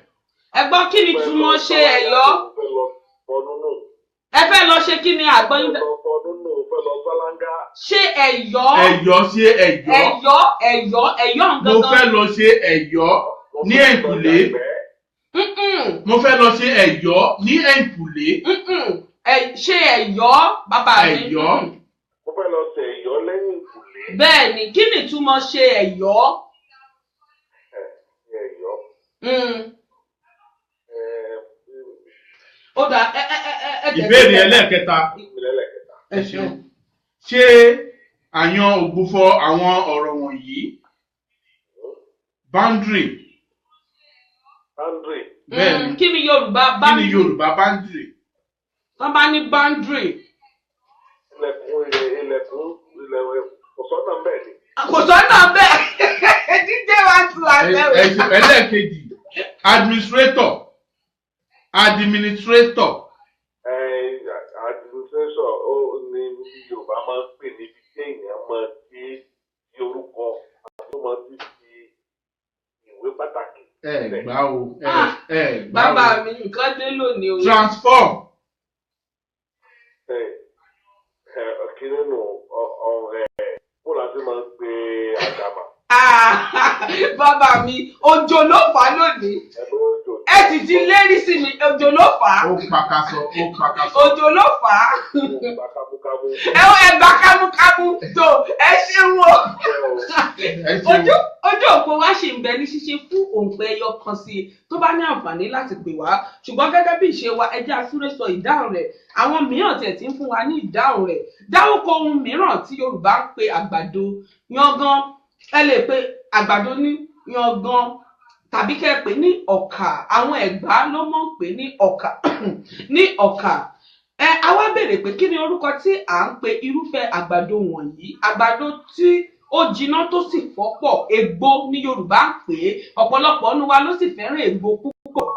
Ẹ gbọ́ kí ni ìtumọ̀ ṣe ẹ̀yọ́? ẹ fẹ́ lọ ṣe kí ni àgbọ̀yìn. ṣé ẹ̀yọ́. ẹ̀yọ́ ṣe ẹ̀yọ́. ẹ̀yọ́ mo fẹ́ lọ ṣe ẹ̀yọ́ ní ẹ̀kúlé. mo fẹ́ lọ ṣe ẹ̀yọ́ ní ẹ̀kúlé. ṣé ẹ̀yọ́ bàbá mi. ẹ̀yọ́. mo fẹ́ lọ ṣe ẹ̀yọ́ lẹ́yìn ìkùlé. bẹ́ẹ̀ ni kí ni ìtumọ̀ ṣe ẹ̀yọ́. ẹ̀yọ́. ó dà ìbéèrè ẹlẹ́ẹ̀kẹta. ẹ ṣeun. ṣé àyàn ògbufọ àwọn ọ̀rọ̀ wọ̀nyí boundary. bẹ́ẹ̀ni kí ni Yorùbá boundary. kí ni Yorùbá boundary. wọ́n bá ní boundary. ilẹ̀kùn kò sọ́nà bẹ́ẹ̀ ni. kò sọ́nà bẹ́ẹ̀ dídé wa tún wá sẹ́wọ̀n. ẹlẹ́ẹ̀kejì administrator. administrator ó ní Yorùbá máa ń pè níbi tí èèyàn máa ti di orúkọ àti máa ti fi ìwé pàtàkì. gbá o bàbá mi nǹkan dé lónìí o. transform. kí nínú bó la ti máa ń pe àdàbà. bàbá mi òjò ló fà á lónìí ẹ sì ti lérí sí mi òjò ló fà á. ó pàkàṣọ. òjò ló fà á. ẹ gbà kámúkámú tó ẹ ṣeun o. ojú òpó wa ṣì ń bẹ ní ṣíṣe fún òǹpẹ ẹyọ kan sí i tó bá ní àǹfààní láti pè wá ṣùgbọ́n gẹ́gẹ́ bí ìṣe wa ẹ jẹ́ àsúré sọ ìdáhùn rẹ̀ àwọn mìíràn tiẹ̀ ti ń fún wa ní ìdáhùn rẹ̀ dáwọ́kọ ohun mìíràn tí Yorùbá ń pe àgbàdo yangan ẹ lè pe àgbàdo ní yangan tàbí kẹ́ ẹ pè ní ọ̀kà àwọn Ẹ̀gbá ló mọ̀ ń pè ní ọ̀kà ní ọ̀kà a wá béèrè pé kí ni orúkọ tí à ń pe irúfẹ́ àgbàdo wọ̀nyí àgbàdo tí ó jiná tó sì fọ́pọ̀ ègbó ní Yorùbá ń pè é ọ̀pọ̀lọpọ̀ ọ̀nù wa ló sì fẹ́ràn ègbó púpọ̀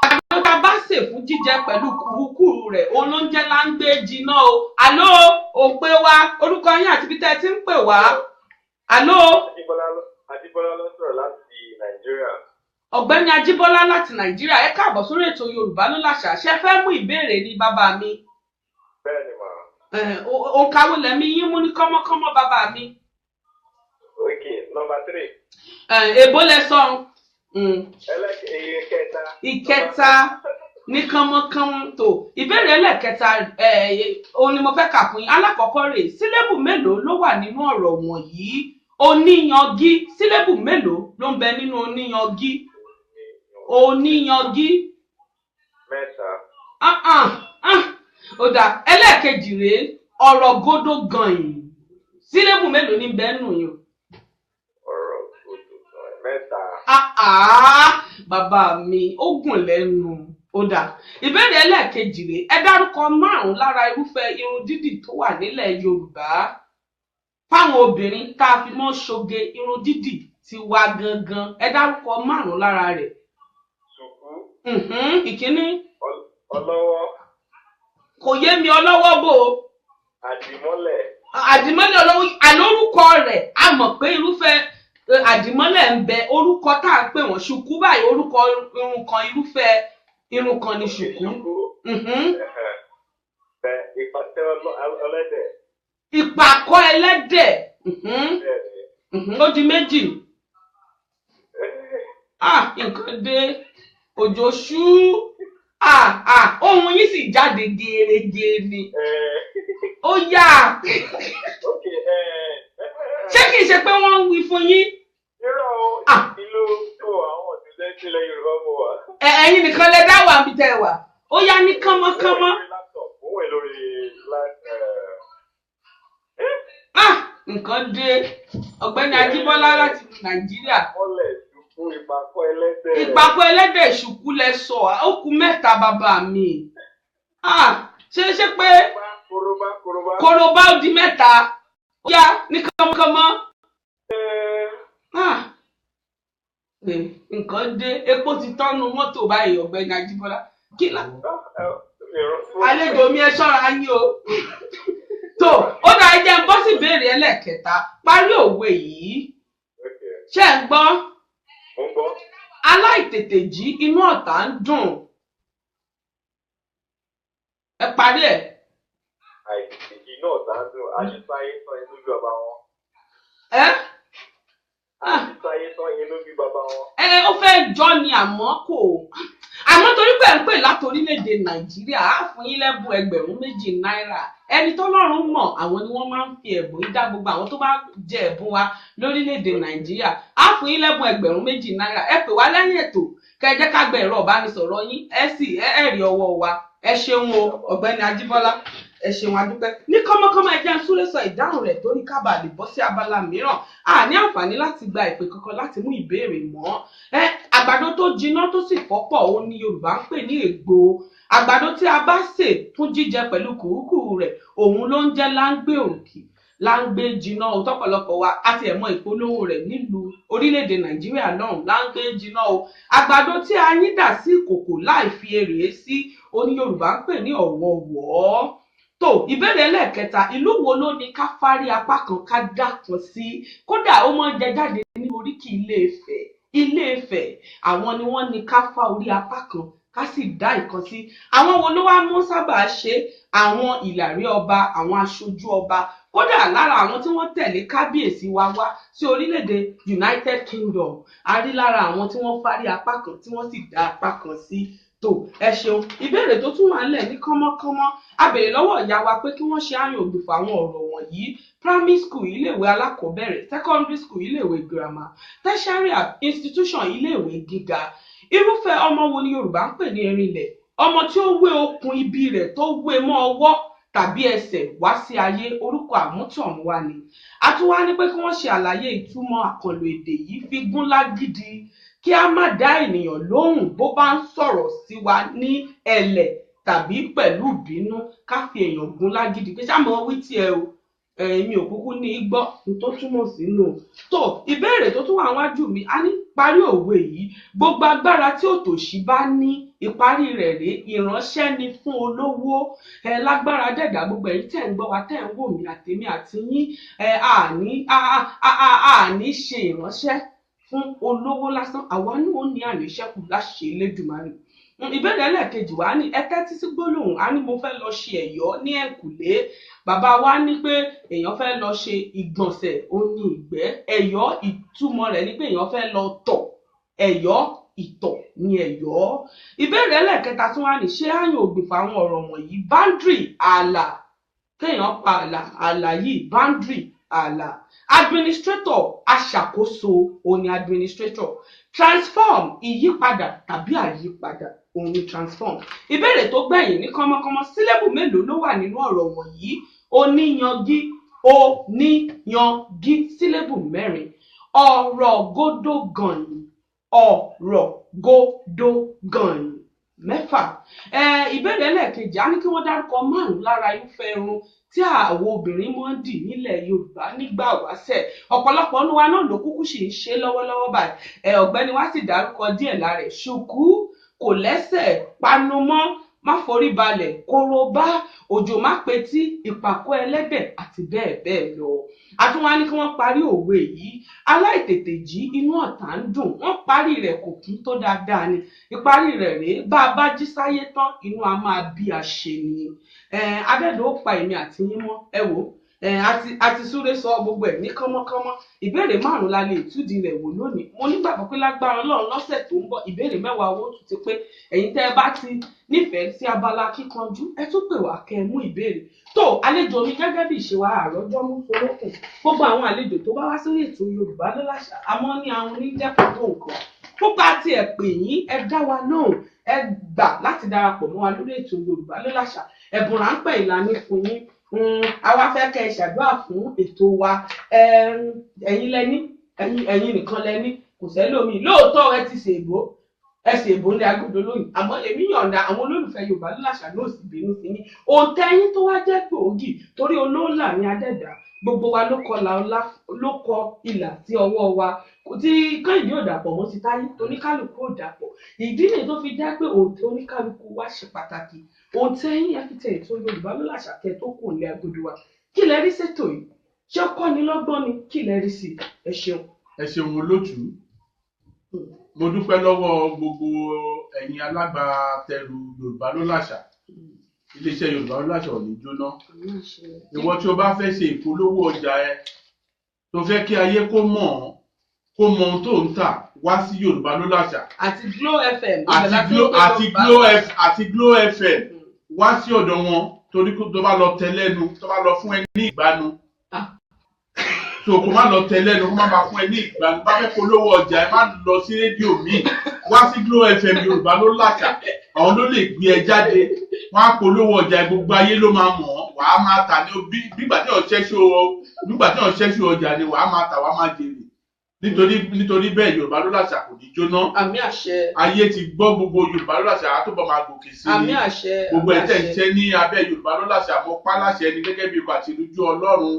àgbàdo tá a bá sè fún jíjẹ pẹ̀lú kùrukùru rẹ̀ òun ló ń jẹ́ láńgbé jiná o àló òpè wa orúkọ yín àti bí tẹ́ ẹ ti ń pè wá àló. Ajíbọ́lá ló sọ̀rọ̀ láti Nàìjíríà. Ọ̀gbẹ́ni Ajíbọ́lá láti Nàìjíríà ẹ káàbọ̀ sórí ètò Yorùbá ló láṣà ṣe fẹ́ mú ìbéèrè ní bàbá mi. Bẹ́ẹ̀ni mà. Òǹkàwé lẹ́mí yín mú ní kọ́mọ́kọ́mọ́ bàbá mi. Okay, number 3. Èbó lẹ sọ. Ìkẹta. Ìkẹta ní kánmọ́kánmọ́ tó ìbéèrè ẹlẹ́kẹta òun ni mo fẹ́ kà fún yín alákọ̀ọ́kọ́ rè sílébù mélòó ló wà nínú ọ̀rọ̀ wọ̀nyí oníyangí sílébù mélòó ló ń bẹ nínú oníyangí oníyangí. Mẹ́ta. Ó dà ẹlẹ́ẹ̀kejì rèé ọ̀rọ̀ gòdó gànyìn sílébù mélòó ní bẹ́ẹ̀ nù yín. ọ̀rọ̀ gòdó gànyìn mẹ́ta. Bàbá mi ó gùn lẹ́nu. Ó dà ìbéèrè ẹlẹ́ẹ̀kejì rèé ẹ dárúkọ 5 lára irúfẹ́ irun dídì tó wà nílẹ̀ Yorùbá fáwọn obìnrin tá a fi mọ́ ṣoge irun dídì ti wá gangan ẹ dárúkọ 5 lára rẹ̀. Ṣùkú. Ìkíní. Ọlọ́wọ́. Kò yé mi ọlọ́wọ́ bò ó. Àdìmọ́lẹ̀. Àdìmọ́lẹ̀ ọlọ́wọ́ àlórúkọ rẹ̀ a mọ̀ pé irúfẹ́ àdìmọ́lẹ̀ ń bẹ orúkọ tá a pè wọ́n ṣùkú báyìí orúkọ irun kan irúfẹ́ irun kan ni ṣùkú. Ìpàkọ́ ẹlẹ́dẹ̀. Ìpàkọ́ ẹlẹ́dẹ̀. Ó di méjì. Nǹkan dé òjò ṣú ohun yìí sì jáde gerege ni. Ó yá. Ṣé kìí ṣe pé wọ́n ń wí fún yín? Irọ́ ìlú tó àwọn òṣìṣẹ́ ìpínlẹ̀ Yorùbá mú wa. Ẹ̀yin nìkan lẹ dá wà bí tẹ wà. Ó yá ní kánmọ́kánmọ́. Nǹkan dé Ọ̀gbẹ́ni Ajíbọ́lá láti Nàìjíríà. Ìpàkọ́ ẹlẹ́dẹ̀. Ìpàkọ́ ẹlẹ́dẹ̀ ṣùkú lẹ sọ ó kù 3 bàbá mi. Ṣé pé korobá ó di 3 ó yá ní kánmọ́kánmọ́. Nǹkan dé epo ti tọ́nu mọ́tò báyìí Ọ̀gbẹ́ni Ajíbọ́lá kí la. Àlejò mi ẹ ṣọ́ra yín o. Tó ó dá ẹ jẹ́ ń bọ́ sí ìbéèrè ẹlẹ́ẹ̀kẹta parí òwe yìí. Ṣé ń gbọ́? Mo ń gbọ́. Aláìtètè jí inú ọ̀tá ń dùn. ẹ parí ẹ̀. àìsèjì náà dáńdó ajísáyé tán inú bí bàbá wọn. ajísáyé tán inú bí bàbá wọn. Ó fẹ́ jọ ni àmọ́ torí pé ń pè láti orílẹ̀-èdè Nàìjíríà á fún yín lẹ́bùn 2,000 náírà. Ẹni tọ́lọ́run mọ̀ àwọn ni wọ́n máa ń fi ẹ̀bùn dá gbogbo àwọn tó bá jẹ ẹ̀bùn wa lórílẹ̀-èdè Nàìjíríà á fún yín lẹ́bùn 2,000 náírà. Ẹ pè wá lẹ́yìn ètò kẹ́ jẹ́ ká gbẹ ẹ̀rọ ìbánisọ̀rọ̀ yín ẹ rí ọwọ́ wa. Ẹ ṣeun o ọ̀gbẹ́ni Ajíbọ́lá, ẹ ṣeun adúpẹ́. Ní kọ́mọ́kọ́mọ́ ẹ jẹ́ ń súré sọ ìdáhùn rẹ̀ torí kábà lè bọ́ sí abala mìíràn. A ní àǹfààní láti gba ìpè kankan láti mú ìbéèrè mọ́. Àgbàdo tó jiná tó sì fọ́pọ̀ òun ni Yorùbá ń pè ní ègbò. Àgbàdo tí a bá sè fún jíjẹ pẹ̀lú kùrukùru rẹ̀ òun ló ń jẹ́ láńgbé òǹkì. Láńgbé jiná o tọ́pọ̀lọpọ̀ wa àti ẹ̀mọ́ ìpolówó rẹ̀ nílùú orílẹ̀-èdè Nàìjíríà lọ́hùn. Láńgbé jiná o. Àgbàdo tí a yín dà sí ìkòkò láì fi èrè sí òní Yorùbá ń pè ní ọ̀wọ̀wọ̀. Tó ìbéèrè ẹlẹ́ẹ̀kẹta, ìlú wo ló ní ká fárí apá kan ká dákan sí? Kódà ó máa ń jẹ jáde ní oríkì Ilé-Ifẹ̀. Ilé-Ifẹ̀ àwọn ni wọ́n ní ká fá orí apá kan ká sì dá ìkan sí. Àwọn wo ló wá mú sábà ṣe? Àwọn ìlàrí ọba, àwọn aṣojú ọba, kódà lára àwọn tí wọ́n tẹ̀lé kábíyèsí wa wá sí orílẹ̀-èdè United Kingdom. A rí lára àwọn tí wọ́n fárí apá kan tí wọ́n sì dá apá kan sí. Tó ẹ ṣeun. Ìbéèrè tó tún wà nílẹ̀ ní kánmọ́kánmọ́, a béèrè lọ́wọ́ ìyá wa pé kí wọ́n ṣe àyàn ògbìfọ̀ àwọn ọ̀rọ̀ wọ̀nyí: primary school iléèwé alákọ̀ọ́bẹ̀rẹ̀, secondary school iléèwé girama, tertiary institution iléèwé gíga. Irúfẹ́ ọmọ wo ni Yorùbá ń pè ní erinlẹ̀? Ọmọ tí ó wé okùn ibi rẹ̀ tó wé mọ́ ọwọ́ tàbí ẹsẹ̀ wá sí ayé, orúkọ àmútọ̀runwá ni. A tún wá ní pé kí wọ́n ṣe àlàyé ìtumọ̀ àkànlò èdè yìí fi gún lágídí kí a má dá ènìyàn lóhùn bó bá ń sọ̀rọ̀ sí wa ní ẹ̀lẹ̀ tàbí pẹ̀lú ìbínú, ká fi èèyàn gún lágídí pé ṣáà mọ̀ wí tí ẹ o èmi ò kúkú ní gbọ́ tó túmọ̀ sínú. Tó ìbéèrè tó tún wà wájú mi, a ní parí òwe yìí: gbogbo agbára tí òtòṣì bá ní ìparí rẹ̀ rèé, ìránṣẹ́ ni fún olówó. Lágbára dẹ̀dà gbogbo ẹ̀yin tẹ̀ ń gbọ́ wa tẹ̀ ń wò mí àtèmi àti yín, àní ṣe ìránṣẹ́ fún olówó lásán, àwa ní ó ní àníṣẹ́kù láṣẹ Elédùmarè. Ìbéèrè ẹlẹ́ẹ̀kejì wa ní ẹ tẹ́tí sí gbólóhùn, a ní mo fẹ́ lọ ṣe ẹ̀yọ́ ní ẹ̀kùlé. Bàbá wa ní pé èèyàn fẹ́ lọ ṣe ìgbọ̀nsẹ̀ ó ní ìgbẹ́. Ẹ̀yọ́ ìtumọ̀ rẹ̀ ní pé èèyàn fẹ́ lọ tọ̀. Ẹ̀yọ́ ìtọ̀ ní ẹ̀yọ́. Ìbéèrè ẹlẹ́ẹ̀kẹta tún wà ní ṣé àyàn ògbìfọ̀ àwọn ọ̀rọ̀ wọ̀nyí: boundary ààlà, kéèyàn pa ààlà yìí, boundary ààlà. Administrator aṣàkóso òní administrator. Transform ìyípadà tàbí àyípadà òní transform. Ìbéèrè tó gbẹ̀yìn ní kánmọ́kánmọ́, sílébù mélòó ló wà nínú ọ̀rọ̀ wọ̀nyí? Oníyangí, oníyangí, sílébù 4. Ọ̀rọ̀ gódógàn, ọ̀rọ̀ gódógàn 6. Ìbéèrè ẹlẹ́ẹ̀kejì, a ní kí wọ́n dárúkọ 5 lára irúfẹ́ irun tí àwọn obìnrin máa ń dì nílẹ̀ Yorùbá nígbà wáṣẹ̀. Ọ̀pọ̀lọpọ̀ ọ̀nù wa náà ló kúkú sì ń ṣe lọ́wọ́lọ́wọ́ báyìí. Ọ̀gbẹ́ni wa sì dárúkọ díẹ̀ lára ẹ̀: ṣùkú, kò lẹ́sẹ̀, panumọ́, má forí balẹ̀, korobá, òjò má petí, ìpàkọ́ ẹlẹ́dẹ̀ àti bẹ́ẹ̀ bẹ́ẹ̀ lọ. A tún wá ní kí wọ́n parí òwe yìí: aláìtètè jí inú ọ̀tá ń dùn. Wọ́n parí rẹ̀ kò kún tó dáadáa ni. Ìparí rẹ̀ rèé: bá a bá jí sáyé tán inú a máa bí a ṣe ni. Adẹ́dọ̀ ó pa èmi àti yín mọ́. Ẹ wò àti súré sọ gbogbo ẹ̀ ní kánmọ́kánmọ́. Ìbéèrè 5 la lè túdi rẹ̀ wò lónìí. Mo nígbàgbọ́ pé lágbára Ọlọ́run lọ́sẹ̀ tó ń bọ̀ ìbéèrè 10 owó tún ti pé. Ẹ̀yin tẹ́ ẹ bá ti nífẹ̀ẹ́ sí abala kíkanjú, ẹ tún pè wá kẹ́ ẹ mú ìbéèrè. Tó àlejò mi gẹ́gẹ́ bí ìṣe wa àrọ́jọ́ mú forókùn. Gbogbo àwọn àlejò tó bá wá sórí ètò Yorùbá ló láṣà, àmọ́ ní àwọn oníjẹ́pọ̀ tó nǹkan. Púpà tí ẹ pè yín, ẹ dá wa lóhùn, ẹ gbà láti darapọ̀ mọ́ wa lórí ètò Yorùbá ló láṣà. Ẹ̀bùn ráńpẹ́ ìlànà fún yín. Àwa fẹ́ kẹ́ ẹ ṣàdúrà fún ètò wa. Ẹ̀yin lẹ́ni, ẹ̀yin nìkan lẹ́ni, kò sẹ́lòmí. Lóòótọ́ ẹ ti ṣèbó, ẹ ṣèbó ní agodo lóyìn, àmọ́ èmi yọ̀ǹda àwọn olólùfẹ́ Yorùbá ló láṣà náà sì bínú sí yín. Òǹtẹ̀ yín tó wá jẹ́ gbòógì torí olóòlà ní Adẹ́dàá. Gbogbo wa ló kọ ìlà sí ọwọ́ wa tí Kẹ́hìndé ò dàpọ̀ mọ́ ti Táyé, oníkálukú ò dàpọ̀. Ìdí nìyí tó fi jẹ́ pé òǹtẹ̀ oníkálukú wa ṣe pàtàkì. Òǹtẹ̀ yín ẹ fi tẹ̀ ètò Yorùbá ló láṣà kẹ́ tó kù ní agodo wa. Kí lẹ rí ṣètò yìí? Ṣé ó kọ́ni lọ́gbọ́n ni? Kí lẹ rí sí? Ẹ ṣeun. Ẹ ṣeun olóòtú. Mo dúpẹ́ lọ́wọ́ gbogbo ẹ̀yin alágbàtẹrù Yorùbá ló láṣà. iléeṣẹ́ Yorùbá ló láṣà ò ní jóná. àmì àṣẹ. Ìwọ tí o bá fẹ́ ṣe ìpolówó ọjà ẹ tó fẹ́ kí ayé kó mọ̀ ohun tó ń tà wá sí Yorùbá ló láṣà. Àti Glo FM. àti Glo FM wá sí ọ̀dọ̀ wọn torí tó bá lọ tẹ lẹ́nu tó bá lọ fún ẹ ní ìgbanu. So kò má lọ tẹ lẹ́nu kó má bàa fún ẹ ní ìgbanu. Bá fẹ́ polówó ọjà ẹ má lọ sí rédíò míì wá sí Glo FM Yorùbá ló láṣà. Àwọn ló lè gbé ẹ jáde wọn á polówó ọjà gbogbo ayé ló máa mọ̀ ọ́ wàá máa tà ní nígbà tí wọ́n ṣẹ́ṣu ọjà ni wàá máa tà wàá máa jèrè nítorí bẹ́ẹ̀ Yorùbá ló láṣà kò ní jóná. Àmì àṣẹ. Ayé ti gbọ́ gbogbo Yorùbá ló láṣà á tó bọ̀ máa gòkè sí i. Àmì àṣẹ. Gbogbo ẹ̀ tẹ̀ ń ṣe ní abẹ́ Yorùbá ló láṣà mo pa láṣẹ ni gẹ́gẹ́ bí ikọ̀ àti ìrújú Ọlọ́run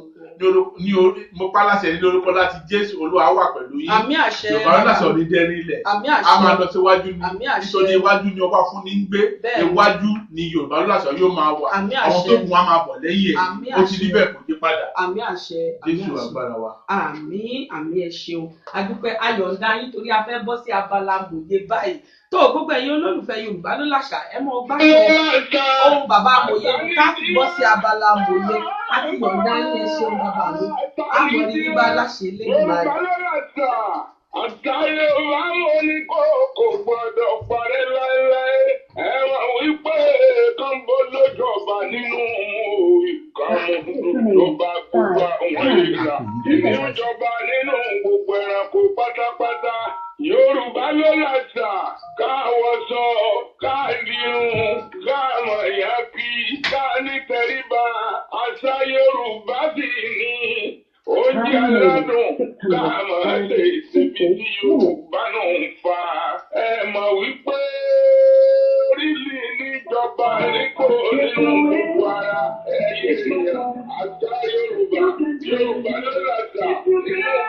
mo pa láṣẹ ní lórúkọ láti Jésù Olúwa wà pẹ̀lú yín. Àmì àṣẹ. Yorùbá ló láṣà ò ní dẹ́rí ilẹ̀. Àmì àṣẹ. A máa lọ síwájú ni Àmì àṣẹ. nítorí iwájú ni ọba fún ní ń gbé iwájú ni Yorùbá ló láṣà yóò máa wà. Àmì àṣẹ. Àwọn tó kù wọn máa bọ̀ lẹ́yìn ẹ̀ ó ti rí bẹ́ẹ̀ kò dé padà. Àmì àṣẹ. Jésù agbára wa. Àmì ẹ ṣeun. Adúpẹ́ ayọ̀ǹda yín torí a fẹ́ bọ́ sí abala mòye báyìí. Tó gbogbo ẹ̀yin olólùfẹ́ Yorùbá ló láṣà ẹ mọ gbádùn ohun bàbá mòye ká bọ́ sí abala mòye àti yọ̀ǹda yín ẹ ṣeun bàbá mi. Àmọ́ ní bíbá aláṣẹ lẹ́yìn rẹ̀. Àtàyè láwọn oníkókò gbọdọ̀ parẹ́ láéláé. Ẹ̀wọ̀n wípé kánbó lójọba nínú ìkànnì ìjọba gbogbo àwọn ìlà. Ìjọba nínú gbogbo ẹranko pátápátá. Yorùbá ló láṣà káwọṣọ káàdìrún káàmọ̀ ìyá bí ká ní tẹríba. Àṣà Yorùbá sì ní oúnjẹ aládùn káàmọ̀ ṣe ìsinmi tí Yorùbá náà ń fa. Ẹ mọ̀ wípé orílẹ̀ níjọba ní kò nínú gbogbo ara ẹ̀yẹ èèyàn. Àṣà Yorùbá ló láṣà nínú kílò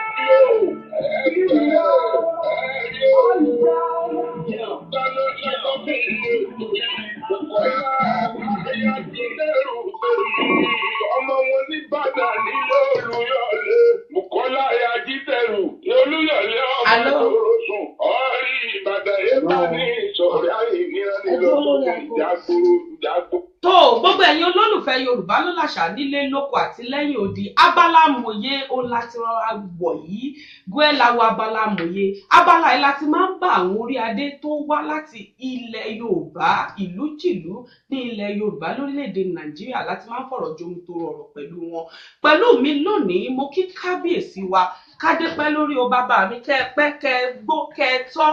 ọmọ wọn ní Ìbàdàn nílé Olúyọ̀lé Bùkọ́lá Ajídẹ̀rù Olúyọ̀lé ọmọ Ìkòròsùn ọ̀rí Ìbàdàn yẹn bá ní ìsọ̀rọ̀ àìníyàn nílọ́sọ̀tún ìjágbó. Tó gbogbo ẹ̀yin olólùfẹ́ Yorùbá ló láṣà nílé lóko àti lẹ́yìn odi abala mòye òun láti rọra wọ̀ yìí gbẹ́láwọ̀ abala mòye abala yìí láti máa ń bá àwọn orí adé tó wá láti ilẹ̀ Yorùbá ìlújìlú ní ilẹ̀ Yorùbá lórílẹ̀‐èdè Nàìjíríà láti máa ń fọ̀rọ̀ jomitoro ọ̀rọ̀ pẹ̀lú wọn. Pẹ̀lú mi lónìí mo kí kábíyèsí wa kádépẹ́ lórí o bàbá mi kẹ́ ẹ pẹ́ kẹ́ ẹ gbó kẹ́ ẹ tọ́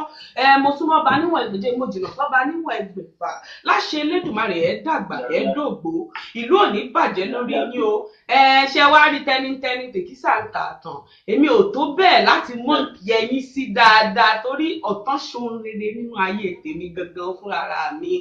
mo súnmọ́ ba níwọ̀n ìgbèje mo jìnnà sọ́ba níwọ̀n ẹgbẹ̀fà láṣẹ Elédùmarè ẹ dàgbà ẹ dògbò ìlú ò ní bàjẹ́ lórí yín o ṣe wá rí tẹnitẹni tèkísà ń kà tán èmi ò tó bẹ́ẹ̀ láti mọ̀ yẹyin sí dáadáa torí ọ̀tán ṣohun rere nínú ayé tèmi gangan fúnra mi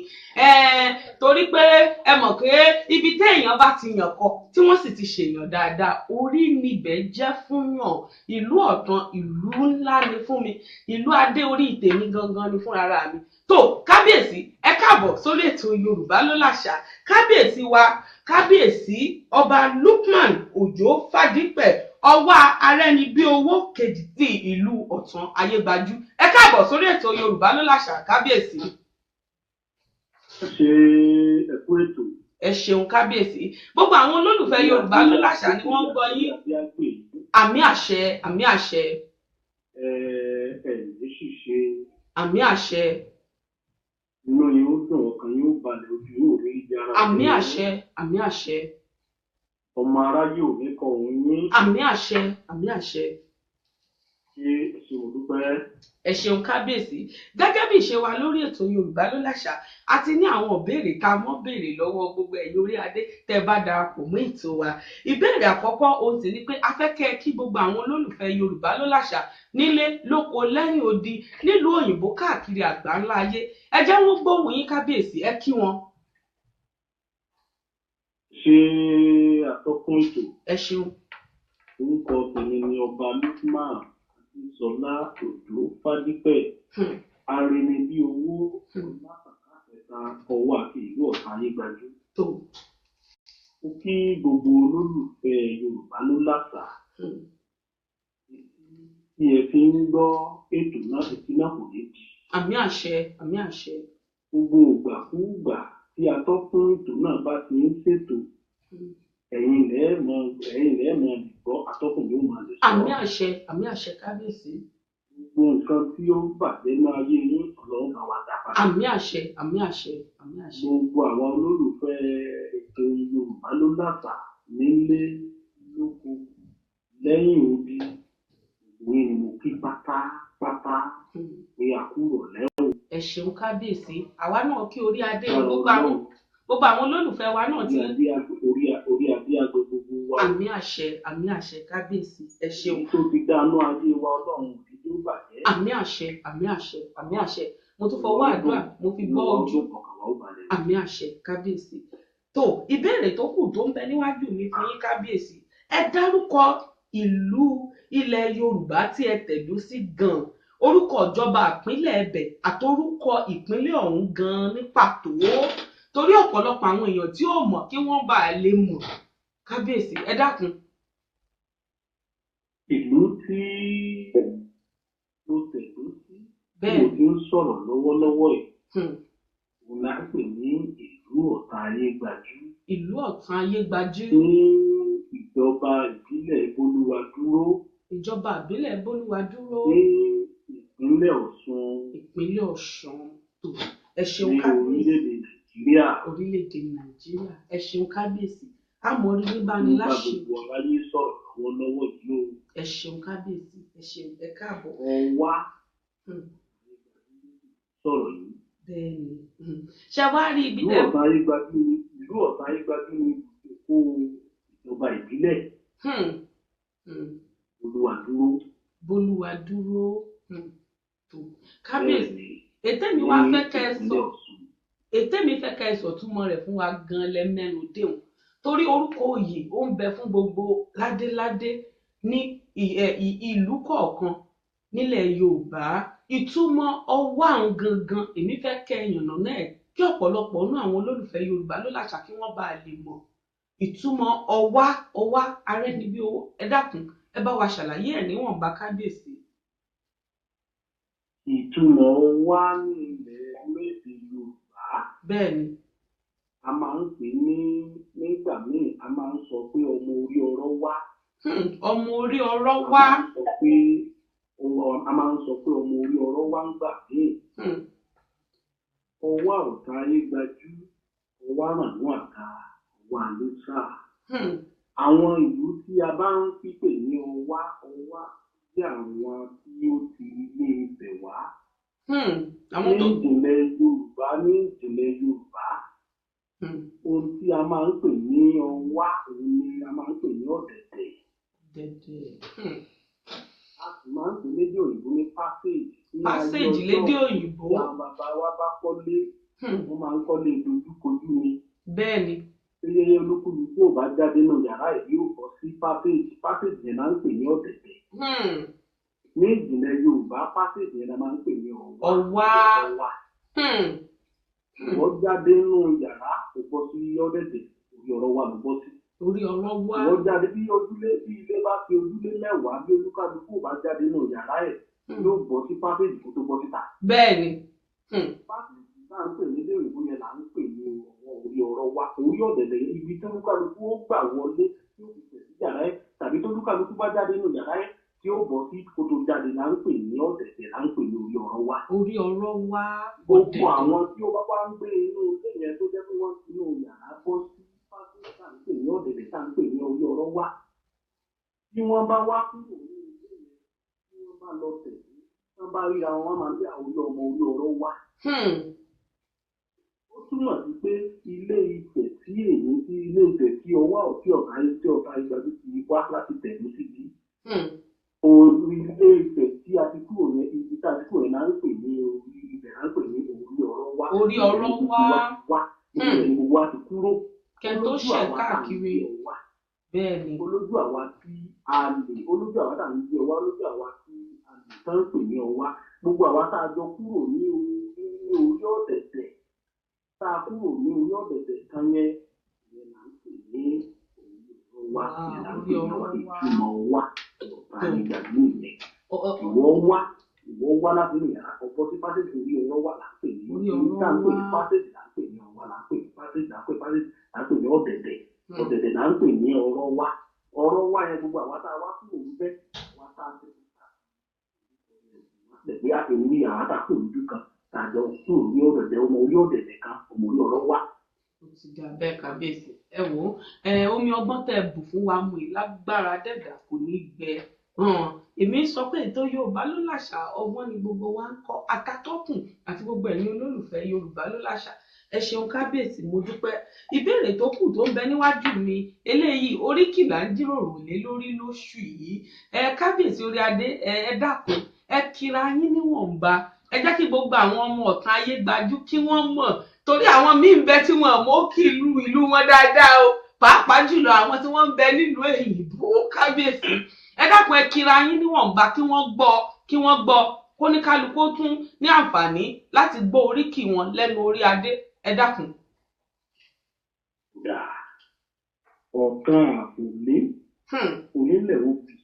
torí pé ẹ mọ̀ pé ibi téèyàn bá ti yàn kọ tí wọ́n sì ti ṣèyàn dáadáa orí níbẹ̀ jẹ́ fún yàn ìlú ọ̀tán ìlú ńlá ni fún mi ìlú adé orí tèmi gangan ni fúnra mi. Tó kábíyèsí ẹ káàbọ̀ sórí ètò Yorùbá ló láṣà kábíyèsí wa kábíyèsí ọba Lukman Òjó Fádípẹ̀ ọwá arẹni bí owó kejì tí ìlú ọ̀tán ayégbájú ẹ káàbọ̀ sórí ètò Yorùbá ló láṣà kábíyèsí. Ṣé ẹ̀kú ètò. Ẹ ṣeun kábíyèsí gbogbo àwọn olólùfẹ́ Yorùbá ló láṣà ni wọ́n ń gbọ́ yín. Àmì àṣẹ àmì àṣẹ. Ní ṣíṣe. Àmì àṣẹ. Inú yóò dùn ọkàn yóò balẹ̀ ojú yóò rí ibi ara. Àmì àṣẹ àmì àṣẹ. Ọmọ aráyé ò ní kọ òun yín. Àmì àṣẹ àmì àṣẹ. Ṣé ẹ̀sìn òdúpẹ́? Ẹ ṣeun kábíyèsí gẹ́gẹ́ bí ìṣe wa lórí ètò Yorùbá ló láṣà àti ní àwọn ìbéèrè tá a mọ́ béèrè lọ́wọ́ gbogbo ẹ̀yin orí adé tẹ́ bá darapọ̀ mọ́ ètò wa. Ìbéèrè àkọ́kọ́ ohun sì ni pé a fẹ́ kẹ́ kí gbogbo àwọn olólùfẹ́ Yorùbá ló láṣà nílé lóko lẹ́yìn odi nílùú òyìnbó káàkiri àgbáńlá ayé ẹ jẹ́ wọ́n gbóhùn yín kábíyèsí ẹ kí wọn. Ṣé atọ́kùn ètò? Ẹ ṣeun. Orúkọ tèmi ni ọba Lukman Sọlá Òjó Fádípẹ̀ arẹni bí owó lápàkàtẹ̀ta ọwọ́ àti ìlú ọ̀tá ayégbájú. Ó kí gbogbo olólùfẹ́ Yorùbá ló láṣà tí ẹ fi ń gbọ́ ètò náà ètí náà kò ní di. Àmì àṣẹ àmì àṣẹ. Gbogbo ògbàkúùgbà tí atọ́kùn ètò náà bá ti ń ṣètò ẹ̀yin lẹ́ẹ̀mọ gbọ́ atọ́kùn yóò máa lè sọ. àmì àṣẹ kábíyèsí. Gbogbo nǹkan tí ó bàjẹ́ ní ayé yín Ọlọ́run bá wa dá padà. àmì àṣẹ. Gbogbo àwọn olólùfẹ́ ètò Yorùbá ló làṣà nílé lóko lẹ́yìn odi ìwé ni mo kí pátápátá pé àkúrò lẹ́wọ̀n. ẹ ṣeun kábíyèsí àwa náà kí orí adé gbogbo àwọn olólùfẹ́ wa náà ti. orí adé àgbẹ̀ gbogbo wa. àmì àṣẹ kábíyèsí ẹ ṣeun. tó ti dáná ayé wa Ọlọ́run òbí tó bàjẹ́. àmì àṣẹ mo tún fọwọ́ àdúrà mo fi gbọ́ ojú. àmì àṣẹ kábíyèsí. tó ìbéèrè tó kù tó ń bẹ níwájú mi fún yín kábíyèsí ẹ dárúkọ ìlú ilẹ̀ Yorùbá tí ẹ tẹ̀dó sí gan-an orúkọ ìjọba ìpínlẹ̀ ẹbẹ̀ àtorúkọ ìpínlẹ̀ ọ̀hún gan-an ní pàtó torí ọ̀pọ̀lọpọ̀ àwọn èèyàn tí ò mọ̀ kí wọ́n bá lè mọ̀ kábíyèsí ẹ dákun. ìlú tí mo tẹ̀dó sí tí mo ti ń sọ̀rọ̀ lọ́wọ́lọ́wọ́ yìí òun la ń pè ní ìlú Ọ̀tà Ayégbájú. ìlú Ọ̀tà Ayégbájú. ní ìjọba ìbílẹ̀ Bolúwadúró. ìjọba ìbílẹ̀ Bolúwadúró. ní ìpínlẹ̀ Ọ̀ṣun. ìpínlẹ̀ Ọ̀ṣun tó ẹ ṣeun kábíyèsí. orílẹ̀-èdè Nàìjíríà ẹ ṣeun kábíyèsí àmọ́ orí ní báni láṣẹ. gbogbo aráyé sọ̀rọ̀ lọ́wọ́lọ́wọ́ yìí o. ẹ ṣeun kábíyèsí ẹ ṣeun ẹ káàbọ̀. Ọwá sọ̀rọ̀ yìí. bẹ́ẹ̀ni ṣe wá rí ibi tẹ́. ìlú Ọ̀tà Ayégbájú ni èkó ìjọba ìbílẹ̀. Bolúwadúró tó kábíyèsí ètè mi wá fẹ́ kẹ́ ẹ sọ túmọ̀ rẹ̀ fún wa gan lẹ́mẹ́nu déhùn torí orúkọ oyè ó ń bẹ fún gbogbo ládéládé ní ìlú kọ̀ọ̀kan nílẹ̀ Yorùbá ìtumọ̀ Ọwá àwọn gangan èmi fẹ́ kẹ́ ẹ yànnà náà kí ọ̀pọ̀lọpọ̀ nínú àwọn olólùfẹ́ Yorùbá ló làṣà kí wọ́n bá lè mọ̀ ìtumọ̀ Ọwá arẹ́nibí owó ẹ dákun ẹ bá wa ṣàlàyé ẹ̀ níwọ̀nba kábíyèsí. ìtumọ̀ Ọwá ní ilẹ̀ orílẹ̀-èdè Yorùbá. bẹ́ẹ̀ni. a máa ń pè ní nígbà míì a máa ń sọ pé ọmọ orí ọ̀rọ̀ wá. ọmọ orí ọ̀rọ̀ wá. a máa ń sọ pé ọmọ orí ọ̀rọ̀ wá ń gbà míì. Ọwá Ọ̀tà Ayégbájú Ọwá Rànú Àga Ọwá Lóṣà. Àwọn ìlú tí a bá ń pípè ní Ọwá sí àwọn tí ó ti ilé ibẹ̀ wá. Ní ìjìnlẹ̀ Yorùbá ohun tí a máa ń pè ní Ọwá òun ni a máa ń pè ní ọ̀dẹ̀dẹ̀. A sì máa ń pè lédè òyìnbó ní passage. Passage lédè òyìnbó. Àwọn bàbá wa bá kọ́lé wọ́n máa ń kọ́lé dojúkojú ni. Bẹ́ẹ̀ni. Eyeye olúkúlùkù ò bá jáde nínú yàrá ẹ̀ yóò bọ́ sí passage yẹn máa ń pè ní ọ̀dẹ̀dẹ̀. Ní ìjìnlẹ̀ Yorùbá passage yẹn máa ń pè ní Ọwá. Wọ́n jáde nínú yàrá kò bọ́ sí ọ̀dẹ̀dẹ̀ orí ọ̀rọ̀ wa ló bọ́ sí. Orí ọ̀rọ̀ wa. Wọ́n jáde bí ilé bá fi ojúlé mẹ́wàá bí olúkálùkù ò bá jáde nínú yàrá ẹ̀ yóò bọ́ sí passage kó tó bọ́ síta. Bẹ́ẹ̀ni. Passage náà ń pè ní ilé ìwé yẹn là ń pè ní orí ọ̀rọ̀ wa orí ọ̀dẹ̀dẹ̀ ibi tí olúkálùkù ó gbà wọlé tí ó fi tẹ̀ sí yàrá ẹ̀ tàbí tó olúkálùkù bá jáde nínú yàrá ẹ̀ tí ó bọ́ sí kó tó jáde là ń pè ní ọ̀dẹ̀dẹ̀ là ń pè ní orí ọ̀rọ̀ wa. Orí ọ̀rọ̀ wa. Gbogbo àwọn tí ó bá wá ń gbé inú ilé yẹn tó jẹ́ pé wọ́n ti inú yàrá bọ́ sí passage tá à ń pè ní ọ̀dẹ̀dẹ̀ tá à ń pè ní orí ọ̀rọ̀ wa. Tí wọ́n bá wá kúrò ní ilé yẹn tí wọ́n bá lọ tẹ̀ wọ́n bá ríra wọn máa ń gbé àwọn ọmọ orí ọ̀rọ̀ wa. Ó túmọ̀ sí pé ilé Ifẹ̀ tí Ọwá ọ̀tí Ọ̀tà Ayégbájú ti wá láti tẹ̀lé síbi. Ilé Ifẹ̀ tí a ti kúrò yẹn ibi tá a ti kúrò yẹn náà ń pè ní orí ibẹ̀ náà ń pè ní orí ọ̀rọ̀ wa. Orí ọ̀rọ̀ wa. Ibẹ̀ ni gbogbo wa ti kúrò. Kẹ́ tó ṣẹ̀ káàkiri. Bẹ́ẹ̀ni. Olójú àwa tí a lè olójú àwa tá à ń jẹ Ọwá olójú àwa tí a lè tán pè ní Ọwá. Gbogbo àwa tá a jọ kúrò ní orí ọ̀dẹ̀dẹ̀ tá a kúrò ní orí ọ̀dẹ̀dẹ̀ kan yẹn ìyẹn là ń pè ní orí ọ̀rọ̀ wa ìyẹn là ń pè ní ìtumọ̀ wa Ọ̀tà Ayégbájú ìyẹn. Ìwọ wá láti ní yàrá ọ̀pọ̀ sí passage orí ọ̀rọ̀ wa là ń pè ní orí tá à ń pè ní passage là ń pè ní Ọwá là ń pè ní. passage là ń pè passage là ń pè ní ọ̀dẹ̀dẹ̀ ọ̀dẹ̀dẹ̀ là ń pè ní ọ̀rọ̀ wá yẹn gbogbo àwọn tá a wá kúrò níbẹ̀ wá tá a ti pé àtẹ̀wé ní àwọn tá a kúrò lójú kan tá a jọ kúrò ní ọ̀dẹ̀dẹ̀ ọmọ orí ọ̀dẹ̀dẹ̀ kan ọmọ orí ọ̀rọ̀ wá. ó ti dà bẹ́ẹ̀ kábíyèsí ẹ wò ó omi ọgbọ́n tẹ bù fún wa mú ìlágbára dẹ̀dà kò ní gbẹ èmi sọ pé ètò Yorùbá ló làṣà ọgbọ́n ni gbogbo wa ń kọ́ akatọ́kùn àti gbogbo ẹ̀yin olólùfẹ́ Yorùbá ló làṣà ẹ ṣeun kábíyèsí mo dúpẹ́ ìbéèrè tó kù tó ń bẹ níwájú mi eléyìí oríkìlà ń jíròrò lé lórí lóṣù yìí kábíyèsí orí adé ẹ dákun ẹ kira yín níwọ̀nba ẹ jẹ́ kí gbogbo àwọn ọmọ ọ̀tàn ayé gbajú kí wọ́n mọ̀ torí àwọn míì ń bẹ tí wọ́n mọ̀ kí ìlú wọn dáadáa o pàápàá jùlọ àwọn tí wọ́n ń bẹ nílùú èyìnbó kábíyèsí ẹ dákun ẹ kira yín níwọ̀nba kí wọ́n gbọ́ kóníkálukú tún ní àǹfààní láti gbọ́ oríkì wọn lẹ́nu orí adé ẹ dákun. ọ̀kan àkùnlé onílẹ̀ òbí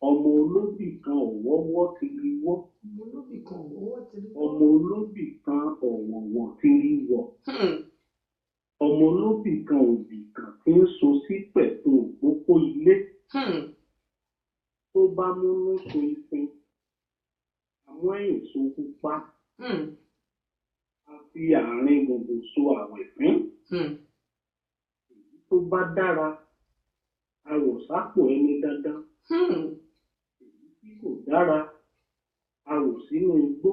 ọmọ olóbì kan ọ̀wọ́wọ́ ti rí wọ́ ọmọ olóbì kan ọ̀wọ̀wọ̀ ti rí wọ̀ ọmọ olóbì kan òbí kan tí ń so sí pẹ̀tù òpópó ilé tó bá múnú so ìfín àwọn èso pupa àti àárín gbogbo so àwẹ̀fín èyí tó bá dára àròsápò ẹni dandan èyí tí kò dára àrò sínú igbó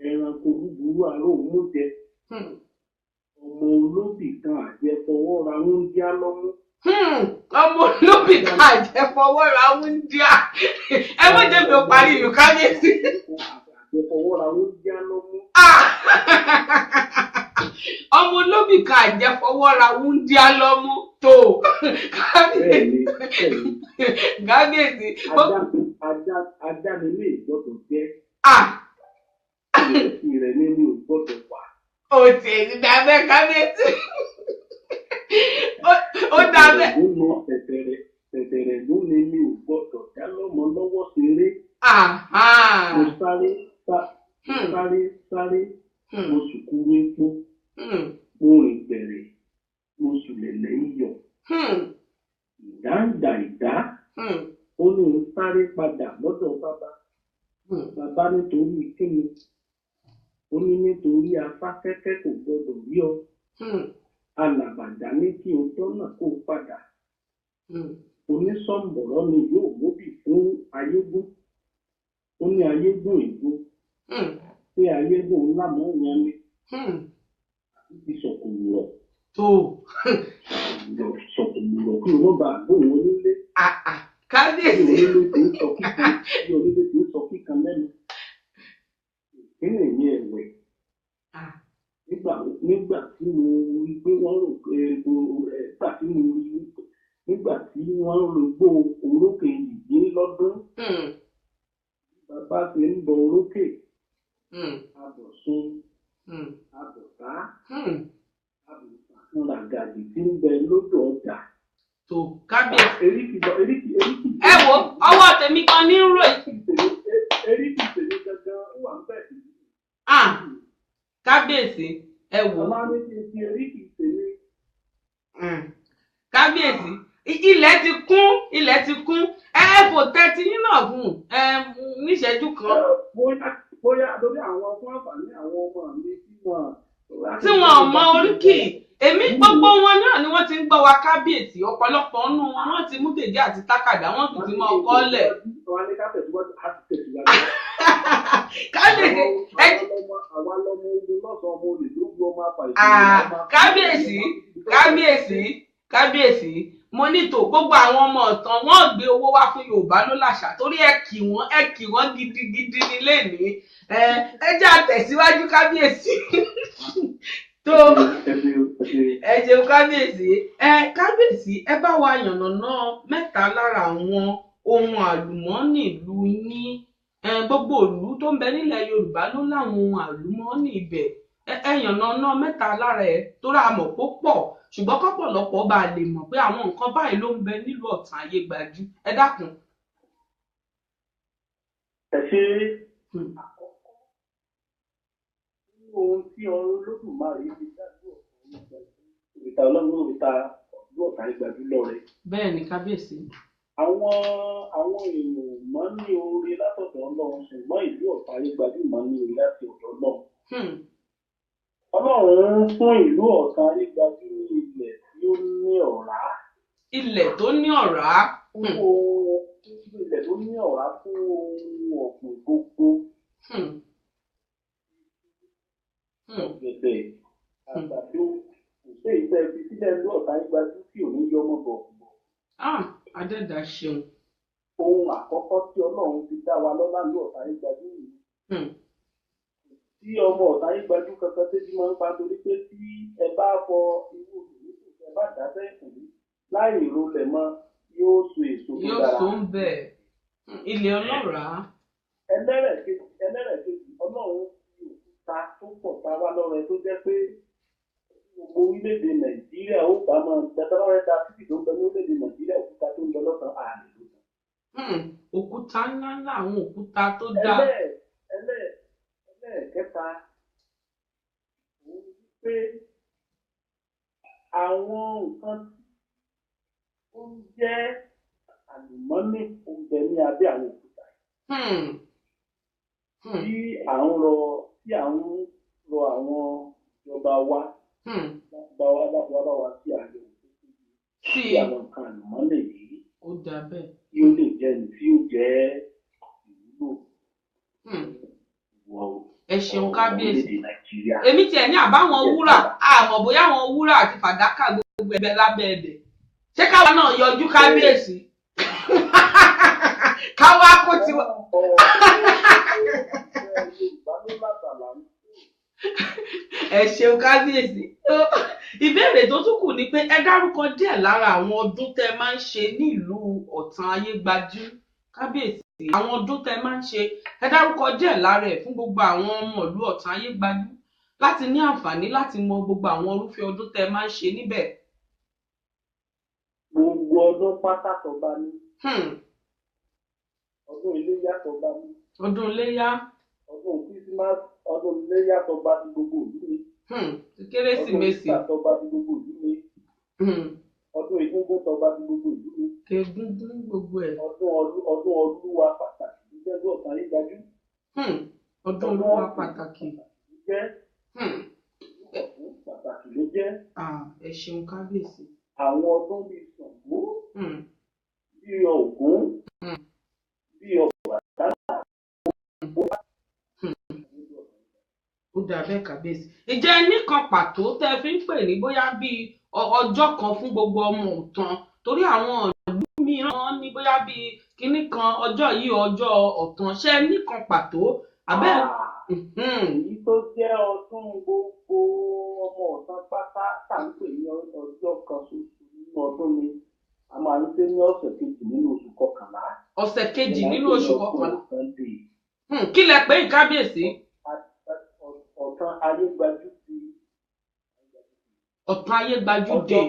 ẹranko búburú àrò mújẹ ọmọ olóbì kan àjẹfọwọ́ra wúńdíá lọ́mú. ọmọ olóbì kan àjẹfọwọ́ra wúńdíá ẹ mọ̀ jẹ́ mi ò parí ìlú kábíyèsí. àjẹfọwọ́ra wúńdíá lọ́mú. ọmọ olóbì kan àjẹfọwọ́ra wúńdíá lọ́mú tó kábíyèsí. ajá nílé ìgbọ́dọ̀ jẹ́ ìrẹsì rẹ̀ nílé ìgbọ́dọ̀ wà. ó ti ẹ̀ ti dábẹ́ kábíyèsí. ó dábẹ́. tẹ̀tẹ̀rẹ̀ ló ní mi ò gbọ́dọ̀ dá lọ́mọ lọ́wọ́ ṣeré. mo sáré mo sùkúrú epo mo rìn bẹ̀rẹ̀ mo sùlẹ̀lẹ̀ iyọ̀. ìdá ó ní ń sáré padà lọ́dọ̀ bàbá. bàbá nítorí kíni ó ní nítorí afáfẹ́fẹ́ kò gbọdọ̀ rí ọ. alàbàdà ní kí o tọ́nà kó padà. onísọ̀ǹbọ̀rọ̀ ni yóò móbì fún ayégún. ó ní ayégún ìgbó. pé ayégún ńlá mọ́ ìyẹn ni. àti ti sọ̀kòlùrọ̀. sọ̀kòlùrọ̀ kí o mọ̀ bá gbóhùn onílé. kábíyèsí. bí onílé tó sọ kíkan lẹ́nu. ìpínlẹ̀ yẹn ẹ̀wẹ̀. nígbà tí mo rí pé wọ́n rò pé nígbà tí wọ́n rò gbó orókè yìí lọ́dún. bàbá ti ń bọ orókè. abọ̀sùn. abọ̀tá. abọ̀sùn làgàdì tí ń bẹ lódò ọjà. tó kábíyèsí. eríkì. ẹ wo ọwọ́ tèmi kan ní rò yìí. eríkì tèmi gangan ó wà ń bẹ̀. kábíyèsí ẹ wò. ọlá ní kí n fi eríkì tèmi. kábíyèsí ilẹ̀ ti kún fò tẹ́tí yín náà gùn níṣẹ́jú kan. bóyá lórí àwọn fún àǹfààní àwọn ọmọ mi tí wọn ò mọ oríkì èmi gbogbo wọn náà ni wọ́n ti ń gbọ́ wa kábíyèsí ọ̀pọ̀lọpọ̀ nínú wọn wọ́n ti mú gègé àti tákàdá wọ́n sì ti mọ ọkọ lẹ̀. kábíyèsí mo ní tó gbogbo àwọn ọmọ ọ̀tàn wọ́n gbé owó wá fún Yorùbá ló làṣà torí ẹ kì wọ́n gidigidi nílé ní ẹ jẹ́ àtẹ̀síwájú kábíyèsí tó ẹ jẹun kábíyèsí ẹ bá wa yànnàná mẹ́ta lára àwọn ohun àlùmọ́ọ́nì ìlú yín gbogbo ìlú tó ń bẹ nílẹ̀ Yorùbá ló láwọn ohun àlùmọ́ọ́nì ibẹ̀ ẹ yànnàná mẹ́ta lára ẹ tó rà mọ̀ pó pọ̀ ṣùgbọ́n kọ́pọ̀lọpọ̀ bá lè mọ̀ pé àwọn nǹkan báyìí ló ń bẹ nílùú Ọ̀tàn ayé gbajú ẹ dákun. ẹ ṣe àkọ́kọ́ nínú ohun tí tí Olódùmarè ti dájú òrìta ọlọ́run òrìta ọdún ọ̀tá ìgbàjú lọ́rẹ. bẹ́ẹ̀ ni kábíyèsí. àwọn èèyàn máa ń ní oore látọ̀dọ̀ ọlọ́run ṣùgbọ́n ìlú ọ̀tá ìgbàjú máa ń ní oore láti ọ̀dọ̀ ọlọ́run. Ọlọ́run fún ìlú ọ̀tá ìgbàjú ní ilẹ̀ tí ó ní ọ̀rá. ilẹ̀ tó ní ọ̀rá. ilẹ̀ tó ní ọ̀rá fún ohun ọ̀gbìn gbogbo. ọ̀gẹ̀dẹ̀ àgbàdo kò sí ìfẹ́ fi sílẹ̀ ìlú ọ̀tá ìgbàjú tí ò ní yọ ọmọ bọ̀. Adẹ́dàá ṣeun. Ohun àkọ́kọ́ tí Ọlọ́run fi dá wa lọ́lá ìlú ọ̀tá ìgbàjú yìí. Tí ọmọ ọ̀tá ìgbàjú kankan tẹ́jú máa ń pa torí pé tí ẹ bá fọ irú òṣèlú ẹ bá dá sẹ́yìn láì ìrolẹ̀ mọ́ yóò so èso tó dára. yóò so ń bẹ̀. ilẹ̀ ọlọ́ràá. ẹlẹ́rẹ̀kejì Ọlọ́run fi òkúta tó pọ̀ ta wá lọ́rẹ tó jẹ́ pé gbogbo orílẹ̀-èdè Nàìjíríà ó bá máa dáadáa dá títì tó ń bẹ ní orílẹ̀-èdè Nàìjíríà òkúta tó ń bẹ lọ́sàn-án àlè ló sàn. òkúta ńláńlá àwọn òkúta tó dá. ẹlẹ́ẹ̀kẹta òun pé àwọn nǹkan tó ń jẹ́ àlùmọ́nì oúnjẹ ní abẹ́ àwọn òkúta tí à ń rọ àwọn ìjọba wa bá wa sí àyẹ̀wò sí àwọn nǹkan àlùmọ́nì yìí. ó dà bẹ́ẹ̀. Tí ó lè jẹ́ ní tí ó jẹ́ ìwúlò. Ẹ ṣeun kábíyèsí. Èmi tiẹ̀ ní àbáwọn wúrà àmọ́ bóyá àwọn wúrà àti fàdákà gbogbo ẹgbẹ́ lábẹ́ ẹ̀dẹ̀. Ṣé káwa náà yọjú kábíyèsí? Káwa kó tiwa. Ẹ ṣeun kábíyèsí. Ìbéèrè tó tún kù ni pé ẹ dárúkọ díẹ̀ lára àwọn ọdún tẹ́ máa ń ṣe nílùú Ọ̀tàn Ayégbájú kábíyèsí. Àwọn ọdún tẹ́ máa ń ṣe ẹ dárúkọ díẹ̀ lára ẹ̀ fún gbogbo àwọn ọmọ ìlú Ọ̀tàn Ayégbájú láti ní àǹfààní láti mọ gbogbo àwọn irúfẹ́ ọdún tẹ́ máa ń ṣe níbẹ̀. Gbogbo ọdún pátá tó bá ní. Ọdún iléyá tó bá ní. Ọdún iléyá. Ọdún Christmas, ọdún iléyá tó bá ní gbogbo ìlú mi. Kérésìmesì. Ọdún ìgbà tó bá ní gbogbo ìlú mi. Ọdún Egúngún tó bá ní gbogbo ìlú mi. Egúngún gbogbo ẹ̀. Ọdún Olúwa pàtàkì jẹ́ ọdún Ọ̀tàn Ayégbájú. Ọdún Olúwa pàtàkì. Jẹ́ pàtàkì ló jẹ́. Ẹ ṣeun kábíyèsí. Àwọn ọdún bíi Ṣàngó, bíi Ògún, bíi Ọbàtálá. Ó dà bẹ́ẹ̀ kábíyèsí. Ǹjẹ́ nìkan pàtó tẹ́ fi ń pè ní bóyá bíi ọjọ́ kan fún gbogbo ọmọ Ọ̀tàn torí àwọn ìlú mìíràn ní bóyá bíi kinní kan ọjọ́ yìí ọjọ́ Ọ̀tàn ṣe nìkan pàtó abẹ́. Èyí tó jẹ́ ọdún gbogbo ọmọ Ọ̀tàn pátá tá à ń pè ní ọjọ́ kan ṣoṣo nínú ọdún ni a máa ń ṣe ní ọ̀sẹ̀ kejì nínú oṣù kọkànlá. Ọ̀sẹ̀ kejì nínú oṣù kọkànlá. Kí lẹ pè é kábíyèsí? Ọ̀tàn Ayégbájú di. Ọ̀tàn Ayégbájú dé.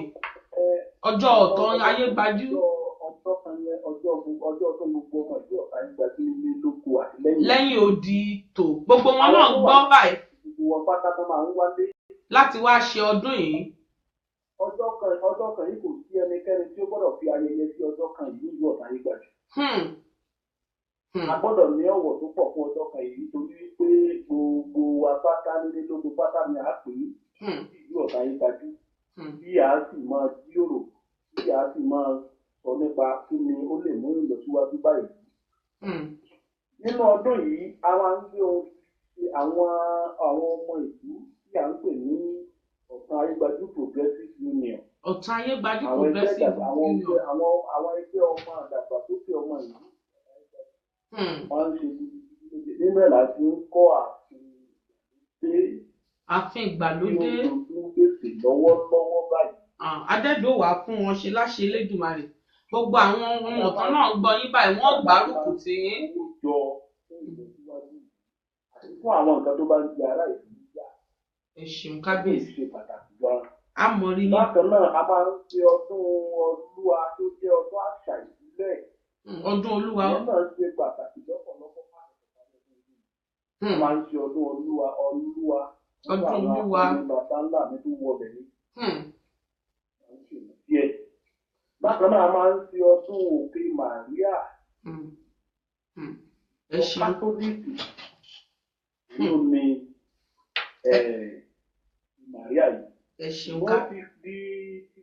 Ọjọ́ Ọ̀tàn Ayégbájú. Ọjọ́ kan yẹn ọjọ́ tó gbogbo ọmọ ìlú Ọ̀tàn Ayégbájú nílé lóko àti lẹ́yìn. Lẹ́yìn odi tò gbogbo wọn náà gbọ́ báyìí. Gbogbo wọn pátá tó máa ń wálé. Láti wá ṣe ọdún yìí. Ọjọ́ kan yìí kò sí ẹnikẹ́ni tí ó gbọ́dọ̀ fi ayẹyẹ sí ọjọ́ kan yìí nílùú Ọ̀tàn Ayégbájú. A gbọ́dọ̀ ní ọ̀wọ̀ tó pọ̀ fún ọjọ́ kan yìí torí pé gbogbo apáta nílé lóko pátá ni a pè é ìlú Ọ̀tàn Ayégbájú. Bí a sì máa jíròrò, bí a sì máa sọ nípa kí ni ó lè mú ìlọsíwájú báyìí. Nínú ọdún yìí, a máa ń gbé ohun ṣe àwọn ọmọ ìlú tí a ń pè ní Ọ̀tàn Ayégbájú Progressive Union. Ọ̀tàn Ayégbájú Progressive Union. Àwọn ẹgbẹ́ ọmọ àdàgbàsókè ọmọ ìlú. Wọ́n ń ṣe nínú ẹ̀ láti ń kọ́ ààfin ìgbàlódé. Tí ó ń pèsè lọ́wọ́lọ́wọ́ báyìí. Adẹ́dọ̀ wà fún wọn ṣe láṣẹ Elédùmarè. Gbogbo àwọn ọmọ Ọ̀tàn náà gbọ́ yín báyìí wọ́n gbárùkù tì yín. Fún àwọn nǹkan tó bá ń di ará ìlú yá. Ẹ ṣeun kábíyèsí. Ṣe pàtàkì gan. A mọ̀ rí yín. Bákan náà, a máa ń ṣe ọdún Olúwa tó jẹ́ ọdún àṣà ìbílẹ̀. Ọdún Olúwa. Ìyẹn náà ṣe pàtàkì lọ́pọ̀lọpọ̀ fún àwọn ọ̀tàn. A máa ń ṣe ọdún Olúwa ọdún olúwa. bàbá ńlá mi tó wọlé ní. díẹ̀. bákan náà a máa ń fi ọdún òkè Màríà. ẹ ṣeun. kátólíìkì ló ní Màríà yìí. ẹ ṣeun ká. wọ́n ti di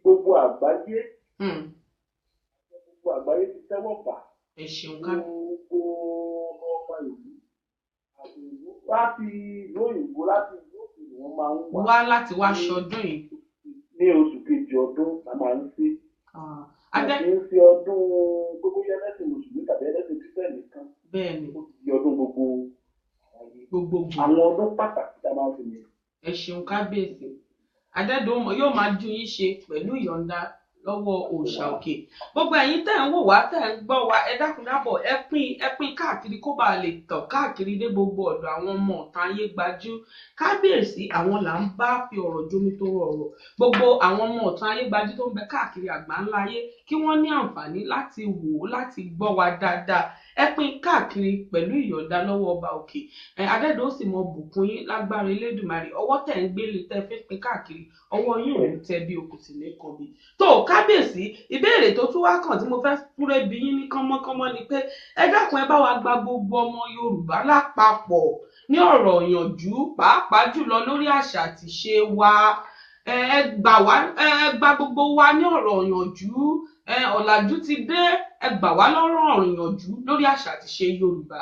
gbogbo àgbáyé. gbogbo àgbáyé ti tẹ́wọ́ gbà. ẹ ṣeun ká. gbogbo ọmọ ìlú àti ìlú láti ìlú òyìnbó láti ìlú òkè ni wọ́n máa ń wá. wá láti wá ṣọdún yìí. ní oṣù kejì ọdún la máa ń ṣe. Adé. kì í ṣe ọdún gbogbo ẹlẹ́sìn mùsùlùmí tàbí ẹlẹ́sìn kírísítẹ́nì nìkan. bẹ́ẹ̀ni. ó ti di ọdún gbogbo gbogbogbò. àwọn ọdún pàtàkì tá a máa ń fi yẹn. ẹ ṣeun kábíyèsí. Adẹ́dọ̀mọ yóò máa ju yín ṣe pẹ̀lú ìyọ̀ǹda lọ́wọ́ òòṣà òkè. gbogbo ẹ̀yin tẹ́ ń wò wá tẹ́ ń gbọ́ wá ẹ dákun dábọ̀ ẹ pín káàkiri kó bàa lè tàn káàkiri dé gbogbo ọ̀dọ̀ àwọn ọmọ ọ̀tá ayé gbajú. kábíyèsí àwọn là ń bá fi ọ̀rọ̀ jómi tó rọrọ̀. gbogbo àwọn ọmọ ọ̀tá ayé gbajú tó ń bẹ káàkiri àgbáńlá ayé kí wọ́n ní àǹfààní láti wò ó láti gbọ́ wa dáadáa. ẹ pín káàkiri pẹ̀lú ìyọ̀ǹda lọ́wọ́ ọba òkè. Adẹ́dọ̀ ó sì mọ bùkún yín lágbára Elédùmarè. ọwọ́ tẹ̀ ń gbélé tẹ́ fi pín káàkiri ọwọ́ yín ò ní tẹ bí okùn sì ní kan bí. tó kábíyèsí ìbéèrè tó tún wá kàn tí mo fẹ́ kúrẹ́ bí yín ní kánmọ́kánmọ́ ni pé ẹ dákun ẹ bá wa gba gbogbo ọmọ Yorùbá lápapọ̀ ní ọ̀rọ̀ ìyànjú pàápàá jùlọ lórí àṣà àti ṣe wa. ẹ gbà gbogbo wa ní ọ̀rọ̀ ìyànjú. ọ̀làjú ti dé ẹ gbà wá lọ́rọ̀ ìyànjú lórí àṣà àti ṣe Yorùbá.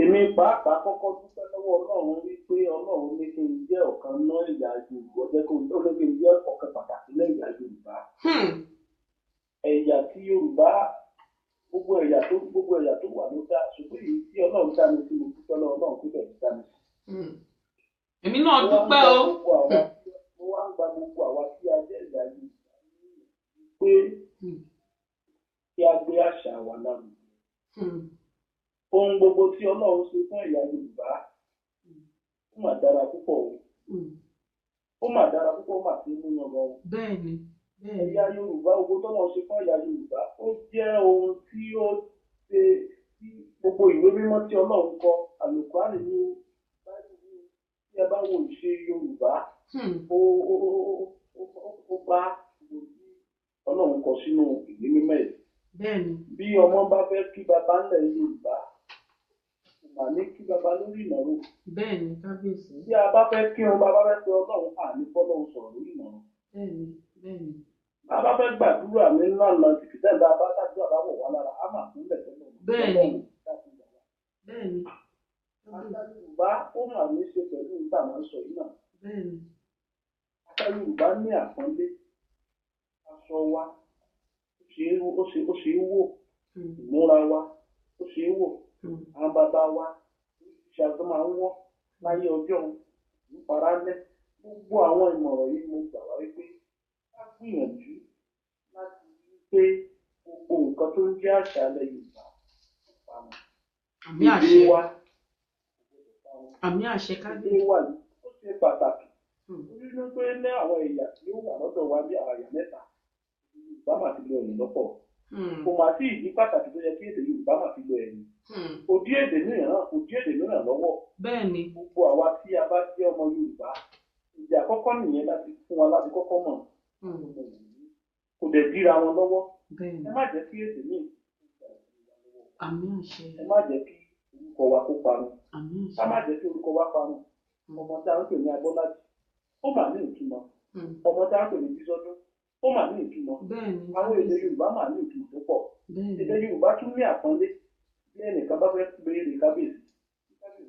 èmi pàápàá kọ́kọ́ dúpẹ́ lọ́wọ́ Ọlọ́run wípé Ọlọ́run ní kí n jẹ́ ọ̀kan náà ẹ̀yà Yorùbá jẹ́ kó ló ní kí n jẹ́ ọ̀kan pàtàkì lẹ́yà Yorùbá. ẹ̀yà tí Yorùbá gbogbo ẹ̀yà tó wà ló dá ṣùgbọ́n èyí tí Ọlọ́run dá mi sí mo dúpẹ́ lọ́wọ́ Ọlọ́run pé bẹ́ẹ̀ dá mi sí. èmi náà dúpẹ́ o. mo wá ń gba gbogbo àwa tí a jẹ́ ẹ̀yà Yorùbá pé kí a gbé àṣà wa lárugẹ. ohun gbogbo tí Ọlọ́run ṣe fún ẹ̀yà Yorùbá ó mà dára púpọ̀ o. ó mà dára púpọ̀ ó mà fi mú yan lọ. bẹ́ẹ̀ni. ẹ̀yà Yorùbá gbogbo tọ́lọ́run ṣe fún ẹ̀yà Yorùbá ó jẹ́ ohun tí ó ṣe tí gbogbo ìwé mímọ́ tí Ọlọ́run kọ Àlùkùránì ní báyìí ní tí ẹ bá wo ìṣe Yorùbá ó bá Ọlọ́run kọ sínú ìwé mímọ́ ẹ̀. bẹ́ẹ̀ni. bí ọmọ bá fẹ́ kí baba ńlẹ̀ Yorùbá mà ní kí baba lórí ìnáwó. bẹ́ẹ̀ni kábíyèsí. tí a bá fẹ́ kí wọn bàbá fẹ́ pe Ọlọ́run àní fọ́lọ́run sọ̀rọ̀ lórí ìnáwó. bẹ́ẹ̀ni. bàbá fẹ́ gbàdúrà ní ńláńlá tìkítẹ́ bá bá dájúà bá wọ̀ wá lára á máa fún lẹ̀tọ́ lọ́wọ́. bẹ́ẹ̀ni. àṣà Yorùbá ó mà ní ṣe pẹ̀lú nígbà máa ń sọ yìí náà. bẹ́ẹ̀ni. àṣà Yorùbá ní àpọ́nlé aṣọ wa ó ṣe é wò ìmúra wa ó ṣe é wò àwọn bàbá wa ṣàtọ́ máa ń wọ́ láyé ọjọ́ ìparálẹ́ gbogbo àwọn ìmọ̀ràn yìí mo gbà wá wípé ká gbìyànjú láti rí pé gbogbo nǹkan tó ń jẹ́ àṣà ilẹ̀ Yorùbá pamọ́. àmì àṣẹ wa àmì àṣẹ kábíyèsí. ìdílé wa yìí ó ṣe pàtàkì orí ló pé ní àwọn ẹ̀yà tí ó wà lọ́dọ̀ wa ní àyà mẹ́ta Yorùbá máa ti lo ẹ̀yìn lọ́pọ̀. kò mà sí ìdí pàtàkì tó yẹ kí èdè Yorùbá máa fi lo ẹ̀yìn. òdí èdè mìíràn lọ́wọ́. bẹ́ẹ̀ni. gbogbo àwa tí a bá jẹ́ ọmọ Yorùbá ìdí àkọ́kọ́ nìyẹn láti fún wa láti kọ́kọ́ mọ̀. kò dẹ̀ díra wọn lọ́wọ́. ẹ má jẹ́ kí èdè míì. àmì àṣẹ. ẹ má jẹ́ kí orúkọ wa kó parun. àmì àṣẹ. ká má jẹ́ kí orúkọ wa parun. ọmọ tí a ń pè ní Abọ́lájí ó mà ní ìtumọ̀. ọmọ tí a ń pè ní Bísọ́dún ó mà ní ìtumọ̀. àwọn èdè Yorùbá mà ní ìtumọ̀ tó pọ̀. èdè Yorùbá tún ní àpọ́nlé bí ẹnìkan bá fẹ́ béèrè kábíyèsí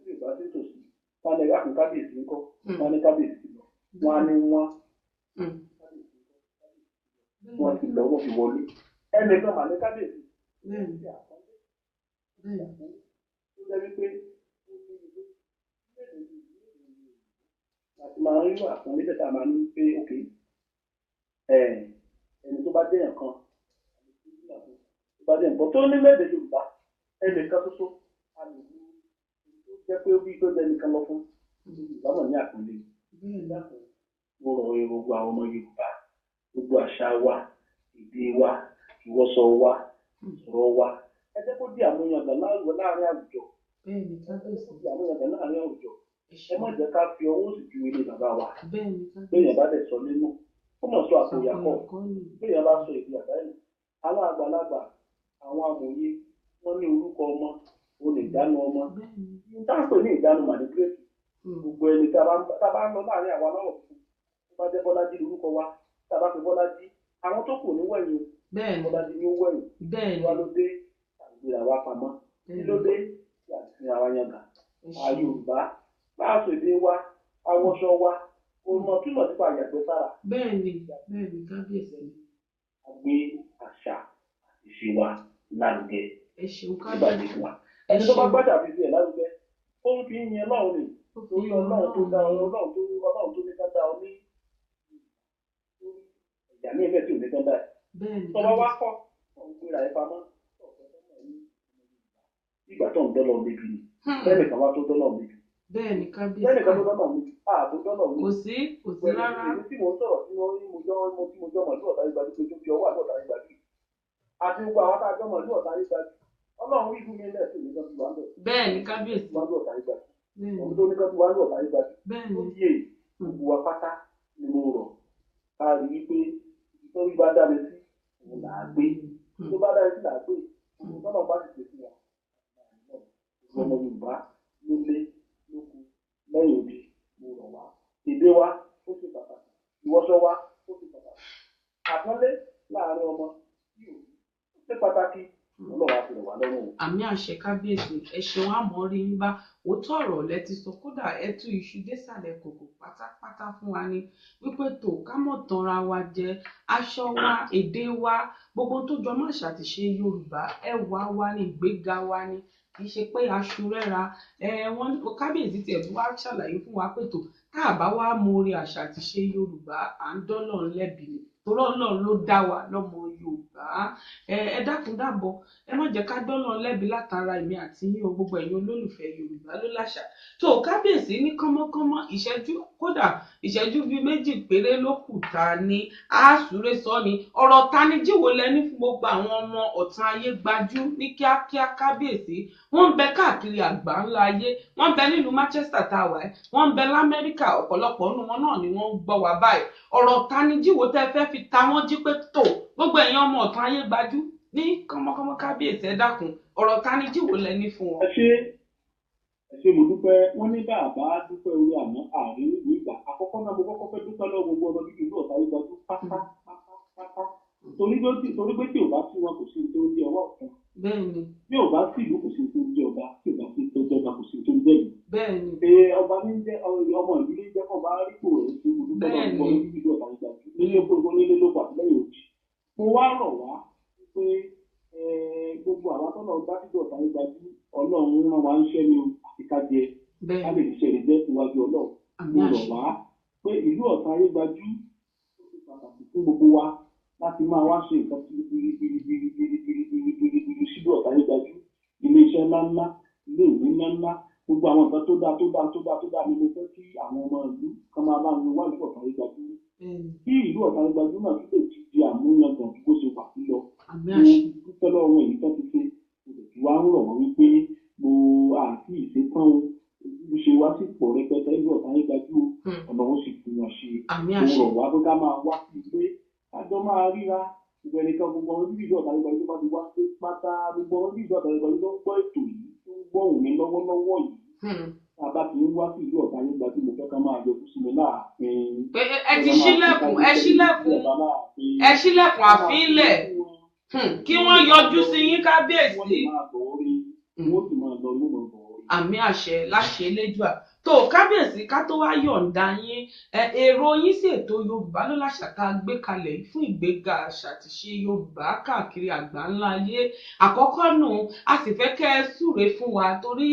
Yorùbá sí tòsí wọn lè rákùn kábíyèsí ńkọ́ wọn ní kábíyèsí lọ wọn á ní wọn ti lọ wọn fi wọlé ẹnìkan mà ní kábíyèsí ní àpọ́nlé tó jẹ́ wípé láti máa ń rí àpọ́nlé tẹ̀ta máa ní pé òkè ẹni tó bá déyàn kan tó bá déyàn kan tó ní lédè Yorùbá ẹnìkan ṣoṣo a lè ní jẹ́ pé ó bí tó jẹ́ nìkan lọ fún Yorùbá mọ̀ ní àpọ́nlé mo rọ gbogbo àwọn ọmọ Yorùbá gbogbo àṣà wa èdè wa ìwọṣọ wa ìsọ̀rọ̀ wa ẹ jẹ́ kó di àmúyangàn láàrin àwùjọ. bẹ́ẹ̀ni kábíyèsí. di àmúyangàn láàrin àwùjọ. ẹ má jẹ́ ká fi ọwọ́ sì ju ilé bàbá wa bẹ́ẹ̀ni béèyàn bá dẹ̀ sọ nínú ó mọ̀ sọ àpòyàpọ̀ béèyàn bá sọ èdè àdáyé àwọn àgbàlagbà àwọn amòye wọ́n ní orúkọ ọmọ o lè dánu ọmọ táàpẹ̀ ní ìdánu màdìgírẹ́tì gbogbo ẹni tá a bá ń lọ láàrin àwa náà fún tó bá jẹ́ Bọ́lájí lórúkọ wa tá a bá fi Bọ́lájí àwọn tó kù ní wẹ̀yìn Bọ́lájí ní wẹ̀yìn wá ló dé àgbè àwa pamọ́ kí ló dé àti àwa yàngà Yorùbá bá a sọ èdè wa awọṣọ wa òmò túmọ̀ nípa àyàgbẹ́ sára. bẹ́ẹ̀ni kábíyèsí ni. a gbé àṣà àti ìṣe wa lárugẹ. ẹ ṣeun kábíyèsí wa. ẹni tó bá gbàjà fi tiẹ̀ lárugẹ ó ń fi yin Ọlọ́run ni torí Ọlọ́run tó dá Ọlọ́run tó ní ká dá ọ ní ìyá ní ilé tí ò ní ká dá ẹ. tọ́wọ́ wá kọ́ ọ̀hún gbéra ẹ pamọ́ ìgbà tó ń dọ́lọ̀ níbi ni bẹ́ẹ̀ kan wá tó dọ́lọ̀ níbi. bẹ́ẹ̀ni kábíyèsí. bẹ́ẹ̀ni kan tó dọ́lọ̀ níbi tó dọ́lọ̀ níbi. kò sí rárá. èyí tí mo ń sọ̀rọ̀ tí mo jọ mọ̀lú ọ̀tá ìgbàdí pé tó fi ọwọ́ àti ọ̀tá ìgbàdí. àti gbogbo àwọn tá a jọ mọ̀lú ọ̀tá ìgbàdí. Ọlọ́run rí fún mi lẹ́sìn ní kan tí wàá bẹ̀. bẹ́ẹ̀ni kábíyèsí. wàá lọ ọ̀tá ìgbàdí. ọ̀hún tó ní kan tí wàá lọ ọ̀tá ìgbàdí. bẹ́ẹ̀ni. ó yé gbogbo wa pátá ni mo rọ̀ ká rí i pé nítorí bá dá mi sí òun là á gbé. tó bá dá mi sí là á gbé. tọ́nà bá sì ṣe fún wa. ọmọ Yorùbá nílé lóko lẹ́yìn òdì mo rọ̀ wá. Èdè wa ó ṣe pàtàkì, ìwọṣọ wa ó ṣe pàtàkì, àpọ́nlé láàárín ọmọ yìí ó ṣe pàtàkì. Ọlọ́run á fi rọ̀ wá lọ́rùn. àmì àṣẹ kábíyèsí ẹ ṣeun àmọ́ rí ń bá òótọ́ ọ̀rọ̀ lẹ ti sọ kódà ẹ tú iṣu désàlẹ̀ kòkò pátápátá fún wa ní wípé tó ká mọ̀ tanra wa jẹ aṣọ wa èdè wa gbogbo tó jọ má ṣàtìṣe Yorùbá ẹwà wa ní ìgbéga wa ní kì í ṣe pé aṣọ rẹ́ra wọn kábíyèsí tiẹ̀ bí wàá ṣàlàyé fún wa pé tó tá a bá wá mọ orí àṣà àti ṣe Yorùbá à ń dọ́lọ̀ lẹ́bi ni torí Ọlọ́run ló dá wa lọ́mọ Yorùbá ẹ dákun dábọ̀ ẹ má jẹ́ ká dọ́lọ̀ lẹ́bi látara èmi àti yín o gbogbo ẹ̀yin olólùfẹ́ Yorùbá ló láṣà tó kábíyèsí ní kánmọ́kánmọ́ ìṣẹ́jú kódà ìṣẹ́jú bíi méjì péré ló kù ta ni àásùré sọ ni ọ̀rọ̀ tanijíwo lẹ́ni fún gbogbo àwọn ọmọ ọ̀tàn ayé gbajú ní kíákíá kábíyèsí wọ́n ń bẹ káàkiri àgbà ńlá ayé wọ́n ń bẹ nílùú Manchester tá a wà ẹ́ wọ́n ń bẹ lamẹ́ríkà ọ̀pọ̀lọpọ̀ nínú wọn náà ni wọ́n ń gbọ́ wá báyìí ọ̀rọ̀ tanijíwo tẹ́ fẹ́ fi ta wọ́n jí pé tó gbogbo ẹ̀yin ọmọ ọ̀tàn ayé gbajú ní kánmọ́kánmọ́ kábíyèsí ẹ dákun ọ̀rọ̀ tanijíwo lẹ́ni fún wọn. ẹ ṣé mo dúpẹ́ wọ́n ní bàbá dúpẹ́ orí àná àárín nílùú ìgbà àkọ́kọ́ náà mo kọ́kọ́ fẹ́ dúpẹ́ lọ́wọ́ gbogbo ọmọ bíbí ìlú ọ̀tá ìgbàjú pátápátá torí pé tí ò bá sí wọn kò sí tó ń jẹ ọwọ́ ọ̀tún. bẹ́ẹ̀ni. bí ò bá sí ìlú kò sí tó ń jẹ ọba tí ò bá sí tó ń jẹ ọba kò sí tó ń jẹ ìlú. bẹ́ẹ̀ni. ọba ní jẹ ọmọ ìdílé jẹ kọ́ bá rí kò rẹ̀ sí mo dúpẹ́ lọ́wọ́ gbogbo ọmọ bíbí ìlú ọ̀tá ìgbàjú nílé gbogbo nílé ló pàtó lẹ́yìn òjì. mo wá rọ̀ wá pé gbogbo àwọn tọ́lọ̀ bá dídọ̀ ọ̀tá ìgbàjú Ọlọ́run rán wa ń ṣẹ́ ni àti ká jẹ ká lè ṣiṣẹ́ rẹ̀ jẹ́ iwájú Ọlọ́run. mo rọ̀ wá pé ìlú ọ̀tá ayégbájú ó ti pàtàkì fún gbogbo wa láti máa wá ṣe nǹkan tí bíríbíríbíríbíríbíríbíríbírí sílú ọ̀tá ayégbájú iléeṣẹ́ ńláńlá ilé ìwé ńláńlá gbogbo àwọn nǹkan tó dáa ni mo fẹ́ kí àwọn ọmọ ìlú kan máa bá mi wá ìlú ọ̀tá ayégbájú kí ìlú ọ̀tá ayégbájú náà tún lè di àmúyangàn bí ó ṣe wà sílọ. mo dúpẹ́ lọ́wọ́ èyí tó ti ṣe ìrètí wa ń rọ̀ wọ́n wípé mo àti ìṣetán ṣe wá sí pọ̀ rẹpẹtẹ ìlú ọ̀tá ayégbájú ọ̀nà wọn sì fi wọn ṣe mo rọ̀ wá pé ká máa wá sí ilé kájọ máa ríra ìwé nìkan gbogbo ọmọ bíbí ìlú ọ̀tá ayégbájú bá ti wá sí pátá gbogbo ọmọ bíbí ìlú ọ̀tá ayégbájú tó ń gbọ́ ètò yìí tó ń gbọ́ òun ní lọ́wọ́lọ́wọ́ yìí tá a bá ti ń wá sí ìlú ọ̀tá ayégbájú mo fẹ́ ká máa yọjú sí mi láàfin. ẹ ti ṣílẹ̀kùn àfínlẹ̀ kí wọ́n yọjú sí yín kábíyèsí. àmì àṣẹ láṣẹ Elédùà tó kábíyèsí ká tó wá yọ̀ǹda yín èrò yín sí ètò Yorùbá ló láṣà tá a gbé kalẹ̀ fún ìgbéga àṣà àti ṣe Yorùbá káàkiri àgbáńlá ayé àkọ́kọ́ nù a sì fẹ́ kẹ́ ẹ súre fún wa torí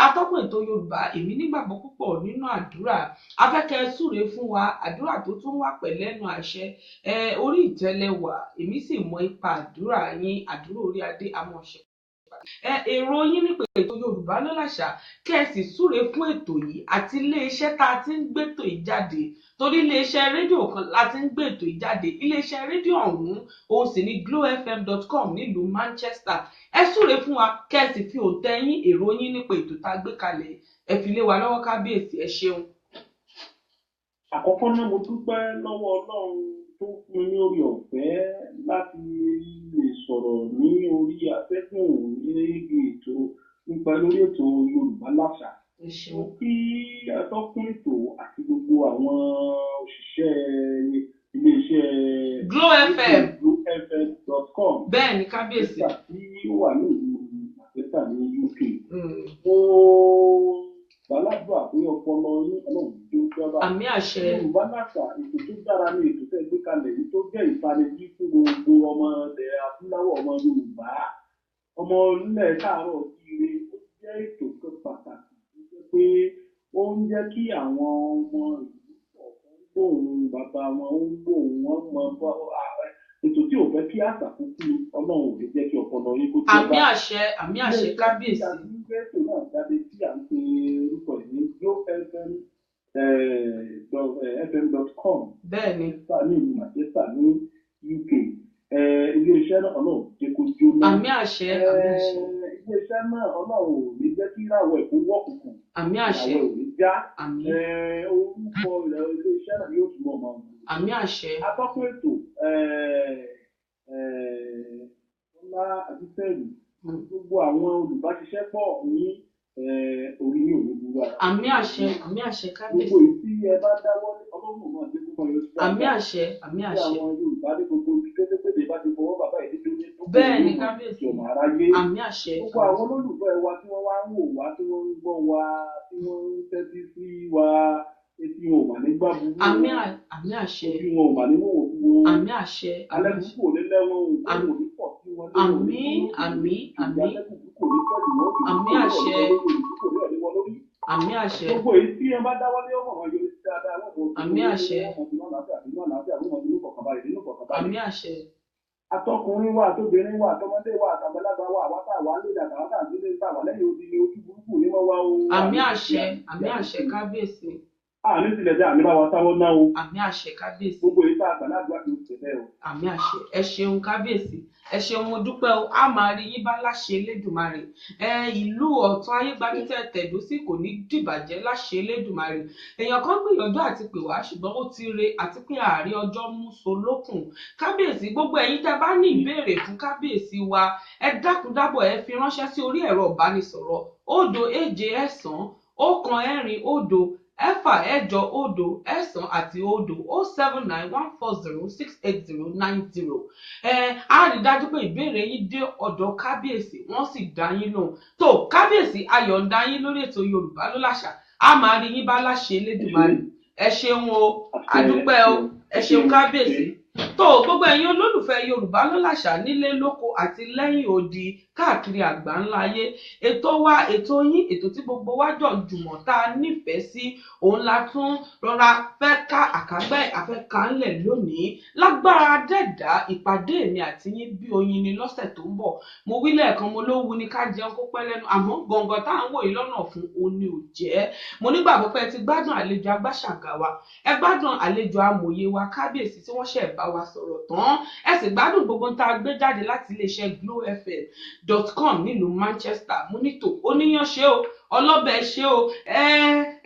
atọ́kùn ètò Yorùbá èmi nígbàgbọ́ púpọ̀ nínú àdúrà a fẹ́ kẹ́ ẹ súre fún wa àdúrà tó tún wà pẹ̀lẹ́nu àṣẹ orí ìtẹ́lẹ̀wà èmi sì mọ ipa àdúrà yín àdúrà orí adé amọ̀ṣẹ́ èrò yín nípa ètò Yorùbá ló láṣà kẹ́ẹ̀sì súre fún ètò yìí àti iléeṣẹ́ tá a ti ń gbétò ìjáde torí iléeṣẹ́ rédíò kan la ti ń gbétò ìjáde iléeṣẹ́ rédíò ọ̀hún òun sì ní glowfm.com nílùú Manchester ẹ súre fún wa kẹ́ẹ̀sì fi òǹtẹ̀ yín èrò yín nípa ètò tá a gbé kalẹ̀ ẹ fi lé wa lọ́wọ́ kábíyèsí ẹ ṣeun. Àkọ́kọ́ náà mo dúpẹ́ lọ́wọ́ Ọlọ́run tó fún mi ní orí ọ̀fẹ́ láti lè sọ̀rọ̀ ní orí afẹ́fẹ́ níbi ètò nípa lórí ètò Yorùbá Láṣà. Mo kí atọ́kùn ètò àti gbogbo àwọn òṣìṣẹ́ iléeṣẹ́ glowfm.com. Bẹ́ẹ̀ ni kábíyèsí. Tí ó wà ní ìlú Manchester ní UK. Mo gbàládùn àpéyọ ọpọlọ ní Ọlọ́run tó jọba. Àmì àṣẹ. Yorùbá Láṣà ètò tó dára ní ètò tẹ́ gbé kalẹ̀ yìí tó jẹ́ ìtanijí fún gbogbo ọmọ ilẹ̀ adúláwọ̀ ọmọ Yorùbá ọmọ ilẹ̀ káàárọ̀ ire ó jẹ́ ètò kan pàtàkì tó jẹ́ pé ó ń jẹ́ kí àwọn ọmọ ìlú ọ̀kan gbóhùn bàbá wọn ó ń gbóhùn wọn mọ ètò tí ò fẹ́ kí àṣà kúkú Ọlọ́run ò lè jẹ́ kí ọpọlọ yín kó jọba. Àmì àṣẹ kábíyèsí. Ètò náà jáde tí à ń pe orúkọ ìní glowfm.com. Bẹ́ẹ̀ni. Ní ìlú Manchester ní UK. Ilé-iṣẹ́ náà Ọlọ́run jẹ́ kó jóná. Àmì àṣẹ. Ilé-iṣẹ́ náà Ọlọ́run ò ní jẹ́ kí ìràwọ̀ ẹ̀kọ́ wọ́kùnkùn. Àmì àṣẹ. Ìràwọ̀ ò ní já. Àmì. Orúkọ ilé-iṣẹ́ náà yóò túbọ̀ máa wù. Àmì àṣẹ. Atọ́kùn ètò Ọlá Adífẹ́rù gbogbo àwọn olùbáṣiṣẹ́pọ̀ ní orí ní òní gbogbo ara. Àmì àṣẹ. Àmì àṣẹ kábíyèsí. Gbogbo èyí tí ẹ bá dáwọ́ ní Ọlọ́run náà ti fún ọyọ sí. Àmì àṣẹ. Àmì àṣẹ. Àwọn Yorùbá ní gbogbo ibi kétékété bá ti fọwọ́ bàbá ìdíje ní tó. Bẹ́ẹ̀ ni kábíyèsí. Ìjọba aráyé. Àmì àṣẹ. Gbogbo àwọn olólùfẹ́ wa tí wọ́n wá ń wò wá tí wọ́n ń gbọ́ wa tí wọ́n ń tẹ́tí sí wa etí wọn ò mà ní gbà burú. Àmì àṣẹ. Ojú wọn ò mà ní wọ́wọ́ fún wọn. Àmì àṣẹ. Alẹ́ kúkú ò ní lẹ́wọ̀n òun kò ní pọ̀ sí wọn. Àmì. Àmì àṣẹ. Àmì àṣẹ. Gbogbo èyí tí ẹ bá dáwọ́lé ọmọ wọn yóò ṣe dáadáa wọn. Àmì àṣẹ. Àmì àṣẹ. Atọkùnrin wa àtobìnrin wa àtọmọdé wa àtàgbàlagbà wa àwọn táwa lóde àtàwọn táwa nílé táwa lẹ́yìn odi ni ojú burúkú ní wọn wá o. Àmì àṣẹ. Àmì àṣẹ kábíyèsí. Àní tilẹ̀ jẹ́ àmì bá wa táwọn náà o. Àmì àṣẹ kábíyèsí. Gbogbo èyí tá a gbà lágbà tó ṣe bẹ́ẹ̀ o. Àmì àṣẹ. Ẹ ṣeun kábíyèsí. Ẹ ṣeun mo dúpẹ́ o, a máa rí yín bá láṣẹ Elédùmarè. Ìlú Ọ̀tún Ayégbájútẹ́ tẹ̀dó sí kò ní dìbàjẹ́ láṣẹ Elédùmarè. Èèyàn kan gbìyànjú àti pè wá ṣùgbọ́n ó ti re àti pé ààrẹ ọjọ́ mú so lókun. Kábíyèsí gbogbo ẹ̀yin tẹ́ bá ní ìbéèrè fún kábíyèsí wa ẹ dákun dábọ̀ ẹ fi ránṣẹ́ sí orí ẹ̀rọ ìbánisọ̀rọ̀ 07970 àti 07914068090. A rí dájú pé ìbéèrè yín dé ọ̀dọ̀ kábíyèsí wọ́n sì dá yín lóhùn. Tó kábíyèsí ayọ̀ǹda yín lórí ètò Yorùbá ló láṣà a máa rí yín bá láṣẹ Elédùmarè. Ẹ ṣeun o, adúpẹ́ o, ẹ ṣeun kábíyèsí. Tó gbogbo ẹ̀yin olólùfẹ́ Yorùbá ló láṣà nílé lóko àti lẹ́yìn odi káàkiri àgbáńlá ayé ètò wa ètò yín ètò tí gbogbo wa jọ jùmọ̀ tá a nífẹ̀ẹ́ sí òun la tún rọra fẹ́ ká àkágbẹ́ àfẹ́ká ńlẹ̀ lónìí lágbára dẹ́dà ìpàdé mi àti yín bí oyin ni lọ́sẹ̀ tó ń bọ̀ mo wí lẹ́ẹ̀kan mo ló wu ni ká jẹun kó pẹ́ lẹ́nu àmọ́ gbọ̀ngàn tá à ń wò yìí lọ́nà fún òní ò jẹ́ mo nígbàgbọ́ pé ẹ ti gbádùn àlejò agbáṣàgà wa ẹ gbádùn àlejò amòye wa kábíyèsí tí wọ́n ṣẹ̀ bá wa sọ̀rọ̀ tán ẹ sì gbádùn gbogbo tá a gbé jáde láti iléeṣẹ́ glowfm.com nílùú Manchester mo ní tò oníyàn ṣe o ọlọ́bẹ̀ ṣe o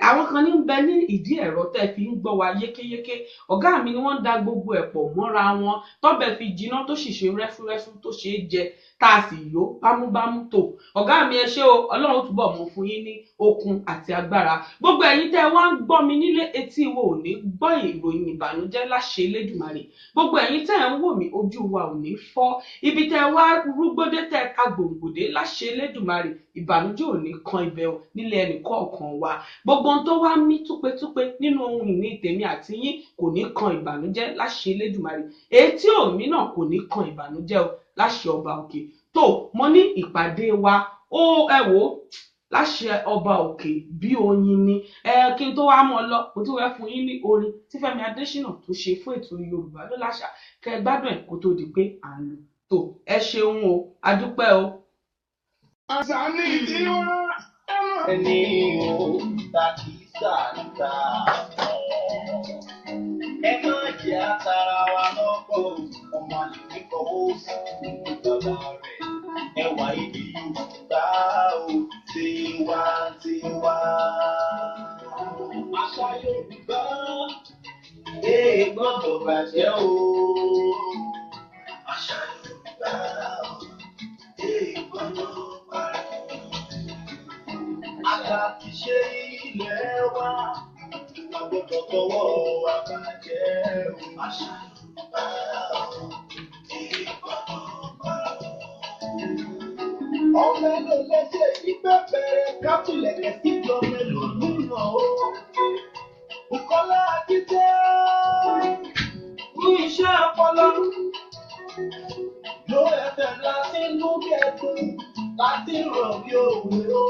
àwọn kan ní ń bẹ ní ìdí ẹ̀rọ tẹ́ fi ń gbọ́ wa yékéyéké ọ̀gá mi ni wọ́n ń da gbogbo ẹ̀ pọ̀ mọ́ra wọn tọ́bẹ̀ fi jiná tó sì ṣe rẹ́fúrẹ́fú tó ṣe é jẹ tá a sì yó bámúbámú tó ọ̀gá mi ẹ ṣé o ọlọ́run túbọ̀ mú fún yín ní okun àti agbára gbogbo ẹ̀yin tẹ́ wá ń gbọ́ mi nílé etí wo ò ní gbọ́ ìròyìn ìbànújẹ́ láṣẹ Elédùmarè gbogbo ẹ̀yin tẹ́ ń wò mí ojú wa ò ní fọ́ ibi tẹ́ wá rúgbódé tẹ́ ka gbòǹgbòdé láṣẹ Elédùmarè ìbànújẹ́ ò ní kan ibẹ̀ o nílé ẹnì kọ̀ọ̀kan wa gbogbo ohun tó wá mí túpetúpe nínú ohun ìní tèmi àti yín kò ní kan ìbànújẹ́ láṣẹ Elédùmarè èyí tí òmí náà kò ní kan ìbànújẹ́ o láṣẹ ọba òkè tó mo ní ìpàdé wa ó ẹ wò láṣẹ ọba òkè bí oyin ni kí n tó wá mọ lọ mo ti wẹ́ fún yín ní orin tí Fẹ́mi Adésínà tó ṣe fún ètò Yorùbá ló láṣà kẹ́ gbádùn ẹ̀ kó tó di pé à ń lò tó ẹ ṣeun o adúpẹ́ o. àṣà ní ìdíwọ́ ẹni ò ta kì í ṣàǹtà ẹ má jẹ́ àtàrà wa lọ́pọ̀ ọmọ àlè kíkọ́ ó sì bàbá rẹ̀ ẹwà ìdí Yorùbá ò tiwantiwa. àṣà Yorùbá gbọ́dọ̀ bàjẹ́ o. Àṣà Yorùbá gbọ́dọ̀ bàjẹ́. Àṣà àti ṣe ilẹ̀ wa àgbọ̀dọ̀ tọwọ́ wa bàjẹ́ o. Àṣà Yorùbá gbọ́dọ̀ bàjẹ́. Ọmọ ẹlò lẹ́sẹ̀ ìgbẹ́ bẹ̀rẹ̀ kápìlẹ̀kẹ̀ sí ìjọba ẹlò nínú o. Bùkọ́lá Akíntẹ́ ní iṣẹ́ ọpọlọ. Ló ẹ̀fẹ̀ láti lú bí ẹ̀dùn láti rọ̀ bí òwe o.